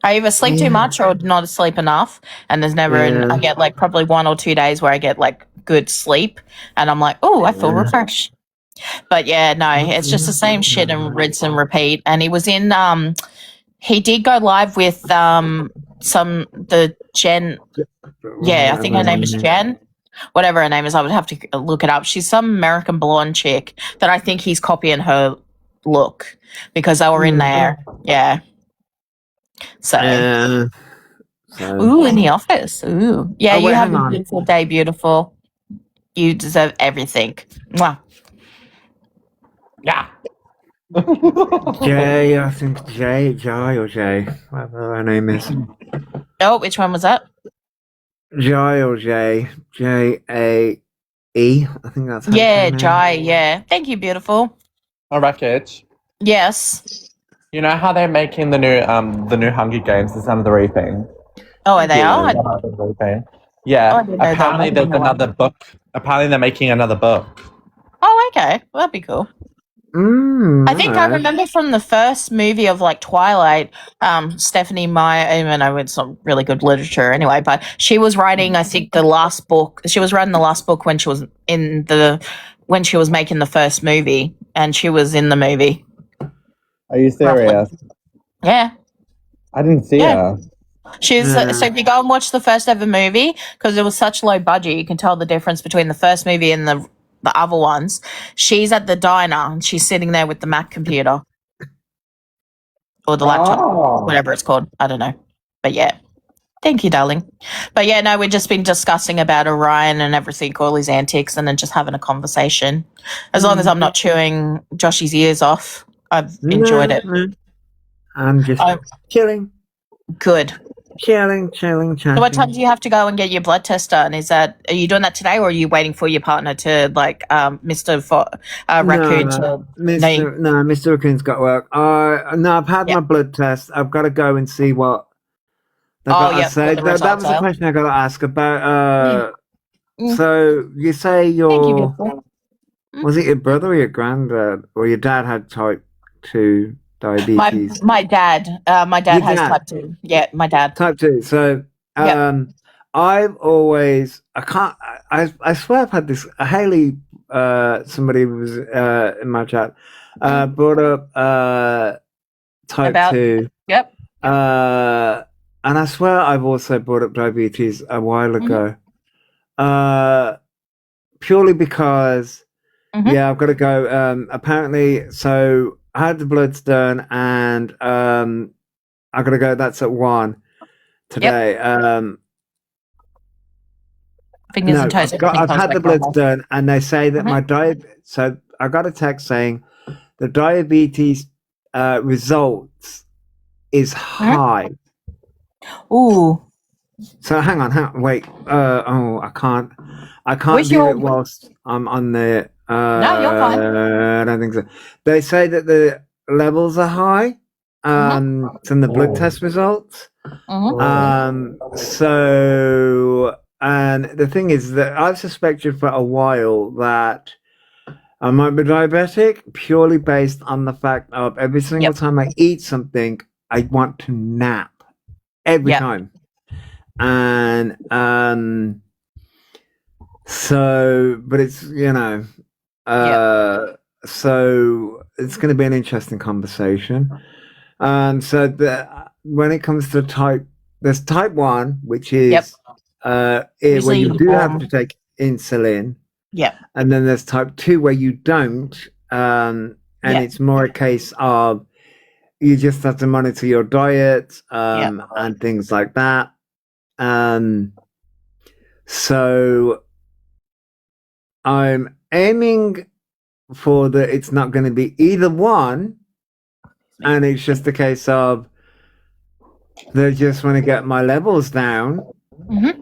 I either sleep too much or not sleep enough, and there's never. I get like probably 1 or 2 days where I get like good sleep, and I'm like, oh, I feel refreshed. But yeah, no, it's just the same shit and rinse and repeat. And he was in. He did go live with the Jen. Yeah, I think her name is Jen. Whatever her name is, I would have to look it up. She's some American blonde chick that I think he's copying her look because they were in there. Yeah. So, ooh, in the office. Ooh. Yeah, you have a beautiful day, beautiful. You deserve everything. Mwah. Yeah. Jay, I think Jai or Jay, whatever her name is. Oh, which one was that? Jai or Jay, Jae. I think that's how Yeah, it's named. Jai. Yeah. Thank you, beautiful. Oh, Wreckage. Yes. You know how they're making the new Hunger Games? It's another thing. Oh, they are? Yeah. Oh, I didn't know that. Apparently, there's another book. Apparently, they're making another book. Oh, okay. Well, that'd be cool. I think I remember from the first movie of like Twilight, Stephanie Meyer, even though it's not really good literature anyway, but she was writing, I think, the last book. She was writing the last book when she was when she was making the first movie, and she was in the movie. Are you serious? Yeah. I didn't see her. She's so if you go and watch the first ever movie, because it was such low budget, you can tell the difference between the first movie and the other ones. She's at the diner and she's sitting there with the Mac computer or the laptop, whatever it's called. I don't know, but yeah. Thank you, darling. But yeah, no, we've just been discussing about Orion and everything, all his antics, and then just having a conversation. As long as I'm not chewing Joshy's ears off, I've enjoyed it. I'm just chilling. Good. Chilling. So what time do you have to go and get your blood test done? Are you doing that today, or are you waiting for your partner to like Mr. Raccoon to Mr. Raccoon's got work. No, I've had my blood test. I've got to go and see what say. That was a question I got to ask about so you say was it your brother or your granddad or your dad had type 2 diabetes? My dad has type 2. Yeah, my dad. Type 2. So I've always I swear I've had this Haley somebody was in my chat brought up type 2. Yep. And I swear I've also brought up diabetes a while ago. Purely because I've got to go. Apparently, so I had the bloods done, and I got to go. That's at 1 today. Fingers and toes. I've had the bloods done, and they say that my So I got a text saying the diabetes results is high. Ooh. So hang on, wait. I can't do it whilst I'm on the. No, you're fine. I don't think so. They say that the levels are high. From the blood test results. So, and the thing is that I've suspected for a while that I might be diabetic purely based on the fact of every single time I eat something, I want to nap every time. And so, but it's so it's going to be an interesting conversation. So when it comes to there's type 1, which is where you do have to take insulin. Yeah. And then there's type 2 where you don't, and it's more a case of you just have to monitor your diet and things like that. So I'm aiming for it's not going to be either one, and it's just a case of they just want to get my levels down. Mm-hmm.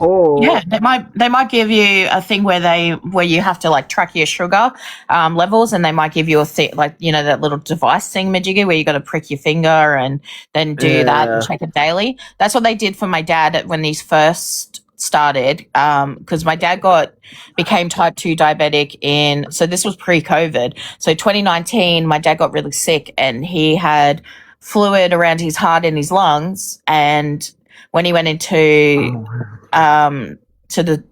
Or Yeah, they might give you a thing where you have to like track your sugar levels, and they might give you a thing like, you know, that little device thing majiggy where you got to prick your finger and then do that and check it daily. That's what they did for my dad when these first started, because my dad became type 2 diabetic so this was pre-COVID. So 2019, my dad got really sick and he had fluid around his heart and his lungs, and when he went into to the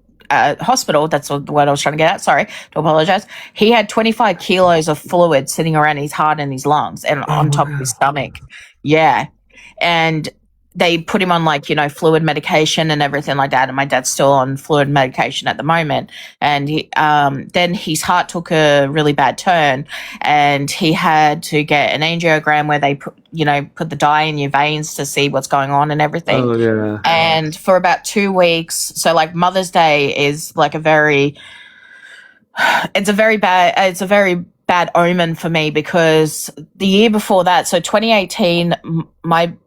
hospital, that's what I was trying to get at, sorry to apologize, he had 25 kilos of fluid sitting around his heart and his lungs and on top of his stomach. Yeah. And they put him on, like, you know, fluid medication and everything like that, and my dad's still on fluid medication at the moment. And then his heart took a really bad turn, and he had to get an angiogram where they put the dye in your veins to see what's going on and everything. Oh, yeah. And for about 2 weeks, so like Mother's Day is like it's a very bad omen for me, because the year before that, so 2018,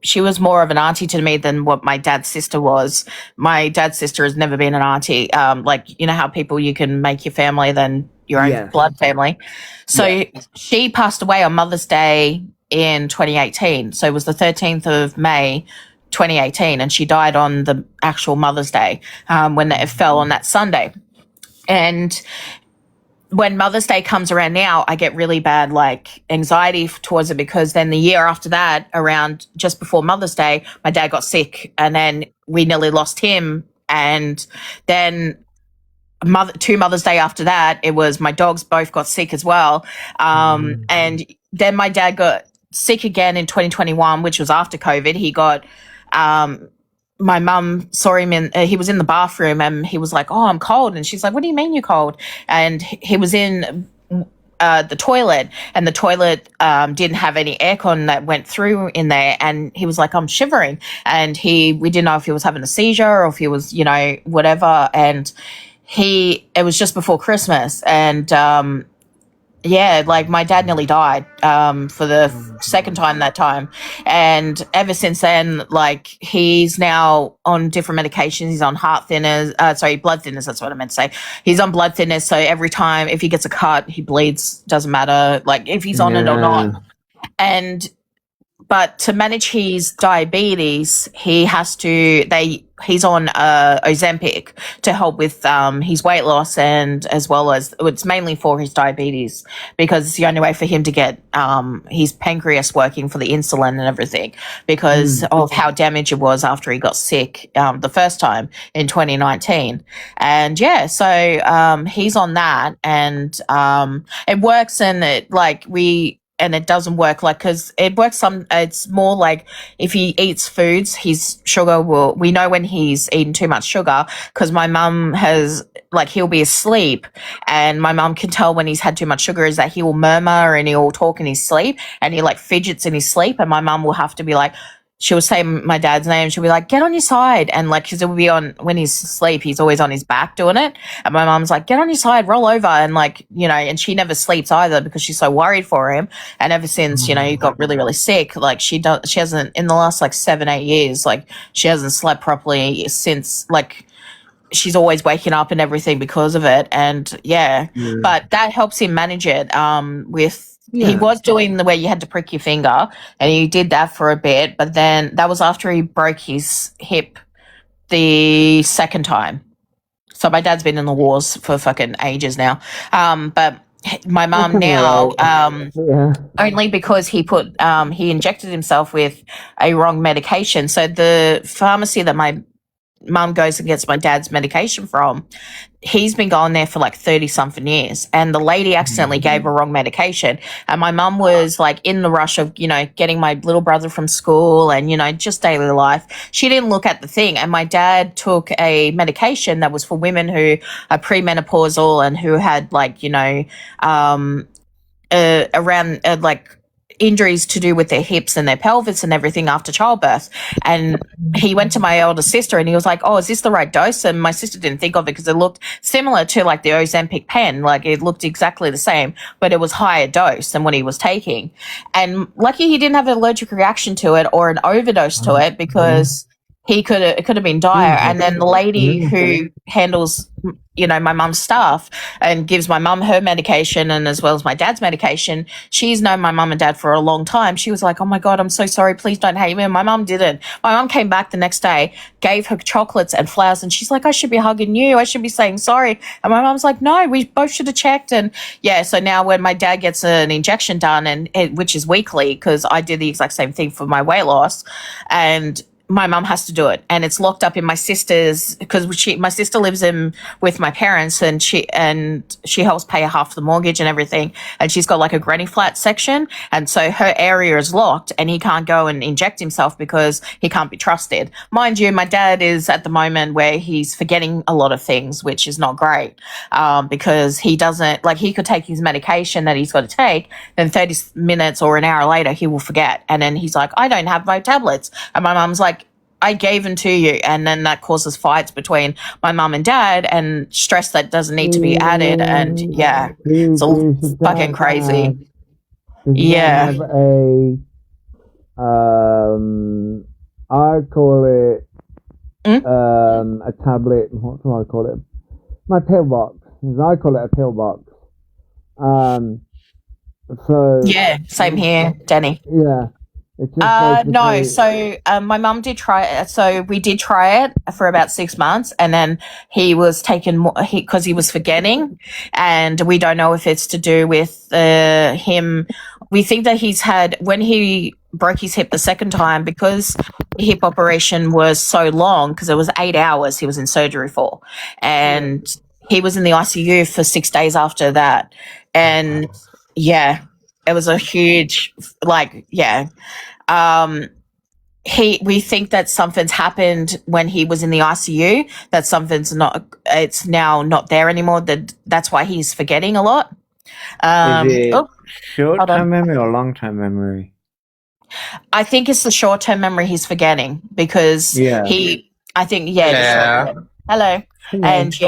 she was more of an auntie to me than what my dad's sister was. My dad's sister has never been an auntie. Like, you know how you can make your family than your own blood family. So she passed away on Mother's Day in 2018. So it was the 13th of May, 2018, and she died on the actual Mother's Day, when it fell on that Sunday. And when Mother's Day comes around now, I get really bad like anxiety towards it, because then the year after that, around just before Mother's Day, my dad got sick, and then we nearly lost him. And then 2 Mother's Day after that, it was my dogs both got sick as well. And then my dad got sick again in 2021, which was after COVID. He got my mum saw him he was in the bathroom, and he was like, "Oh, I'm cold." And she's like, "What do you mean you're cold?" And he was in the toilet, and the toilet didn't have any aircon that went through in there, and he was like, "I'm shivering." And we didn't know if he was having a seizure or if he was, whatever. And it was just before Christmas, and like my dad nearly died for the second time that time. And ever since then, like, he's now on different medications. He's on blood thinners, that's what I meant to say. He's on blood thinners, so every time if he gets a cut, he bleeds, doesn't matter like if he's on it or not. But to manage his diabetes, he's on Ozempic to help with his weight loss, and as well as it's mainly for his diabetes, because it's the only way for him to get his pancreas working for the insulin and everything, because of how damaged it was after he got sick the first time in 2019. And so he's on that, and it works, and it doesn't work because it works it's more like if he eats foods, his sugar we know when he's eaten too much sugar, because my mum he'll be asleep, and my mum can tell when he's had too much sugar is that he will murmur and he'll talk in his sleep, and he fidgets in his sleep, and my mum will have to be like, she'll say my dad's name, she'll be like, "Get on your side," and because it will be on when he's asleep, he's always on his back doing it, and my mum's like, "Get on your side, roll over," and and she never sleeps either because she's so worried for him. And ever since he got really, really sick, she hasn't, in the last 7-8 years, she hasn't slept properly since. She's always waking up and everything because of it. And but that helps him manage it he was doing the where you had to prick your finger, and he did that for a bit, but then that was after he broke his hip the second time. So my dad's been in the wars for fucking ages now. But my mum now, only because he injected himself with a wrong medication. So the pharmacy that my mum goes and gets my dad's medication from, he's been going there for 30-something years, and the lady accidentally gave a wrong medication, and my mum was in the rush of getting my little brother from school and just daily life. She didn't look at the thing, and my dad took a medication that was for women who are premenopausal and who had injuries to do with their hips and their pelvis and everything after childbirth. And he went to my older sister and he was like, oh, is this the right dose? And my sister didn't think of it because it looked similar to like the Ozempic pen. Like it looked exactly the same, but it was higher dose than what he was taking. And lucky he didn't have an allergic reaction to it or an overdose to it, because it could have been dire. And then the lady who handles, you know, my mum's stuff and gives my mum her medication and as well as my dad's medication, she's known my mum and dad for a long time. She was like, oh my God, I'm so sorry. Please don't hate me. And my mum didn't. My mum came back the next day, gave her chocolates and flowers, and she's like, I should be hugging you. I should be saying sorry. And my mum's like, no, we both should have checked. And yeah, so now when my dad gets an injection done, which is weekly, because I did the exact same thing for my weight loss, and my mum has to do it, and it's locked up in my sister's, because my sister lives in with my parents, and she helps pay half the mortgage and everything, and she's got like a granny flat section, and so her area is locked and he can't go and inject himself because he can't be trusted. Mind you, my dad is at the moment where he's forgetting a lot of things, which is not great, because he doesn't, like, he could take his medication that he's got to take, then 30 minutes or an hour later he will forget, and then he's like, I don't have my tablets, and my mum's like, I gave them to you. And then that causes fights between my mum and dad and stress that doesn't need to be added. And yeah, it's all fucking crazy. Yeah. Have I call it a tablet. What do I call it? My pillbox. I call it a pillbox. So yeah, same here, Danny. Yeah. No, so my mum did try it. So we did try it for about 6 months, and then he was taken because he was forgetting, and we don't know if it's to do with him. We think that he's had, when he broke his hip the second time, because the hip operation was so long, because it was 8 hours he was in surgery for, and he was in the ICU for 6 days after that, and yeah. It was a huge, like, yeah. We think that something's happened when he was in the ICU, that it's now not there anymore. That's why he's forgetting a lot. Is it short-term memory or long-term memory? I think it's the short-term memory he's forgetting, because hello. And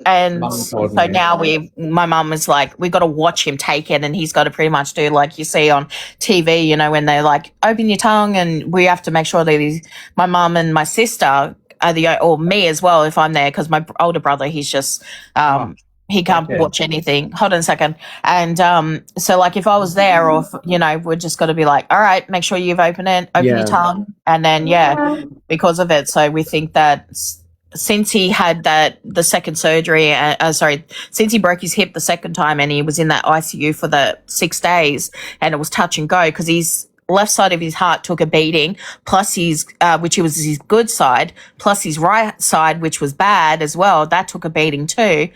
and so now my mum is like, we've got to watch him take it, and he's got to pretty much do like you see on TV, you know, when they like open your tongue, and we have to make sure that my mum and my sister are or me as well if I'm there, because my older brother, he's just he can't watch anything. Hold on a second. And so like if I was there, or you know, we're just got to be like, all right, make sure you've opened it, open your tongue, and then because of it. So we think that since he had the second surgery, since he broke his hip the second time and he was in that ICU for the 6 days, and it was touch and go, because his left side of his heart took a beating, plus which was his good side, plus his right side, which was bad as well, that took a beating too.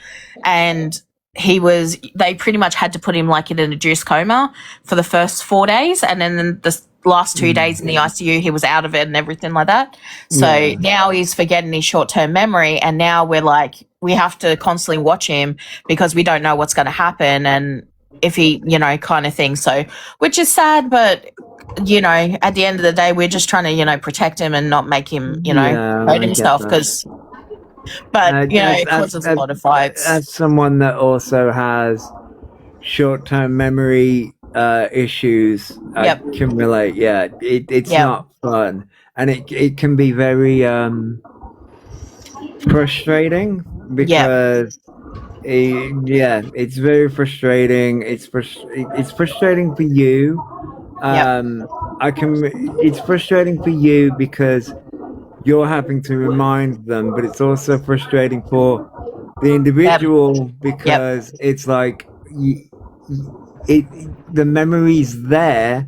And they pretty much had to put him like in an induced coma for the first 4 days, and then the last 2 days in the ICU, he was out of it and everything like that. So now he's forgetting his short-term memory, and now we're like, we have to constantly watch him because we don't know what's going to happen, and if he, you know, kind of thing. So, which is sad, but you know, at the end of the day, we're just trying to, you know, protect him and not make him, you know, hurt himself, because. But you know, it causes a lot of fights. As someone that also has short-term memory issues, I can relate. Yeah, it's not fun, and it can be very frustrating, because it's very frustrating. It's frustrating for you. It's frustrating for you because you're having to remind them, but it's also frustrating for the individual, because it's like the memory's there,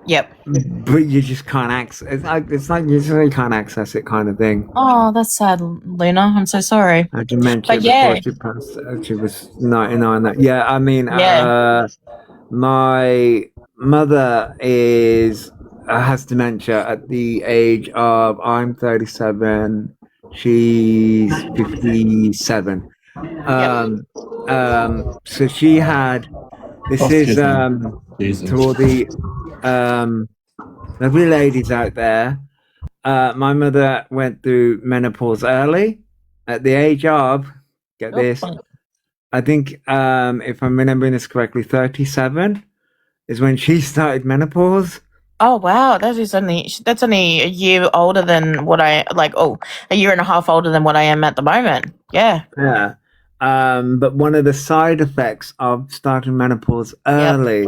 but you just can't access. It's like you just really can't access it, kind of thing. Oh, that's sad, Luna. I'm so sorry. I dementia before she passed. She was 99. Yeah, I mean, my mother has dementia at the age of, I'm 37, she's 57. So she had This Oh, is excuse me. Jesus. to all the lovely ladies out there. My mother went through menopause early, at the age of, get this, I think if I'm remembering this correctly, 37 is when she started menopause. Oh wow, that's only a year older than what I like. Oh, a year and a half older than what I am at the moment. Yeah. Yeah. But one of the side effects of starting menopause early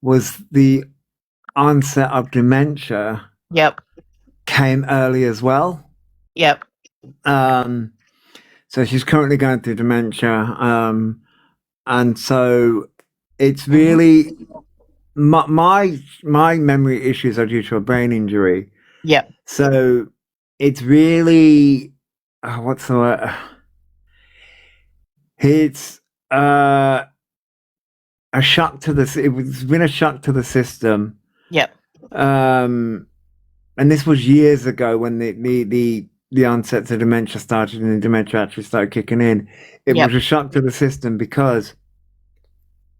was the onset of dementia Yep. came early as well. Yep. So she's currently going through dementia. And so it's really my memory issues are due to a brain injury. Yep. So it's really what's the word? It's a shock to the. It's been a shock to the system. Yep. And this was years ago when the onset of dementia started and the dementia actually started kicking in. It was a shock to the system because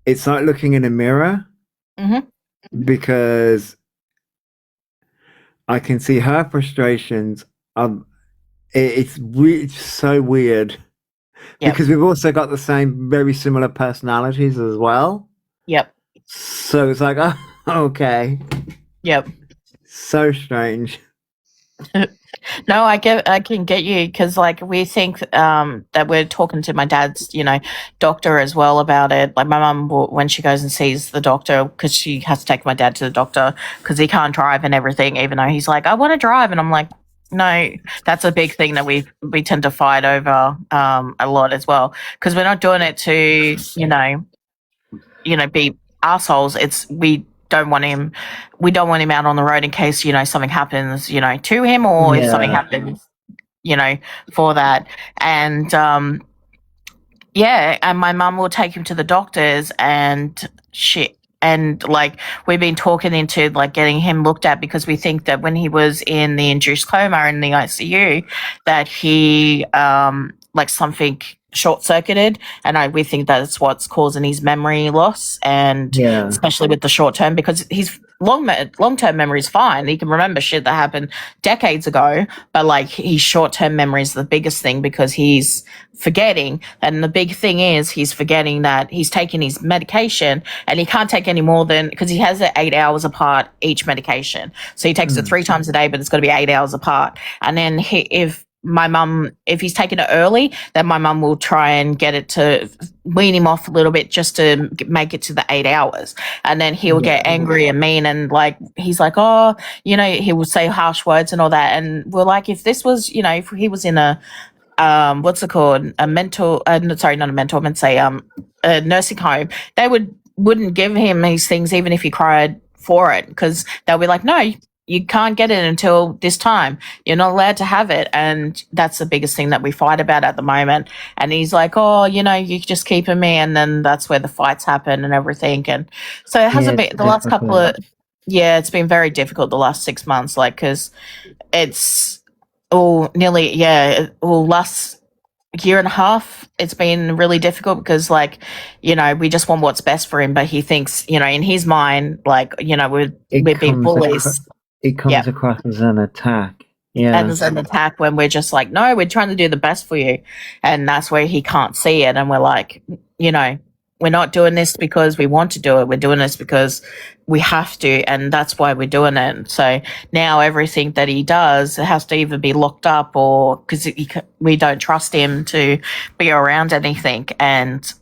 it's like looking in a mirror. Because I can see her frustrations. It's so weird because we've also got the same, very similar personalities as well. Yep. So it's like, oh, okay. Yep. So strange. No, I can get you because like we think that we're talking to my dad's doctor as well about it. Like my mum, when she goes and sees the doctor, because she has to take my dad to the doctor because he can't drive and everything, even though he's like, I want to drive, and I'm like, no. That's a big thing that we tend to fight over a lot as well, because we're not doing it to be assholes. It's we don't want him out on the road in case something happens to him, or if something happens for that. And and my mum will take him to the doctors and shit. And like we've been talking into like getting him looked at because we think that when he was in the induced coma in the ICU that he like something short-circuited, and we think that's what's causing his memory loss, and especially with the short term, because his long-term memory is fine. He can remember shit that happened decades ago, but like his short-term memory is the biggest thing because he's forgetting. And the big thing is he's forgetting that he's taking his medication and he can't take any more than, because he has it 8 hours apart each medication, so he takes it 3 times a day, but it's got to be 8 hours apart. And then if he's taken it early, then my mum will try and get it to wean him off a little bit just to make it to the 8 hours. And then he'll get angry and mean, and like he's like, oh, he will say harsh words and all that. And we're like, if this was, if he was in a what's it called, a mental sorry, not a mental, I meant to say a nursing home, they wouldn't give him these things even if he cried for it, because they'll be like, no, you can't get it until this time. You're not allowed to have it. And that's the biggest thing that we fight about at the moment. And he's like, oh, you just keeping me. And then that's where the fights happen and everything. And so it hasn't been the last couple of, it's been very difficult the last 6 months, like, because it's last year and a half, it's been really difficult because like, we just want what's best for him. But he thinks, in his mind, like, we're being bullies. It comes across as an attack. Yeah. And as an attack when we're just like, no, we're trying to do the best for you. And that's where he can't see it. And we're like, we're not doing this because we want to do it. We're doing this because we have to. And that's why we're doing it. So now everything that he does has to either be locked up or because we don't trust him to be around anything. And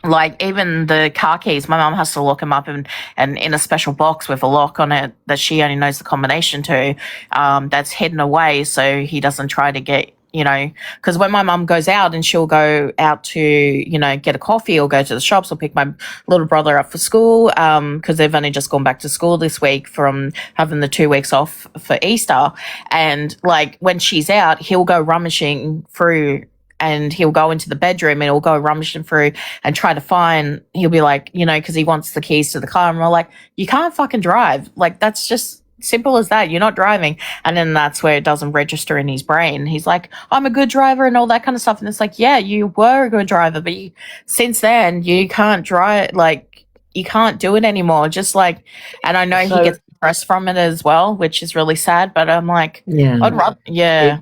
like even the car keys, my mum has to lock them up and in a special box with a lock on it that she only knows the combination to, that's hidden away so he doesn't try to get, because when my mum goes out and she'll go out to, get a coffee or go to the shops or pick my little brother up for school, because they've only just gone back to school this week from having the 2 weeks off for Easter. And like when she's out, he'll go rummaging through, and he'll go into the bedroom and he'll go rummaging through and try to he'll be like, because he wants the keys to the car. And we're like, you can't fucking drive. Like, that's just simple as that. You're not driving. And then that's where it doesn't register in his brain. He's like, I'm a good driver and all that kind of stuff. And it's like, yeah, you were a good driver, but since then you can't drive, like, you can't do it anymore. Just like, and I know he gets depressed from it as well, which is really sad, but I'm like, Yeah. I'd rather, yeah.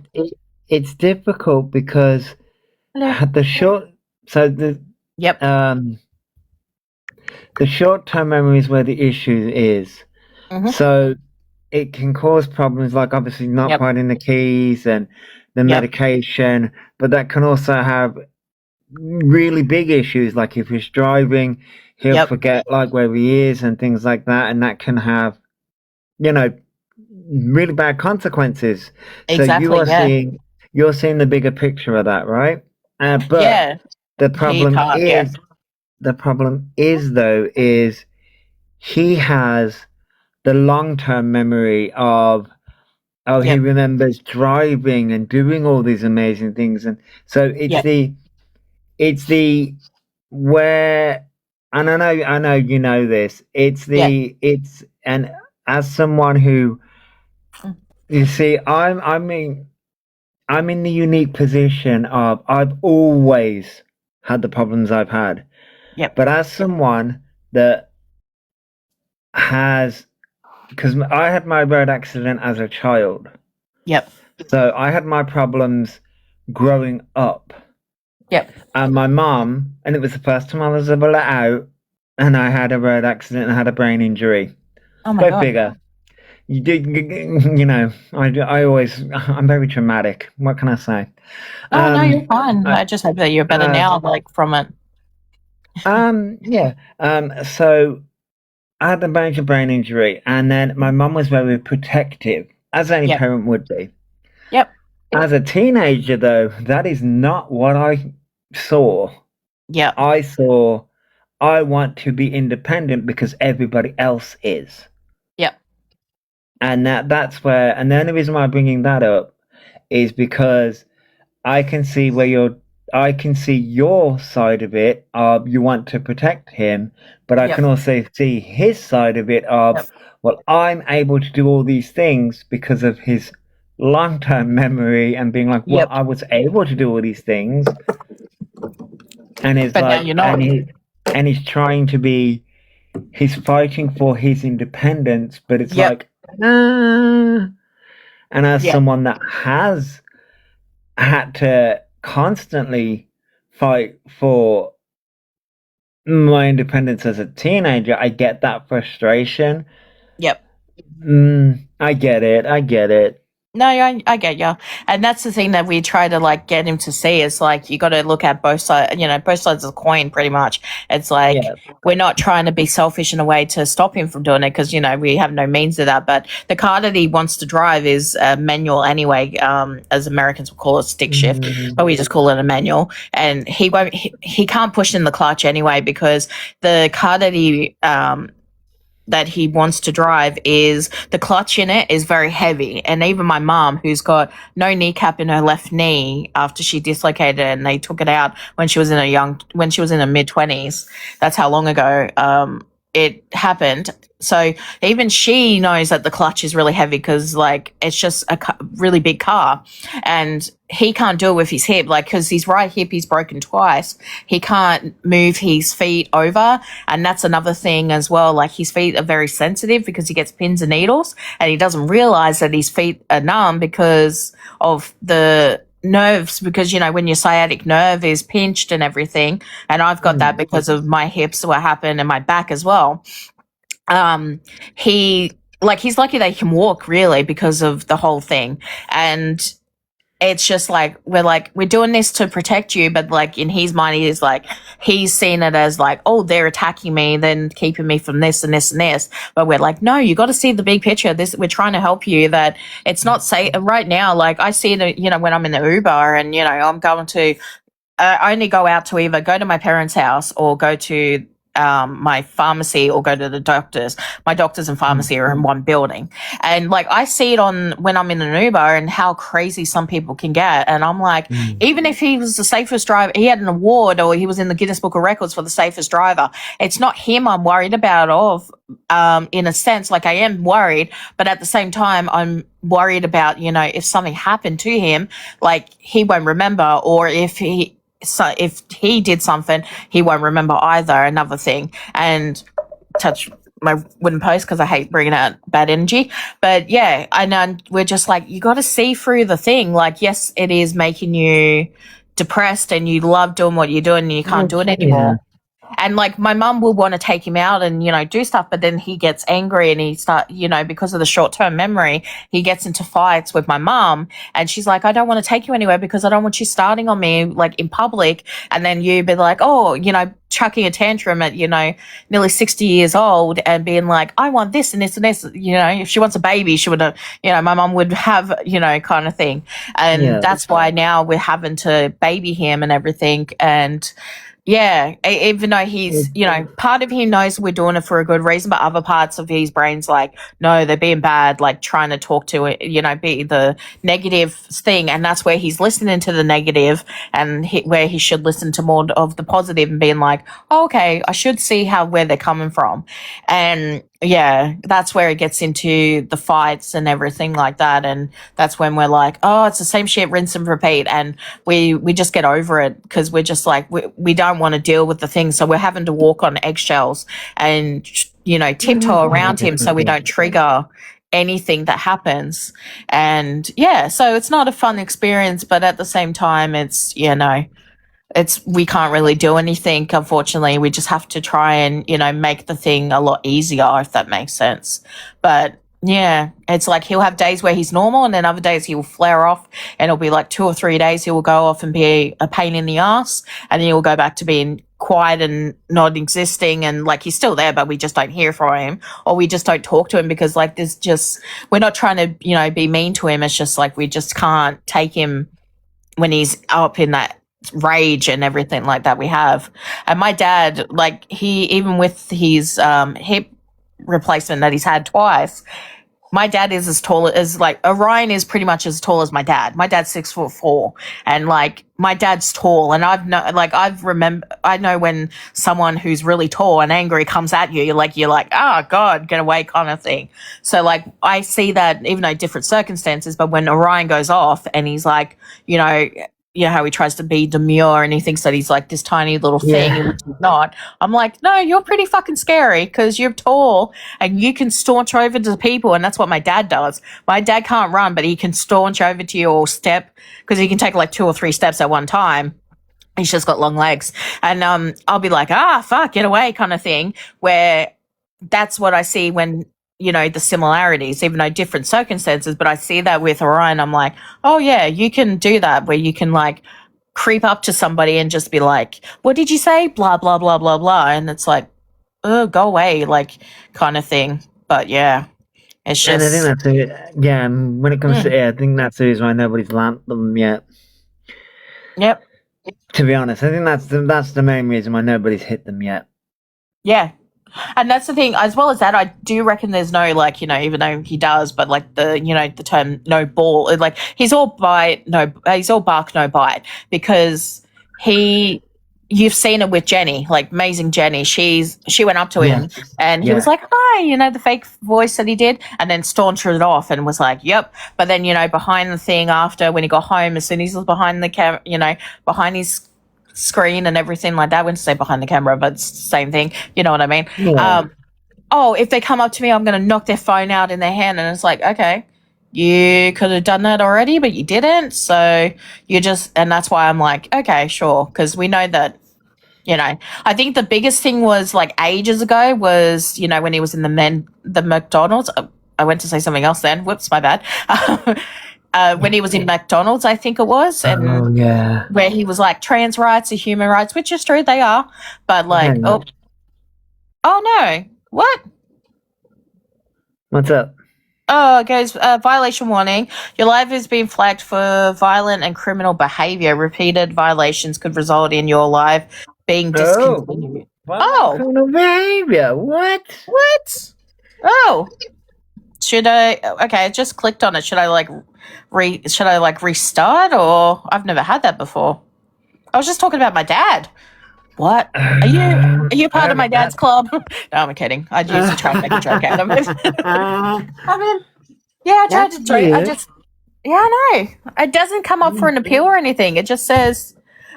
It's difficult because the short-term memory is where the issue is. So it can cause problems like obviously not finding the keys and the medication, but that can also have really big issues, like if he's driving, he'll forget like where he is and things like that, and that can have, really bad consequences. Exactly, so you're seeing the bigger picture of that, right? But the problem is he has the long-term memory of he remembers driving and doing all these amazing things, and so it's the where, and I know you know this, it's and as someone who, you see, I'm in the unique position of I've always had the problems I've had. But as someone that has, because I had my road accident as a child. So I had my problems growing up. And my mom, and it was the first time I was ever let out, and I had a road accident and had a brain injury. Oh my God. Go figure. I'm very traumatic. What can I say? Oh, no, you're fine. I just hope that you're better now, like, from it. So I had a major brain injury, and then my mum was very protective, as any parent would be. As a teenager, though, that is not what I saw. I saw, I want to be independent because everybody else is. And that's where, and the only reason why I'm bringing that up is because I can see your side of it of you want to protect him, but I can also see his side of it of, well, I'm able to do all these things because of his long-term memory and being like, well, I was able to do all these things. And it's but like, now you're not. And he's trying to be, he's fighting for his independence, but it's like, nah. And as someone that has had to constantly fight for my independence as a teenager, I get that frustration. I get it. No, I get you. And that's the thing that we try to, like, get him to see is, like, you got to look at both sides, both sides of the coin, pretty much. It's like, we're not trying to be selfish in a way to stop him from doing it because, we have no means of that. But the car that he wants to drive is manual anyway, as Americans would call it, stick shift, but we just call it a manual. And he can't push in the clutch anyway because the car that he wants to drive is the clutch in it is very heavy. And even my mom, who's got no kneecap in her left knee after she dislocated it and they took it out when she was in her mid-20s, that's how long ago it happened. So even she knows that the clutch is really heavy because, like, it's just a really big car. And he can't do it with his hip, like, because his right hip is broken twice. He can't move his feet over. And that's another thing as well. Like, his feet are very sensitive because he gets pins and needles. And he doesn't realize that his feet are numb because of the nerves, because when your sciatic nerve is pinched and everything, and I've got that because of my hips, what happened, and my back as well. He's lucky that he can walk, really, because of the whole thing. And it's just like we're doing this to protect you, but like in his mind he's seen it as like, oh, they're attacking me, then keeping me from this and this and this. But we're like, no, you got to see the big picture. We're trying to help you, that it's not safe right now. Like, I see it, when I'm in the Uber and I'm going to I only go out to either go to my parents' house or go to my pharmacy or go to the doctors. My doctors and pharmacy are in one building. And like I see it on when I'm in an Uber and how crazy some people can get. And I'm like, even if he was the safest driver, he had an award or he was in the Guinness Book of Records for the safest driver. It's not him I'm worried about in a sense, like I am worried, but at the same time, I'm worried about, you know, if something happened to him, like he won't remember, or if he did something, he won't remember either. Another thing, and touch my wooden post because I hate bringing out bad energy. But yeah, I know we're just like, you got to see through the thing. Like, yes, it is making you depressed, and you love doing what you're doing, and you can't do it anymore. And like my mum will want to take him out and, you know, do stuff, but then he gets angry and he you know, because of the short-term memory, he gets into fights with my mum, and she's like, I don't want to take you anywhere because I don't want you starting on me like in public, and then you be like, oh, you know, chucking a tantrum at, you know, nearly 60 years old and being like, I want this and this and this. You know, if she wants a baby, she would have, you know, my mum would have, you know, kind of thing. And that's why now we're having to baby him and everything. And yeah, even though he's, you know, part of him knows we're doing it for a good reason, but other parts of his brain's like, no, they're being bad, like trying to talk to it, you know, be the negative thing. And that's where he's listening to the negative, and where he should listen to more of the positive and being like, oh, okay, I should see where they're coming from. And yeah, that's where it gets into the fights and everything like that. And that's when we're like, oh, it's the same shit, rinse and repeat. And we just get over it because we're just like, we don't want to deal with the thing. So we're having to walk on eggshells and, you know, tiptoe around him so we don't trigger anything that happens. And yeah, so it's not a fun experience, but at the same time, it's, you know, we can't really do anything, unfortunately. We just have to try and, you know, make the thing a lot easier, if that makes sense. But yeah, it's like he'll have days where he's normal, and then other days he will flare off, and it'll be like 2 or 3 days he will go off and be a pain in the ass, and then he'll go back to being quiet and not existing, and like he's still there, but we just don't hear from him, or we just don't talk to him because like there's just, we're not trying to, you know, be mean to him. It's just like we just can't take him when he's up in that rage and everything like that we have. And my dad, like he, even with his hip replacement that he's had twice, my dad is as tall as, like, Orion is pretty much as tall as my dad. My dad's 6'4", and like my dad's tall, and I know when someone who's really tall and angry comes at you, you're like, oh God, get away, kind of thing. So like I see that, even though different circumstances, but when Orion goes off and he's like, you know how he tries to be demure and he thinks that he's like this tiny little thing, which he's not. I'm like, no, you're pretty fucking scary because you're tall and you can staunch over to people, and that's what my dad does. My dad can't run, but he can staunch over to you or step, because he can take like 2 or 3 steps at one time. He's just got long legs. And I'll be like, fuck, get away, kind of thing, where that's what I see when, you know, the similarities, even though different circumstances, but I see that with Orion. I'm like, oh yeah, you can do that, where you can like creep up to somebody and just be like, what did you say? Blah, blah, blah, blah, blah. And it's like, oh, go away, like kind of thing. But yeah, it's just. And I think that's it. Yeah, when it comes to I think that's the reason why nobody's landed them yet. Yep. To be honest, I think that's the main reason why nobody's hit them yet. Yeah. And that's the thing, as well as that, I do reckon there's no, like, you know, even though he does, but like the, you know, the term no ball, like he's all bark, no bite, because you've seen it with Jenny, like amazing Jenny. She went up to him and he was like, hi, you know, the fake voice that he did, and then staunched it off and was like, yep. But then, you know, behind the thing after, when he got home, as soon as he was behind the camera, you know, behind his screen and everything like that. I wouldn't say behind the camera, but it's the same thing. You know what I mean? Yeah. If they come up to me, I'm going to knock their phone out in their hand. And it's like, okay, you could have done that already, but you didn't. So and that's why I'm like, okay, sure. Because we know that, you know, I think the biggest thing was like ages ago was, you know, when he was in the McDonald's. I went to say something else then. Whoops, my bad. When he was in McDonald's, I think it was, and where he was like, trans rights are human rights, which is true, they are, but like, oh no, what? What's up? Oh, it goes, violation warning. Your life is being flagged for violent and criminal behavior. Repeated violations could result in your life being discontinued. Oh. kind of behavior? What? What? Oh. Should I? Okay, I just clicked on it. Should I restart, or I've never had that before? I was just talking about my dad. What? Are you part of my dad's club? No, I'm kidding. I used to try and make a joke out of it. I mean, yeah, I tried to joke. I know. It doesn't come up for an appeal or anything. It just says,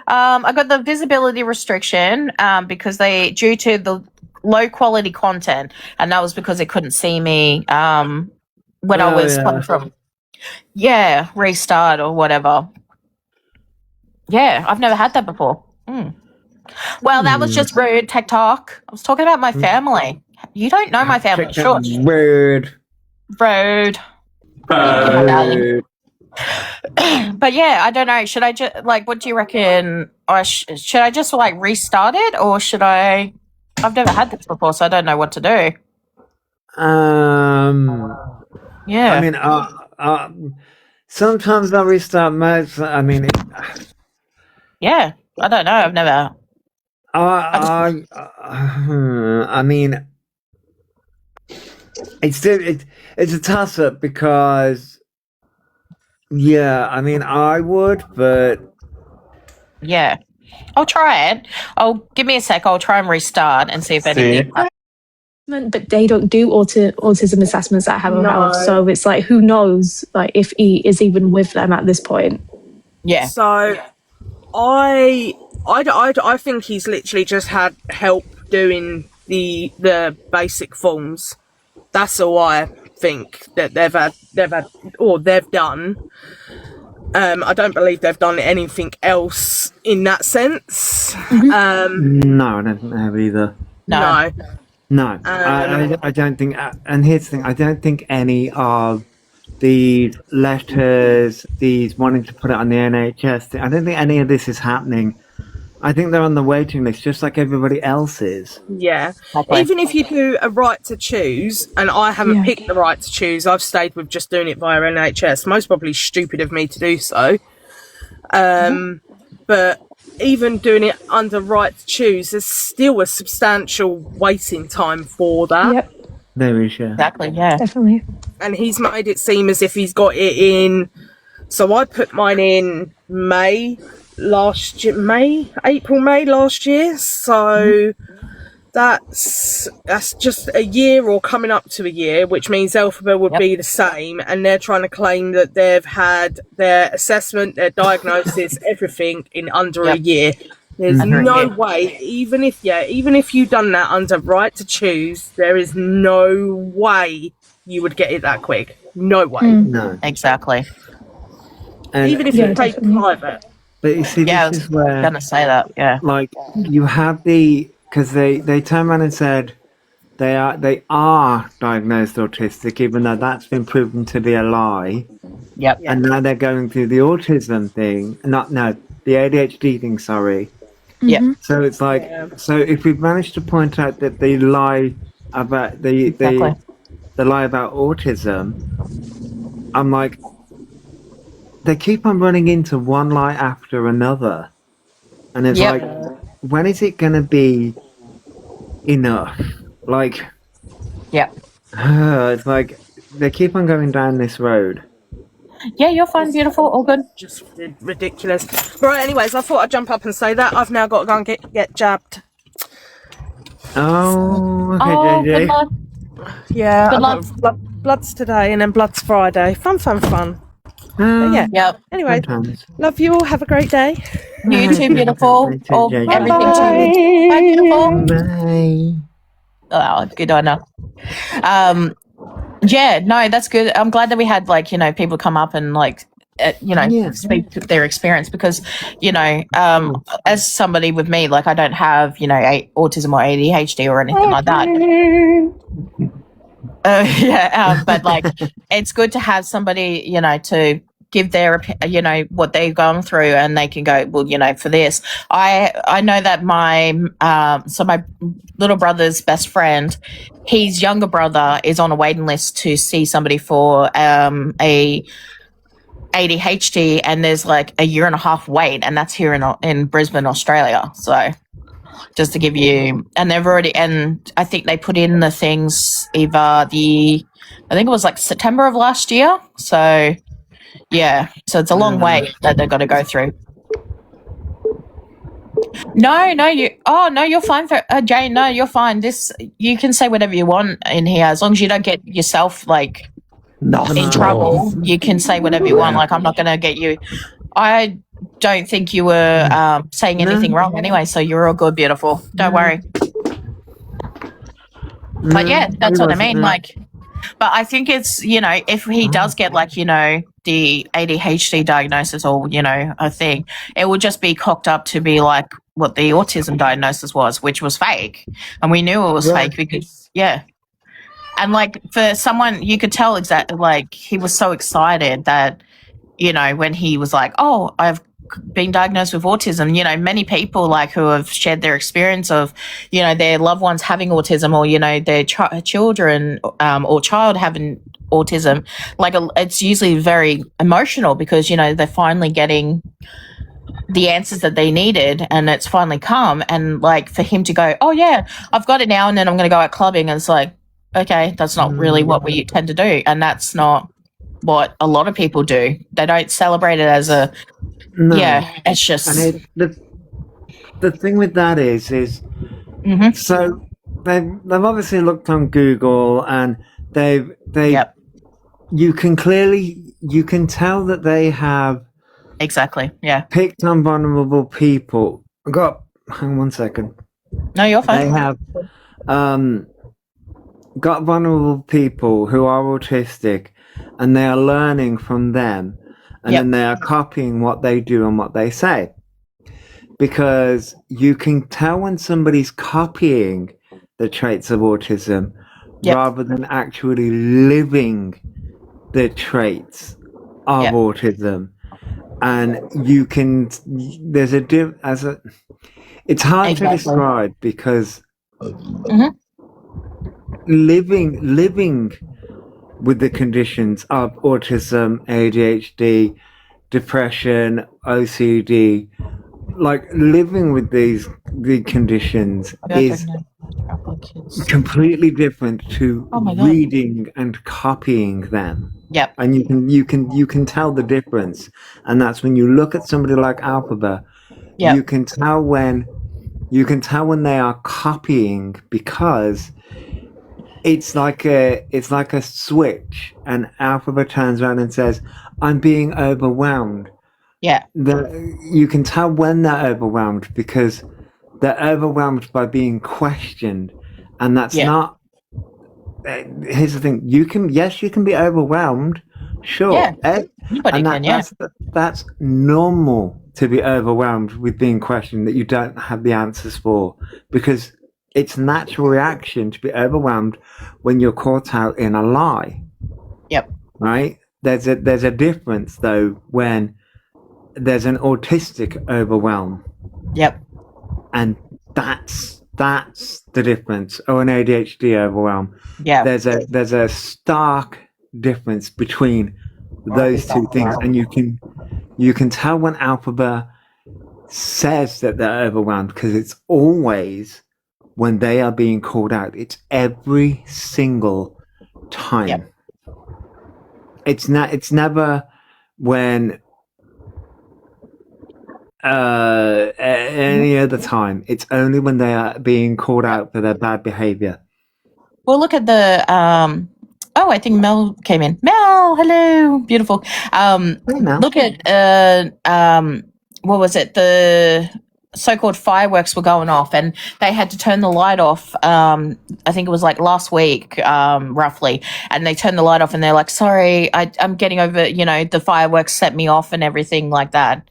I got the visibility restriction because due to the low quality content, and that was because they couldn't see me when I was coming from restart or whatever. Yeah, I've never had that before. Well, that was just rude, TikTok. I was talking about my family. You don't know my family. Sure. Rude. But yeah, I don't know. Should I just what do you reckon? Should I just restart it, or should I? I've never had this before, so I don't know what to do. Yeah. I mean, sometimes I'll restart modes. I mean, yeah. I don't know. I've never. I mean, it's a toss up because, I mean, I would, but yeah, I'll try it. Give me a sec. I'll try and restart and see if anything. But they don't do autism assessments at Hello Health, so it's like, who knows, if he is even with them at this point. Yeah. So, I think he's literally just had help doing the basic forms. That's all I think that they've done. I don't believe they've done anything else in that sense. no, I don't think they have either. No. I don't think. And here's the thing: I don't think any of these letters, these wanting to put it on the NHS, I don't think any of this is happening. I think they're on the waiting list, just like everybody else is. Yeah. Okay. Even if you do a right to choose, and I haven't picked the right to choose, I've stayed with just doing it via NHS. Most probably stupid of me to do so. But even doing it under right to choose, there's still a substantial waiting time for that. Yep. There is, yeah. Exactly, yeah. Definitely. And he's made it seem as if he's got it in. So I put mine in May last year. So that's just a year or coming up to a year, which means Elphaba would be the same. And they're trying to claim that they've had their assessment, their diagnosis, everything in under a year. There's no way, even if you've done that under right to choose, there is no way you would get it that quick. No way. No. Exactly. And even if you paid private. But you see, this is where, I was gonna say that, yeah. like, you have because they turned around and said they are diagnosed autistic, even though that's been proven to be a lie. Yep. And now they're going through the autism thing, the ADHD thing. Sorry. Yeah. So it's like, so if we've managed to point out that they lie about the lie about autism, I'm like, they keep on running into one lie after another, and it's like, when is it going to be enough? Like, it's like they keep on going down this road. Yeah, you're fine, beautiful, all good. Just ridiculous. Right, anyways, I thought I'd jump up and say that. I've now got to go and get jabbed. Oh, okay, JJ. Good luck. Yeah, Good luck. Blood's today and then Blood's Friday. Fun. Yeah. Yep. Anyway, Sometimes. love you all. Have a great day. You too, beautiful. Me too, Oh, JJ. everything to you. Bye, beautiful. Bye. Oh, good on her. Yeah, no, that's good. I'm glad that we had people come up and speak to their experience, because as somebody with me, I don't have autism or ADHD or anything like that. But it's good to have somebody to give their what they've gone through, and they can go, well, for this, I know that my little brother's best friend, his younger brother is on a waiting list to see somebody for a ADHD, and there's a year and a half wait, and that's here in Brisbane, Australia. So just to give you. And they've already, and I think they put in the things I think it was like September of last year. So yeah, so it's a long way that they've got to go through. No, you're fine for Jane. No, you're fine. You can say whatever you want in here as long as you don't get yourself like in trouble. You can say whatever you want. Like, I'm not going to get you. I don't think you were saying anything wrong anyway, so you're all good, beautiful. Don't worry. But yeah, that's what I mean. Like, but I think it's, if he does get like, the ADHD diagnosis or, a thing, it will just be cocked up to be like what the autism diagnosis was, which was fake. And we knew it was fake because, And like for someone, you could tell exactly, like he was so excited that, when he was like, oh, I've been diagnosed with autism, many people like who have shared their experience of, their loved ones having autism or, their children or child having autism, like it's usually very emotional because, they're finally getting the answers that they needed and it's finally come. And like for him to go, oh yeah, I've got it now and then I'm going to go out clubbing. And it's like, okay, that's not really what we tend to do. And that's not what a lot of people do. They don't celebrate it as a, it's just. And the thing with that is so they've obviously looked on Google and you can tell that they have exactly picked on vulnerable people. Hang on 1 second. No, you're fine. They have got vulnerable people who are autistic and they are learning from them and then they are copying what they do and what they say. Because you can tell when somebody's copying the traits of autism rather than actually living the traits of autism. And you can, it's hard to describe because living with the conditions of autism, ADHD, depression, OCD, like living with the conditions is completely different to reading and copying them. Yep. And you can tell the difference. And that's when you look at somebody like Elphaba, you can tell when they are copying because it's like a switch, and Elphaba turns around and says, I'm being overwhelmed. Yeah. You can tell when they're overwhelmed because they're overwhelmed by being questioned. And that's not. Here's the thing: you can be overwhelmed, sure. Yeah, anybody can. That's normal to be overwhelmed with being questioned that you don't have the answers for, because it's natural reaction to be overwhelmed when you're caught out in a lie. Yep. Right. There's a difference though when there's an autistic overwhelm. Yep. And that's the difference, or an ADHD overwhelm. Yeah. There's a stark difference between those two things, and you can tell when Elphaba says that they're overwhelmed because it's always when they are being called out. It's every single time. Yep. It's never when any other time. It's only when they are being called out for their bad behavior. Well, look at the I think Mel came in. Mel, hello, beautiful. Hey, Mel. Look at what was it? The so-called fireworks were going off, and they had to turn the light off. I think it was like last week, roughly, and they turned the light off, and they're like, "Sorry, I'm getting over. The fireworks set me off and everything like that."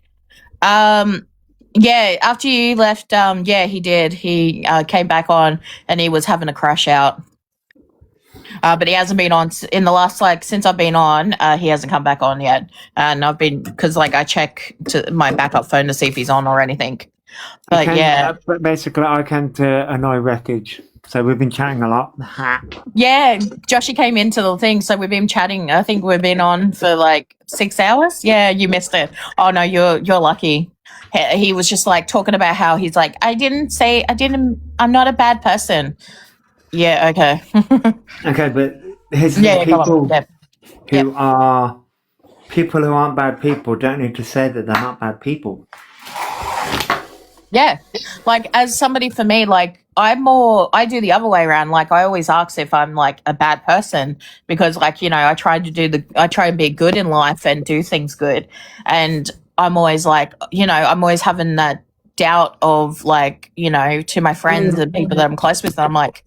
Yeah, after you left, he did. He came back on, and he was having a crash out. But he hasn't been on in the last, since I've been on, he hasn't come back on yet. And I've been, because I check to my backup phone to see if he's on or anything. But But basically, I came to annoy Wreckage So we've been chatting a lot. Yeah, Joshy came into the thing, so we've been chatting. I think we've been on for like 6 hours. Yeah, you missed it. Oh no, you're lucky. He was just like talking about how he's like, I'm not a bad person. Yeah, okay. Okay, but here's the Yeah, thing, come on. people Yeah. who aren't bad people don't need to say that they're not bad people. Yeah. Like, as somebody, for me, like, I do the other way around. Like, I always ask if I'm like a bad person, because, like, you know, I try and be good in life and do things good. And I'm always like, you know, I'm always having that doubt of, like, you know, to my friends and people that I'm close with. I'm like,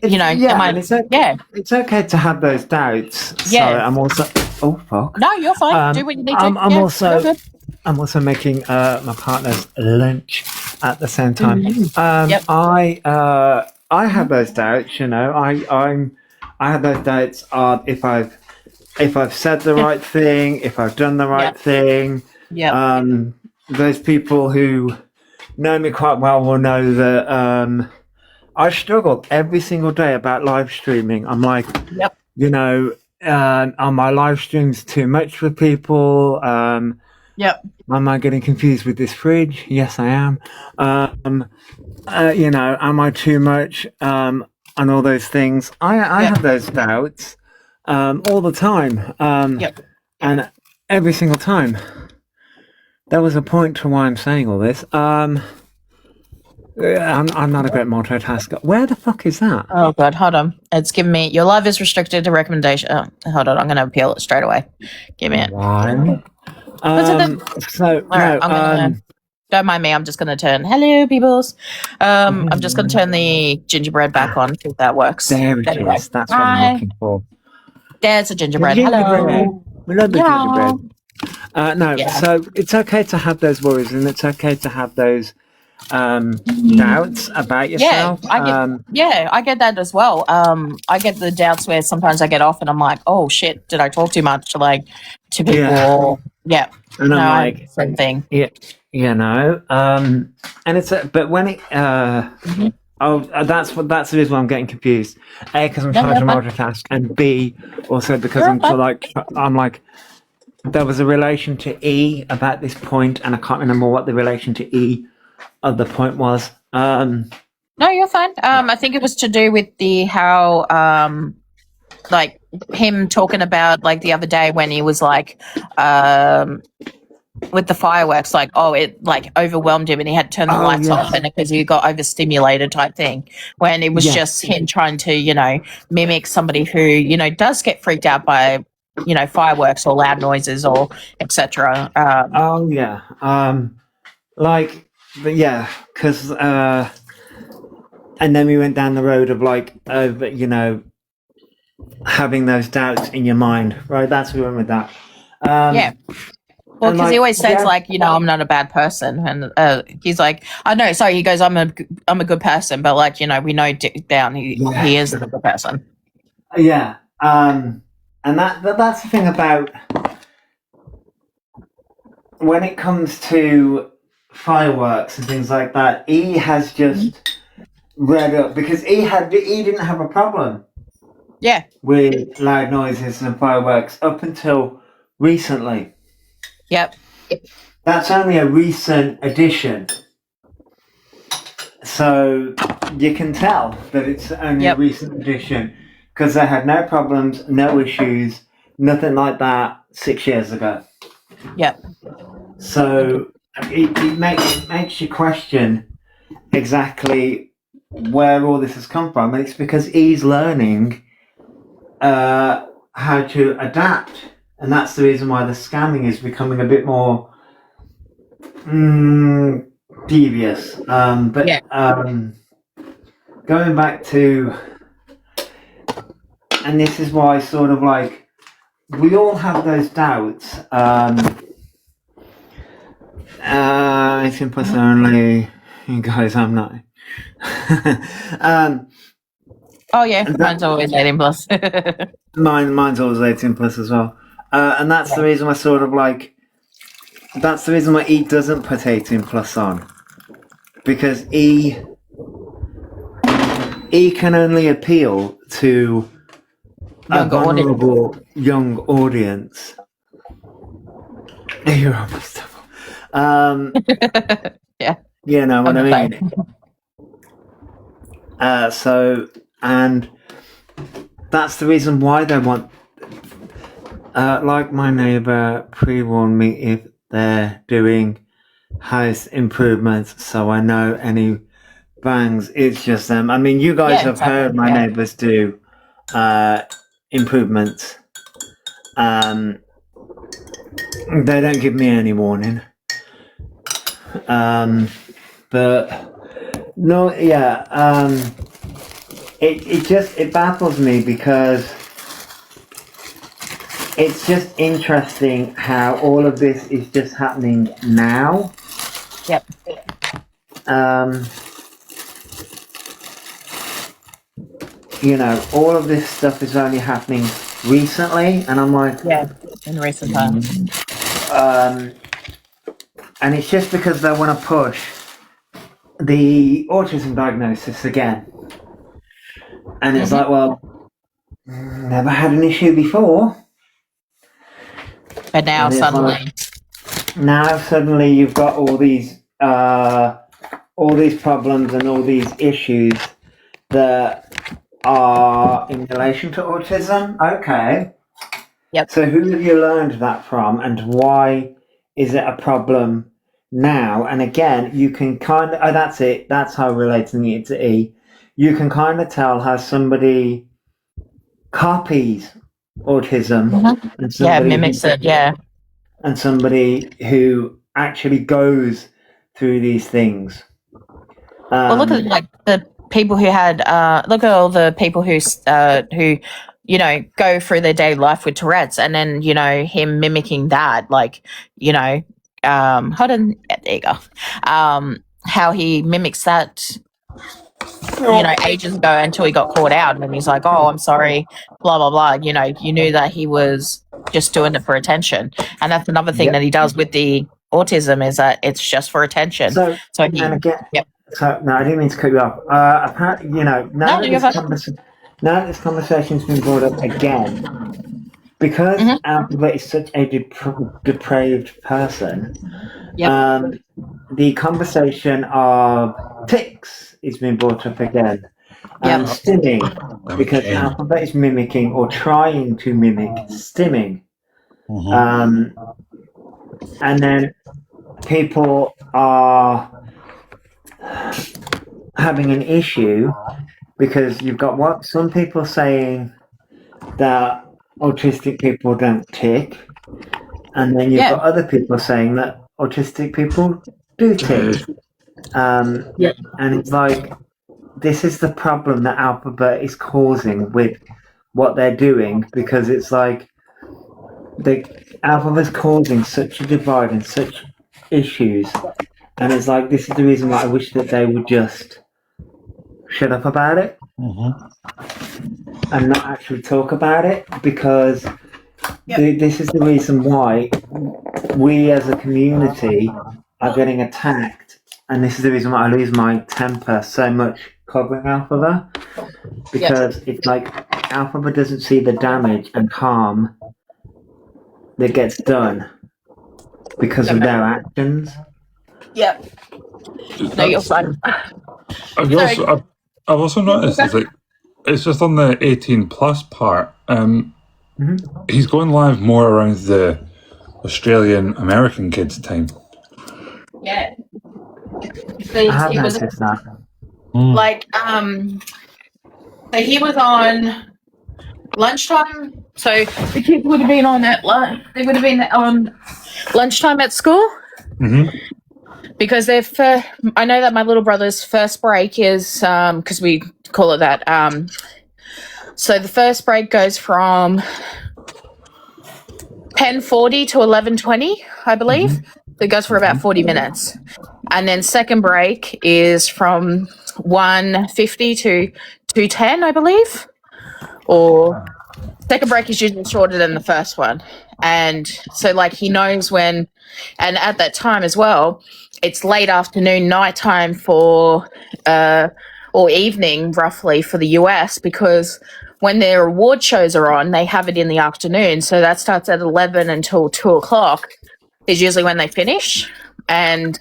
you know, it's okay to have those doubts. Yeah. Sorry, I'm also. Oh fuck! No, you're fine. Do what you need to. I'm Yeah, also. you're good. I'm also making my partner's lunch at the same time. Yep. I have those doubts. You know, I have those doubts of if I've said the right thing, if I've done the right thing. Yeah. Those people who know me quite well will know that I struggle every single day about live streaming. I'm like, you know, are my live streams too much for people? Yep. Am I getting confused with this fridge? Yes, I am. You know, am I too much? And all those things. I have those doubts all the time. And every single time. There was a point to why I'm saying all this. I'm not a great multitasker. Where the fuck is that? Oh god, hold on. It's giving me your live is restricted to recommendation. Oh, hold on, I'm going to appeal it straight away. Give me it. Why? Don't mind me. I'm just going to turn. Hello, peoples. I'm just going to turn the gingerbread back on. See if that works. There it is. That's what I'm looking for. There's a gingerbread. Hello. We love the gingerbread. So it's okay to have those worries, and it's okay to have those doubts about yourself. I get that as well. I get the doubts where sometimes I get off and I'm like, oh shit, did I talk too much to people? Yeah. And I'm like, same thing. Yeah, you know. And it's but when it that's the reason why I'm getting confused. A, because I'm trying to multitask, and B, also because I'm like there was a relation to E about this point, and I can't remember what the relation to E of the point was. No, you're fine. I think it was to do with like him talking about like the other day when he was like with the fireworks, like, oh, it like overwhelmed him and he had to turn the lights off, and because he got overstimulated type thing, when it was just him trying to, you know, mimic somebody who, you know, does get freaked out by, you know, fireworks or loud noises or etc. Because and then we went down the road of like you know, having those doubts in your mind, right? That's where we went with that. Well, because he always says like, you know, I'm not a bad person, and he's like, I know, sorry, he goes, I'm a good person, but like, you know, we know deep down he is a good person. And that's the thing about when it comes to fireworks and things like that. E has just read up because E didn't have a problem with loud noises and fireworks up until recently. That's only a recent addition, so you can tell that it's only a recent addition, because they had no problems, no issues, nothing like that 6 years ago. So it makes you question exactly where all this has come from, and it's because he's learning how to adapt, and that's the reason why the scamming is becoming a bit more devious. Going back to, and this is why sort of like we all have those doubts. 18 plus only, you guys, I'm not. Mine's always 18 plus. Mine's always 18 plus as well. And that's the reason why sort of like, that's the reason why E doesn't put 18 plus on. Because E he can only appeal to a Younger audience. vulnerable young audience. You're almost Yeah. you know what I I'm mean? So, and that's the reason why they want, like my neighbour pre-warned me if they're doing house improvements, so I know any bangs, it's just them. I mean, you guys have heard my neighbours do improvements. They don't give me any warning. But no, yeah. It baffles me because it's just interesting how all of this is just happening now. Yep. You know, all of this stuff is only happening recently, and I'm like, in recent times. And it's just because they want to push the autism diagnosis again. And it's like, well, never had an issue before. But now suddenly. Now suddenly you've got all these problems and all these issues that are in relation to autism. Okay. Yep. So who have you learned that from, and why is it a problem now? And again, you can kind of, that's it. That's how relating it to E. You can kind of tell how somebody copies autism and somebody mimics it. Yeah. and somebody who actually goes through these things. Well, look at like the people who had. Look at all the people who you know go through their daily life with Tourette's, and then you know him mimicking that, like you know, hold on, there you go. How he mimics that. You know, ages ago until he got caught out, and then he's like, "Oh, I'm sorry," blah blah blah. You know, you knew that he was just doing it for attention, and that's another thing that he does with the autism is that it's just for attention. So he, and again, so no, I didn't mean to cut you off. Apparently, you know, now that this conversation's been brought up again, because Elphaba is such a depraved person. The conversation of tics is being brought up again. And stimming, because Elphaba is mimicking or trying to mimic stimming. And then people are having an issue because you've got some people saying that autistic people don't tick, and then you've got other people saying that autistic people do tick. And it's like, this is the problem that Elphaba is causing with what they're doing, because it's like Elphaba is causing such a divide and such issues, and it's like, this is the reason why I wish that they would just shut up about it and not actually talk about it, because this is the reason why we as a community are getting attacked, and this is the reason why I lose my temper so much covering Elphaba, because it's like Elphaba doesn't see the damage and harm that gets done because of their actions. No, you're fine. I've also noticed is like it's just on the 18 plus part. He's going live more around the Australian American kids time. Yeah. I have noticed that. Like, so he was on lunchtime. So the kids would have been on at lunch. They would have been on lunchtime at school. Because I know that my little brother's first break is because we call it that. So the first break goes from 10:40 to 11:20, I believe. It goes for about 40 minutes. And then second break is from 1:50 to 2:10, I believe. Or second break is usually shorter than the first one. And so, like, he knows when, and at that time as well, it's late afternoon, nighttime for or evening, roughly, for the US, because when their award shows are on, they have it in the afternoon. So that starts at 11 until 2 o'clock is usually when they finish. And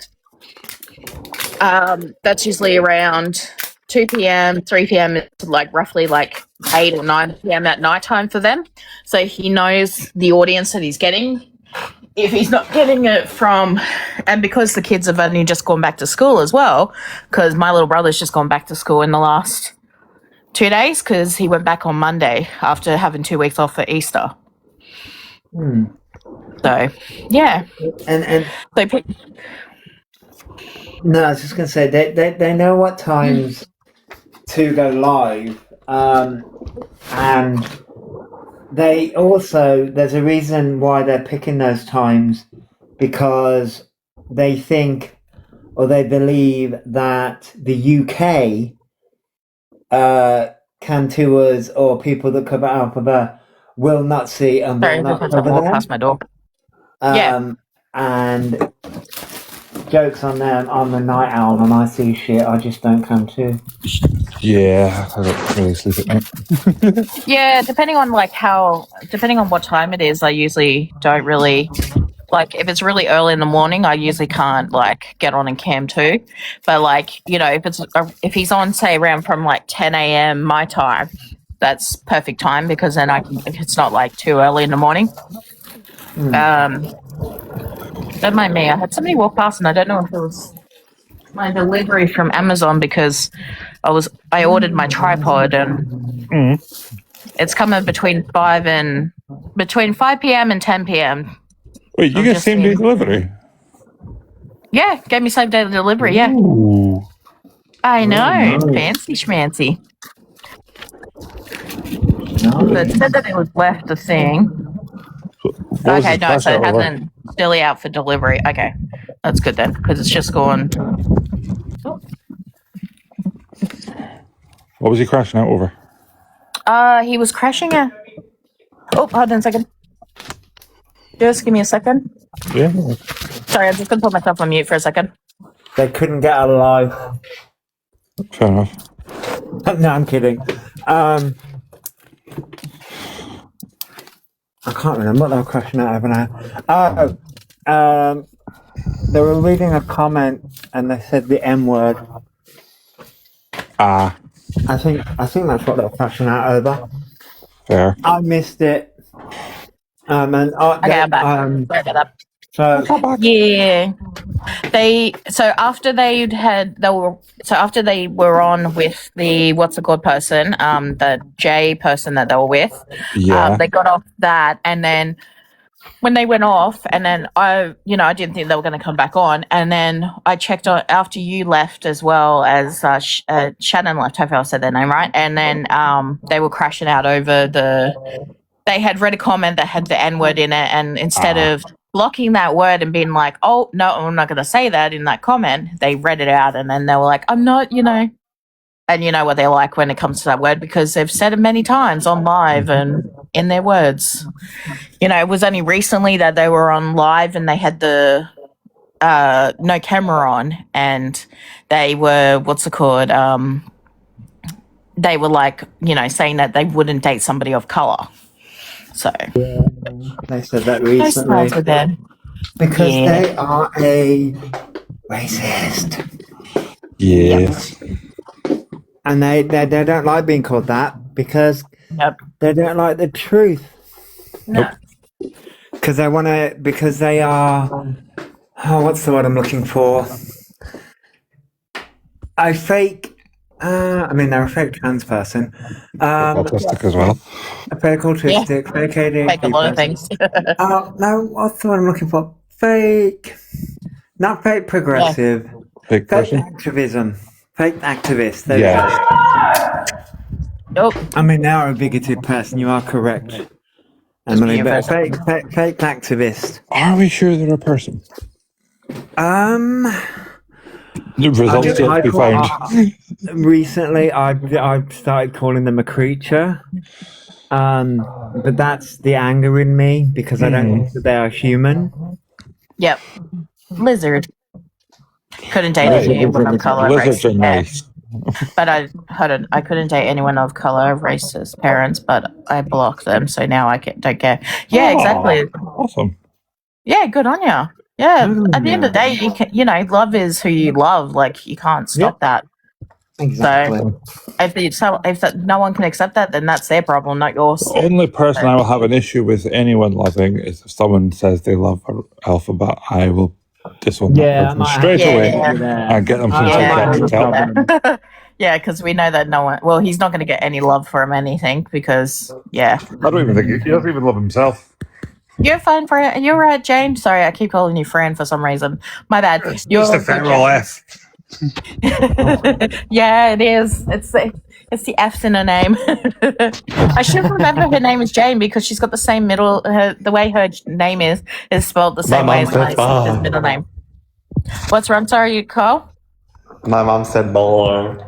that's usually around 2 p.m., 3 p.m. is like roughly like 8 or 9 p.m. at nighttime for them. So he knows the audience that he's getting. If he's not getting it from, and because the kids have only just gone back to school as well, because my little brother's just gone back to school in the last 2 days because he went back on Monday after having 2 weeks off for Easter. So, yeah. And they pick. No, I was just going to say they know what times to go live, and they also, there's a reason why they're picking those times, because they think or they believe that the UK cantours or people that cover Elphaba will not see and will not cover them. Past my door. And jokes on them. I'm a night owl and I see shit. I just don't come to. Yeah, I don't really sleep at night. Yeah, depending on what time it is, I usually don't really, like, if it's really early in the morning, I usually can't like get on and cam too. But like, you know, if he's on, say, around from like 10 a.m. my time, that's perfect time, because then it's not like too early in the morning. Don't mind me. I had somebody walk past, and I don't know if it was my delivery from Amazon, because I ordered my tripod, and it's coming between 5 p.m. and 10 p.m. Wait, you get same day delivery? Yeah, gave me same day delivery. Yeah, Ooh. I know, nice. fancy schmancy. No. But it said that it was left a thing. Okay, no, so it hasn't. Still out for delivery. Okay, that's good then, because it's just gone. What was he crashing out over? He was crashing a. Oh, hold on a second. Just give me a second. Yeah. Sorry, I'm just gonna put myself on mute for a second. They couldn't get out alive. Fair enough. No, I'm kidding. I can't remember what they were crashing out over now. They were reading a comment and they said the M word. Ah. I think that's what they were crashing out over. Fair. I missed it. Okay, I'm back. Sorry about that. So Yeah. After they were on with the what's it called person, the J person that they were with, they got off that, and then when they went off, and then I didn't think they were going to come back on, and then I checked on after you left, as well as Shannon left. Hopefully I said their name right, and then they were crashing out over they had read a comment that had the N word in it, and instead of blocking that word and being like, oh, no, I'm not going to say that in that comment, they read it out, and then they were like, I'm not, and you know what they're like when it comes to that word, because they've said it many times on live and in their words. It was only recently that they were on live and they had the no camera on, and they were, they were like, saying that they wouldn't date somebody of color. So they said that recently because they are a racist. Yes. And they don't like being called that because they don't like the truth. No. Because they are, what's the word I'm looking for? A fake, they're a fake trans person. Autistic as well. A fake autistic, fake ADHD Fake a lot of things. No, what's the word I'm looking for? Fake, not fake progressive. Fake person? Activism. Fake activist. There Nope. they are a bigoted person. You are correct, Emily. But fake activist. Are we sure they're a person? The results yet to be found. Recently, I've started calling them a creature. But that's the anger in me because I don't think that they are human. Yep. Lizard. Couldn't date a human of color. Lizards are nice. But I couldn't date anyone of color, racist parents, but I blocked them, so now I don't care. Yeah, exactly. Awesome. Yeah, good on you. Yeah, at the end of the day, love is who you love. Like, you can't stop that. Exactly. So if no one can accept that, then that's their problem, not yours. The only person I will have an issue with anyone loving is if someone says they love Elphaba. I will disown that person straight away and get them to tell them. Yeah, because we know that no one. Well, he's not going to get any love from anything because, I don't even think he doesn't even love himself. You're fine, Fran. You're right, Jane. Sorry, I keep calling you Fran for some reason. My bad. It's just a femoral F. Yeah, it is. It's the F's in her name. I should remember her name is Jane because she's got the same middle. The way her name is spelled the same way as my middle name. What's wrong? Sorry, Carl? My mom said bolo.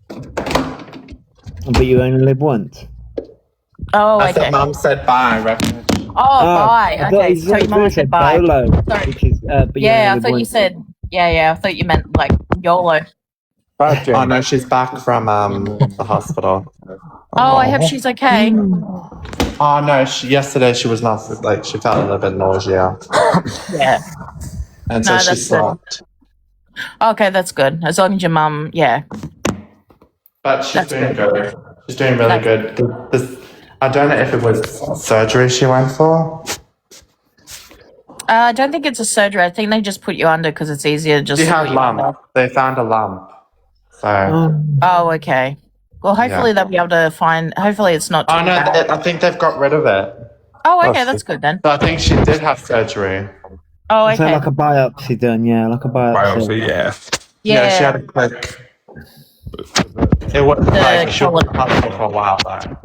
But you only live once. Oh, I okay. said mom said bye, Wreckage. Bye. Okay, so your mom said bye. Bolo, Sorry. which is, but I thought you said. Yeah, I thought you meant like YOLO. Oh no, she's back from the hospital. Oh, I hope she's okay. Oh no, yesterday she was not she felt a little bit nausea. Yeah. And so she slept. Okay, that's good. As long as your mum, But she's doing good. She's doing really good. I don't know if it was surgery she went for. I don't think it's a surgery. I think they just put you under because it's easier. She had lump. They found a lump. So. Oh, okay. Well, hopefully they'll be able to find. Hopefully it's not. Oh no, I think they've got rid of it. Oh, okay, that's good then. So I think she did have surgery. Oh, okay. So like a biopsy done, like a biopsy. Yeah, she had a quick. It was she was in hospital for a while though.